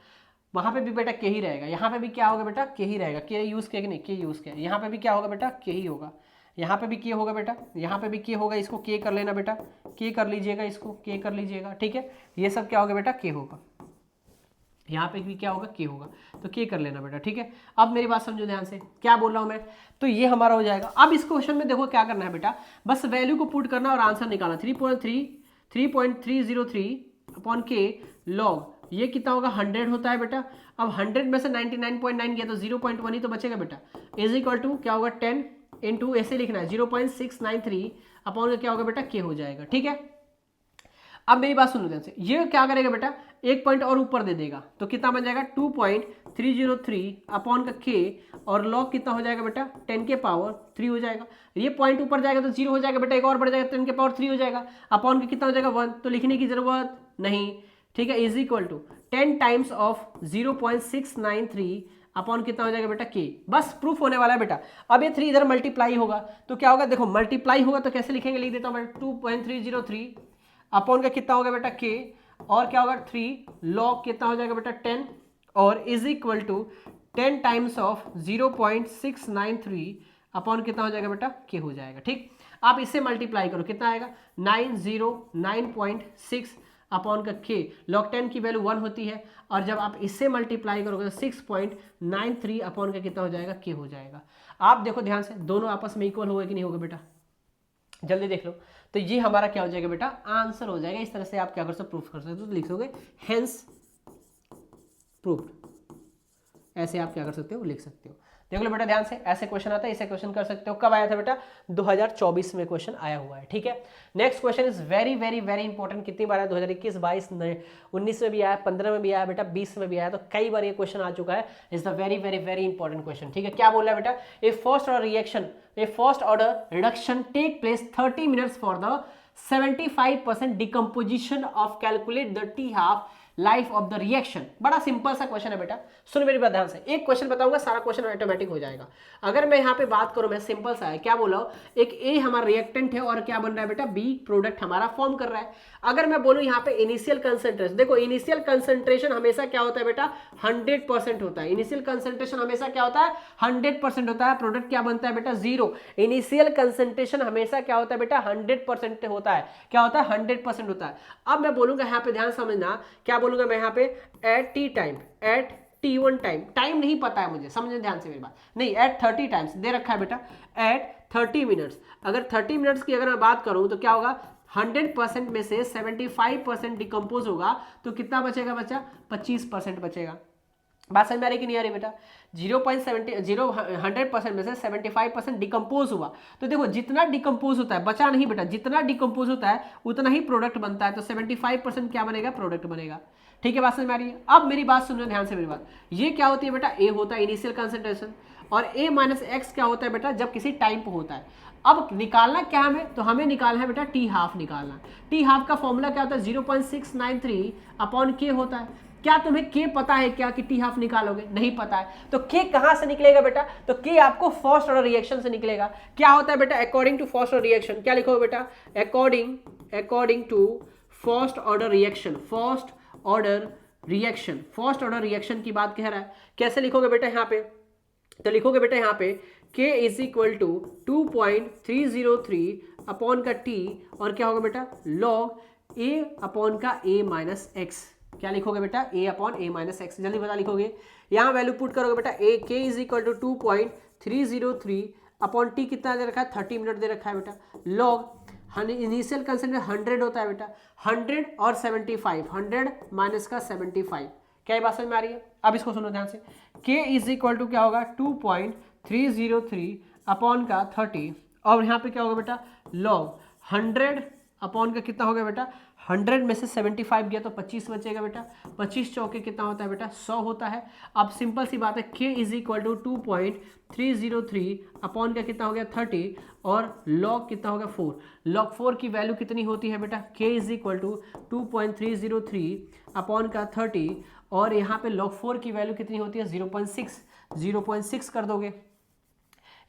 वहां पे भी बेटा के ही रहेगा, यहाँ पे भी क्या होगा बेटा के ही रहेगा, के यूज किया कि नहीं, के यूज किया, यहाँ पे भी क्या होगा बेटा के ही होगा, यहाँ पे भी के होगा बेटा, यहाँ पे भी के होगा, इसको के कर लेना बेटा, के कर लीजिएगा, इसको के कर लीजिएगा, ठीक है। ये सब क्या होगा बेटा के होगा, यहाँ पे भी क्या होगा के होगा, तो के कर लेना बेटा, ठीक है। अब मेरी बात समझो ध्यान से, क्या बोल रहा हूँ मैं, तो ये हमारा हो जाएगा। अब इस क्वेश्चन में देखो क्या करना है बेटा, बस वैल्यू को पुट करना और आंसर निकालना, 3.303 अपॉन के लॉग, ये कितना होगा 100 होता है बेटा। अब 100 में से 99.9 गया तो 0.1 ही तो बचेगा बेटा, इज इक्वल टू क्या होगा 10 इंटू ऐसे लिखना है 0.693 अपॉन क्या होगा बेटा के हो जाएगा, ठीक है। अब मेरी बात सुनो ध्यान से, ये क्या करेगा बेटा एक पॉइंट और ऊपर दे देगा, तो कितना बन जाएगा 2.303 अपॉन का के, और लॉग कितना हो जाएगा बेटा 10 के पावर 3 हो जाएगा। ये पॉइंट ऊपर जाएगा तो 0 हो जाएगा बेटा, एक और बढ़ जाएगा 10 के पावर 3 हो जाएगा, अपॉन का कितना हो जाएगा 1, तो लिखने की जरूरत नहीं, ठीक है, is equal to 10 times of 0.693 upon कितना हो जाएगा बेटा के, बस प्रूफ होने वाला है बेटा। अब ये 3 इधर मल्टीप्लाई होगा तो क्या होगा, देखो मल्टीप्लाई होगा तो कैसे लिखेंगे, लिख देता हूं मैं 2.303 अपॉन का कितना होगा बेटा के, और क्या होगा 3 लॉग कितना हो जाएगा बेटा 10, और is equal to 10 times of 0.693 upon कितना हो जाएगा बेटा, के हो जाएगा। ठीक, आप इससे मल्टीप्लाई करो, कितना आएगा 909.6 अपॉन का के। लॉग 10 की वैल्यू 1 होती है, और जब आप इससे मल्टीप्लाई करोगे तो 6.93 अपॉन का कितना हो जाएगा, के हो जाएगा। आप देखो ध्यान से, दोनों आपस में इक्वल होगा कि नहीं होगा बेटा, जल्दी देख लो। तो ये हमारा क्या हो जाएगा बेटा, आंसर हो जाएगा। इस तरह से आप क्या कर सकते, प्रूफ कर सकते हो, तो लिखोगे हेंस प्रूफ, ऐसे आप क्या कर सकते हो, लिख सकते हो। देख लो बेटा ध्यान से, ऐसे क्वेश्चन आता है, इसे क्वेश्चन कर सकते हो। कब आया था बेटा, 2024 में क्वेश्चन आया हुआ है। ठीक है, next question is very very very important. कितनी बार आया, 2021, 22, 19 में भी आया, 15 में भी आया बेटा, 20 में भी आया, तो कई बार ये क्वेश्चन आ चुका है। Is the very very very important question. ठीक है, क्या बोल रहा है बेटा, a first order reaction, a first order reduction take place 30 minutes for the 75% decomposition of, calculate the T half life of the reaction. बड़ा सिंपल सा question है बेटा, सुन मेरी बात ध्यान से। एक क्वेश्चन बताऊंगा, सारा क्वेश्चन ऑटोमेटिक हो जाएगा। अगर मैं यहाँ पे बात करूं, मैं सिंपल सा है, क्या बोला, एक ए हमारा रिएक्टेंट है और क्या बन रहा है बेटा, बी प्रोडक्ट हमारा फॉर्म कर रहा है। अगर मैं बोलूं यहाँ पे इनिशियल कंसेंट्रेशन, देखो इनिशियल कंसेंट्रेशन हमेशा क्या होता है बेटा, 100% होता है। इनिशियल कंसेंट्रेशन हमेशा क्या होता है, 100% होता है। प्रोडक्ट क्या बनता है बेटा, 0। इनिशियल कंसेंट्रेशन हमेशा क्या होता है बेटा, 100% होता है। क्या होता है, 100% होता है। अब मैं बोलूंगा यहाँ पे, ध्यान समझना, क्या बोलूंगा मैं यहाँ पे, at t time, at T1 time, time नहीं पता है मुझे, समझने ध्यान से मेरी बात, नहीं, एट 30 टाइम्स दे रखा है बेटा, एट 30 मिनट्स। अगर 30 मिनट्स की अगर मैं बात करूं तो क्या होगा, 100% में से 75% डिकम्पोज होगा, तो कितना बचेगा बच्चा, 25% बचेगा। बात समझ में आ रही कि नहीं आ रही बेटा, 100% में से 75% डिकम्पोज हुआ, तो देखो जितना डिकम्पोज होता है, बचा नहीं बेटा, जितना डिकम्पोज होता है उतना ही प्रोडक्ट बनता है, तो 75% क्या बनेगा, प्रोडक्ट बनेगा। ठीक है, बात समझ में आ रही है। अब मेरी बात सुनना ध्यान से मेरी बात, ये क्या होती है बेटा, ए होता है इनिशियल कंसंट्रेशन, और ए माइनस एक्स क्या होता है बेटा, जब किसी टाइम पे होता है। अब निकालना क्या हमें, तो हमें निकालना है बेटा टी हाफ निकालना। टी हाफ का फॉर्मूला क्या होता है, 0.693 अपॉन के होता है। क्या तुम्हें के पता है क्या कि टी हाफ निकालोगे, नहीं पता है, तो के कहां से निकलेगा बेटा, तो के आपको फर्स्ट ऑर्डर रिएक्शन से निकलेगा। क्या होता है बेटा, according to first order reaction, क्या लिखोगे बेटा, according to first order reaction, first order reaction, first order reaction की बात कह रहा है। कैसे लिखोगे बेटा यहाँ पे, तो लिखोगे बेटा यहाँ पे K is equal to 2.303 upon का T, और क्या होगा बेटा, लॉग A अपॉन का A माइनस एक्स। क्या लिखोगे बेटा, A upon A minus x, जल्दी बता लिखोगे। यहाँ वैल्यू पुट करोगे बेटा, A K is equal to 2.303 upon T कितना दे रखा है, 30 मिनट दे रखा है बेटा, लॉग इनिशियल कंसेंट्रेशन 100 होता है बेटा, 100 और 75, 100 माइनस का 75, क्या ये बात समझ में आ रही है। अब इसको सुनो ध्यान से, K इज इक्वल टू क्या होगा, 2.303 अपॉन का 30, और यहाँ पे क्या होगा बेटा, लॉग 100 अपॉन का कितना हो गया बेटा, 100 में से 75 गया तो 25 बचेगा बेटा, 25 चौके कितना होता है बेटा, 100 होता है। अब सिंपल सी बात है, K is equal to 2.303 upon का कितना हो गया 30, और लॉग कितना हो गया 4। लॉग 4 की वैल्यू कितनी होती है बेटा, K is equal to 2.303 upon का 30, और यहाँ पे लॉग 4 की वैल्यू कितनी होती है, 0.6 कर दोगे।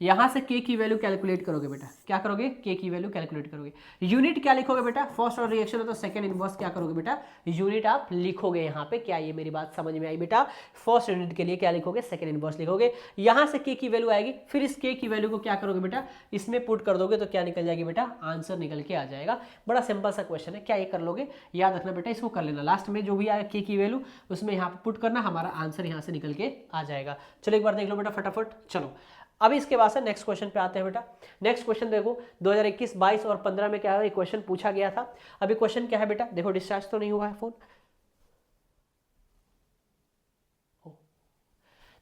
यहां से K की वैल्यू कैलकुलेट करोगे बेटा, क्या करोगे, K की वैल्यू कैलकुलेट करोगे। यूनिट क्या लिखोगे बेटा, फर्स्ट ऑर्डर रिएक्शन है तो सेकंड इनवर्स क्या करोगे बेटा, यूनिट आप लिखोगे यहाँ पे। क्या ये मेरी बात समझ में आई बेटा, फर्स्ट यूनिट के लिए क्या लिखोगे, सेकंड इनवर्स लिखोगे। यहां से K की वैल्यू आएगी, फिर इस K की वैल्यू को क्या करोगे बेटा, इसमें पुट कर दोगे, तो क्या निकल जाएगी बेटा, आंसर निकल के आ जाएगा। बड़ा सिंपल सा क्वेश्चन है, क्या ये कर लोगे, याद रखना बेटा, इसको कर लेना। लास्ट में जो भी आएगा K की वैल्यू उसमें यहाँ पे पुट करना, हमारा आंसर यहाँ से निकल के आ जाएगा। चलो एक बार देख लो बेटा फटाफट। चलो अब इसके बाद से नेक्स्ट क्वेश्चन पे आते हैं बेटा। नेक्स्ट क्वेश्चन देखो, 2021, 22 और 15 में क्या है, एक क्वेश्चन पूछा गया था। अभी क्वेश्चन क्या है बेटा, देखो डिस्चार्ज तो नहीं हुआ है फोन,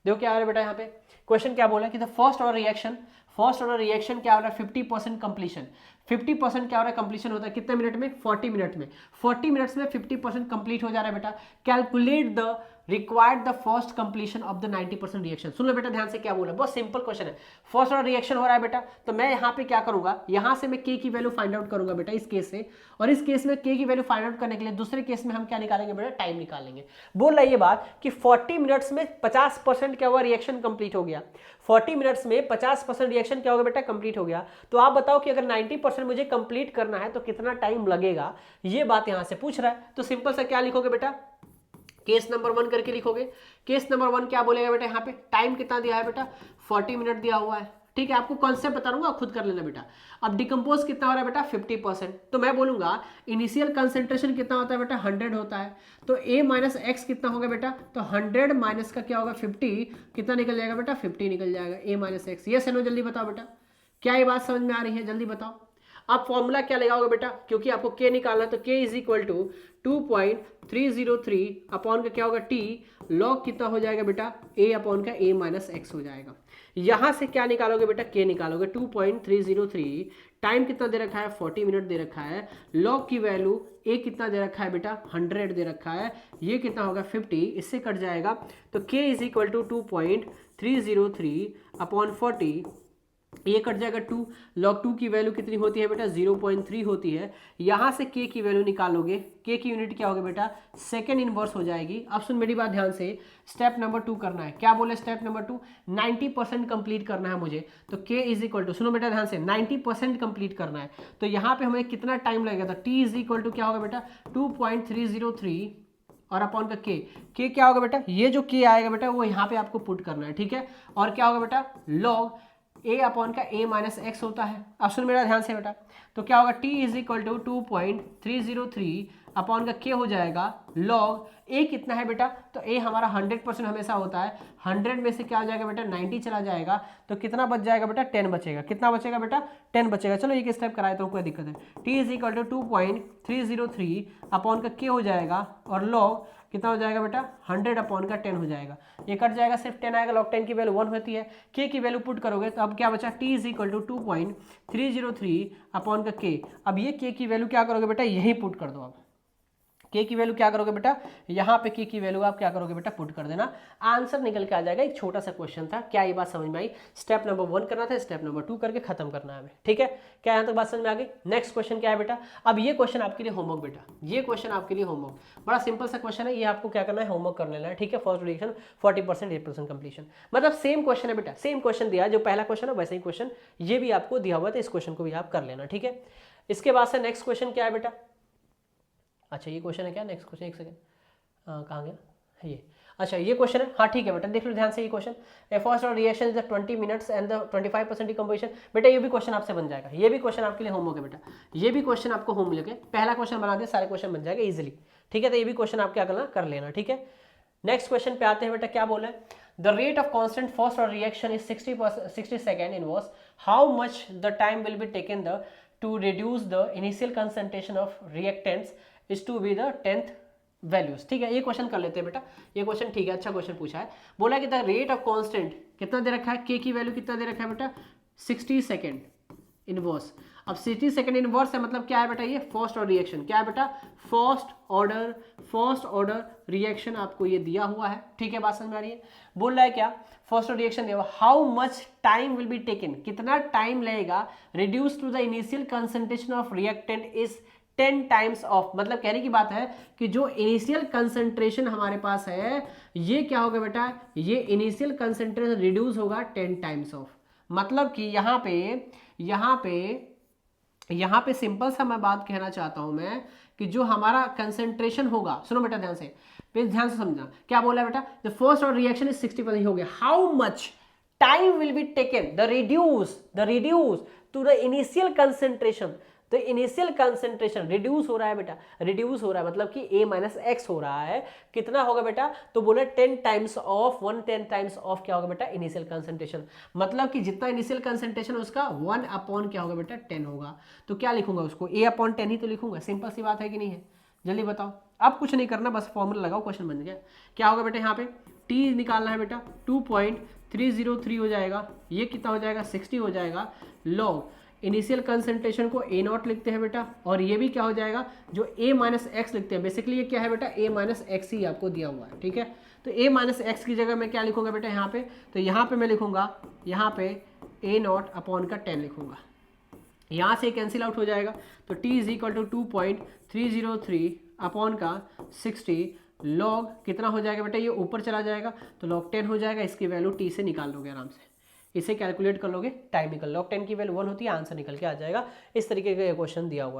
देखो क्या आ रहा है बेटा, यहाँ पे क्वेश्चन क्या बोला कि द फर्स्ट ऑर्डर रिएक्शन क्या हो रहा है, 50% कंप्लीशन। 50% क्या हो रहा है, कंप्लीशन होता है कितने मिनट में, 40 मिनट में। 40 मिनट्स में 50% कंप्लीट हो जा रहा है बेटा। Calculate the required the first completion of the 90% reaction. सुन लो बेटा ध्यान से, क्या बोला, बहुत सिंपल क्वेश्चन है। फर्स्ट ऑर्डर रिएक्शन हो रहा है बेटा, तो मैं यहाँ पे क्या करूंगा, यहाँ से मैं K की वैल्यू फाइंड आउट करूंगा बेटा इस केस से, और इस केस में K की वैल्यू फाइंड आउट करने के लिए दूसरे केस में हम क्या निकालेंगे बेटा, टाइम निकालेंगे। बोल रहा है ये बात कि 40 मिनट्स में 50% क्या हुआ, रिएक्शन कंप्लीट हो गया। 40 मिनट्स में 50% रिएक्शन क्या होगा बेटा, कंप्लीट हो गया। तो आप बताओ कि अगर 90% मुझे कंप्लीट करना है तो कितना टाइम लगेगा, ये बात यहां से पूछ रहा है। तो सिंपल सा क्या लिखोगे बेटा, केस नंबर 1 करके लिखोगे। केस नंबर 1 क्या बोलेगा बेटा, यहाँ पे टाइम कितना दिया है बेटा, 40 मिनट दिया हुआ है। ठीक है, आपको कॉन्सेप्ट बता दूंगा, खुद कर लेना बेटा। अब डिकम्पोज कितना हो रहा है बेटा, 50%। तो मैं बोलूंगा इनिशियल कंसेंट्रेशन कितना होता है बेटा, 100 होता है। तो a माइनस एक्स कितना होगा बेटा, तो 100 माइनस का क्या होगा 50, कितना निकल जाएगा बेटा, 50 निकल जाएगा a माइनस एक्स। ये नो, जल्दी बताओ बेटा, क्या ये बात समझ में आ रही है, जल्दी बताओ। आप फॉर्मूला क्या लगाओगे बेटा, क्योंकि आपको k निकालना है, तो k is equal to 2.303 upon का क्या होगा t, लॉग कितना हो जाएगा बेटा, a अपॉन का a माइनस एक्स हो जाएगा। यहां से क्या निकालोगे बेटा, k निकालोगे 2.303, टाइम कितना दे रखा है 40 मिनट दे रखा है, लॉग की वैल्यू a कितना दे रखा है बेटा 100 दे रखा है, ये कितना होगा 50, इससे कट जाएगा। तो k is equal to 2.303 upon 40, ये कट जाएगा 2, log 2 की वैल्यू कितनी होती है बेटा 0.3 होती है। यहां से k की वैल्यू निकालोगे, k की यूनिट क्या होगा बेटा, सेकेंड इनवर्स हो जाएगी। अब सुन मेरी बात ध्यान से, स्टेप नंबर 2 करना है। क्या बोले स्टेप नंबर 2, 90% कंप्लीट करना है मुझे। तो k इज इक्वल टू, सुनो बेटा ध्यान से, 90% कंप्लीट करना है। तो यहाँ पे हमें कितना टाइम लगेगा, तो t इज इक्वल टू क्या होगा बेटा 2.303 और अपॉन का k क्या होगा बेटा, ये जो k आएगा बेटा वो यहाँ पे आपको पुट करना है। ठीक है, और क्या होगा बेटा, log a अपॉन का a माइनस एक्स होता है। अब सुन मेरा ध्यान से बेटा, तो क्या होगा t is equal to 2.303 upon का k हो जाएगा log a कितना है बेटा, तो a हमारा 100% हमेशा होता है, 100 में से क्या हो जाएगा बेटा 90 चला जाएगा, तो कितना बच जाएगा बेटा 10 बचेगा। कितना बचेगा बेटा 10 बचेगा। चलो एक स्टेप कराए तो कोई दिक्कत है। t is equal to 2.303 upon का k हो जाएगा और log कितना हो जाएगा बेटा 100 अपॉन का 10 हो जाएगा। ये कट जाएगा, सिर्फ 10 आएगा, log 10 की वैल्यू 1 होती है। k की वैल्यू पुट करोगे तो अब क्या बचा, t is equal to 2.303 upon का k। अब ये k की वैल्यू क्या करोगे बेटा, यही पुट कर दो। अब k की वैल्यू क्या करोगे बेटा, यहाँ पे k की वैल्यू आप क्या करोगे बेटा, पुट कर देना, आंसर निकल के आ जाएगा। एक छोटा सा क्वेश्चन था, क्या ये बात समझ में आई। स्टेप नंबर 1 करना था, स्टेप नंबर 2 करके खत्म करना है हमें। ठीक है, क्या यहाँ तक बात समझ में आ गई। नेक्स्ट क्वेश्चन क्या है बेटा, अब ये क्वेश्चन आपके लिए होमवर्क बेटा, ये क्वेश्चन आपके लिए होमवर्क, बड़ा सिंपल सा क्वेश्चन है, ये आपको क्या करना है, होमवर्क कर लेना है। ठीक है, फर्स्ट रिएक्शन 40% 8% कंप्लीशन, मतलब सेम क्वेश्चन है बेटा, सेम क्वेश्चन दिया जो पहला क्वेश्चन है वैसे ही क्वेश्चन ये भी आपको दिया हुआ था, इस क्वेश्चन को भी आप कर लेना। ठीक है, इसके बाद से नेक्स्ट क्वेश्चन क्या है बेटा, अच्छा ये क्वेश्चन है क्या, नेक्स्ट क्वेश्चन, एक सेकंड कहाँ गया ये, अच्छा ये क्वेश्चन है, हाँ ठीक है बेटा, देख लो ध्यान से ये क्वेश्चन, ए फर्स्ट और reaction is the 20 minutes and the 25% decomposition. बेटा ये भी क्वेश्चन आपसे बन जाएगा, ये भी क्वेश्चन आपके लिए होमवर्क है बेटा, ये भी क्वेश्चन आपको होमवर्क है। पहला क्वेश्चन बना दिया, सारे क्वेश्चन बन जाएगा इजिली। ठीक है, तो ये भी क्वेश्चन आप क्या करना, कर लेना। ठीक है, नेक्स्ट क्वेश्चन पे आते हैं बेटा, क्या बोला है, the rate of constant first और reaction is 60 second inverse, how much the time will be taken the to reduce the initial concentration of reactants is to be the 10th values. ठीक है, ये क्वेश्चन कर लेते हैं बेटा, ये question ठीक है, अच्छा क्वेश्चन पूछा है। बोला कि द रेट ऑफ कांस्टेंट कितना दे रखा है, k की वैल्यू कितना दे रखा है बेटा 60 सेकेंड इनवर्स। अब 60 सेकेंड इनवर्स है मतलब क्या है बेटा, ये फर्स्ट ऑर्डर रिएक्शन, क्या है बेटा फर्स्ट ऑर्डर रिएक्शन आपको ये दिया हुआ है। ठीक है, बात समझ में आ रही है। बोल रहा है क्या, फर्स्ट ऑर्डर रिएक्शन दिया हुआ, how much time will be taken, कितना टाइम लगेगा, reduce to the initial concentration of reactant is 10 times of, मतलब कहने की बात है कि जो इनिशियल कंसंट्रेशन हमारे पास है ये क्या होगा बेटा, ये इनिशियल कंसंट्रेशन रिड्यूस होगा 10 टाइम्स ऑफ। मतलब कि यहाँ पे सिंपल सा मैं बात कहना चाहता हूं मैं कि जो हमारा कंसंट्रेशन होगा, सुनो बेटा ध्यान से, प्लीज ध्यान से समझना, क्या बोला बेटा, the first order reaction is 60% हो गया, how much time will be taken the reduce to the initial concentration, तो इनिशियल कंसंट्रेशन रिड्यूस हो रहा है बेटा, रिड्यूस हो रहा है मतलब कि a माइनस एक्स हो रहा है, कितना होगा बेटा, तो बोले 10 टाइम्स ऑफ 110 टाइम्स ऑफ क्या होगा बेटा, इनिशियल कंसंट्रेशन, मतलब कि जितना इनिशियल कंसंट्रेशन उसका 1 अपॉन क्या होगा बेटा 10 होगा। तो क्या लिखूंगा उसको, a अपॉन 10 ही तो लिखूंगा, सिंपल सी बात है कि नहीं है, जल्दी बताओ। अब कुछ नहीं करना, बस फॉर्मूला लगाओ, क्वेश्चन बन गया। क्या होगा बेटा, यहाँ पे t निकालना है बेटा 2.303 हो जाएगा, ये कितना हो जाएगा 60 हो जाएगा, लॉग इनिशियल कंसंट्रेशन को a नॉट लिखते हैं बेटा, और ये भी क्या हो जाएगा जो a माइनस एक्स लिखते हैं, बेसिकली ये क्या है बेटा a माइनस एक्स ही आपको दिया हुआ है। ठीक है, तो a माइनस एक्स की जगह मैं क्या लिखूंगा बेटा यहाँ पे, तो यहाँ पे मैं लिखूंगा यहाँ पे a नॉट अपॉन का 10 लिखूंगा, यहाँ से कैंसिल आउट हो जाएगा, तो t is equal to 2.303 upon का 60 लॉग कितना हो जाएगा बेटा, ये ऊपर चला जाएगा तो लॉग 10 हो जाएगा, इसकी वैल्यू t से निकाल लोगे आराम से, इसे कैलकुलेट कर लोगे, टाइम निकल, लॉग 10 की वैल्यू 1 होती है, आंसर निकल के आ जाएगा। इस तरीके का क्वेश्चन दिया हुआ है।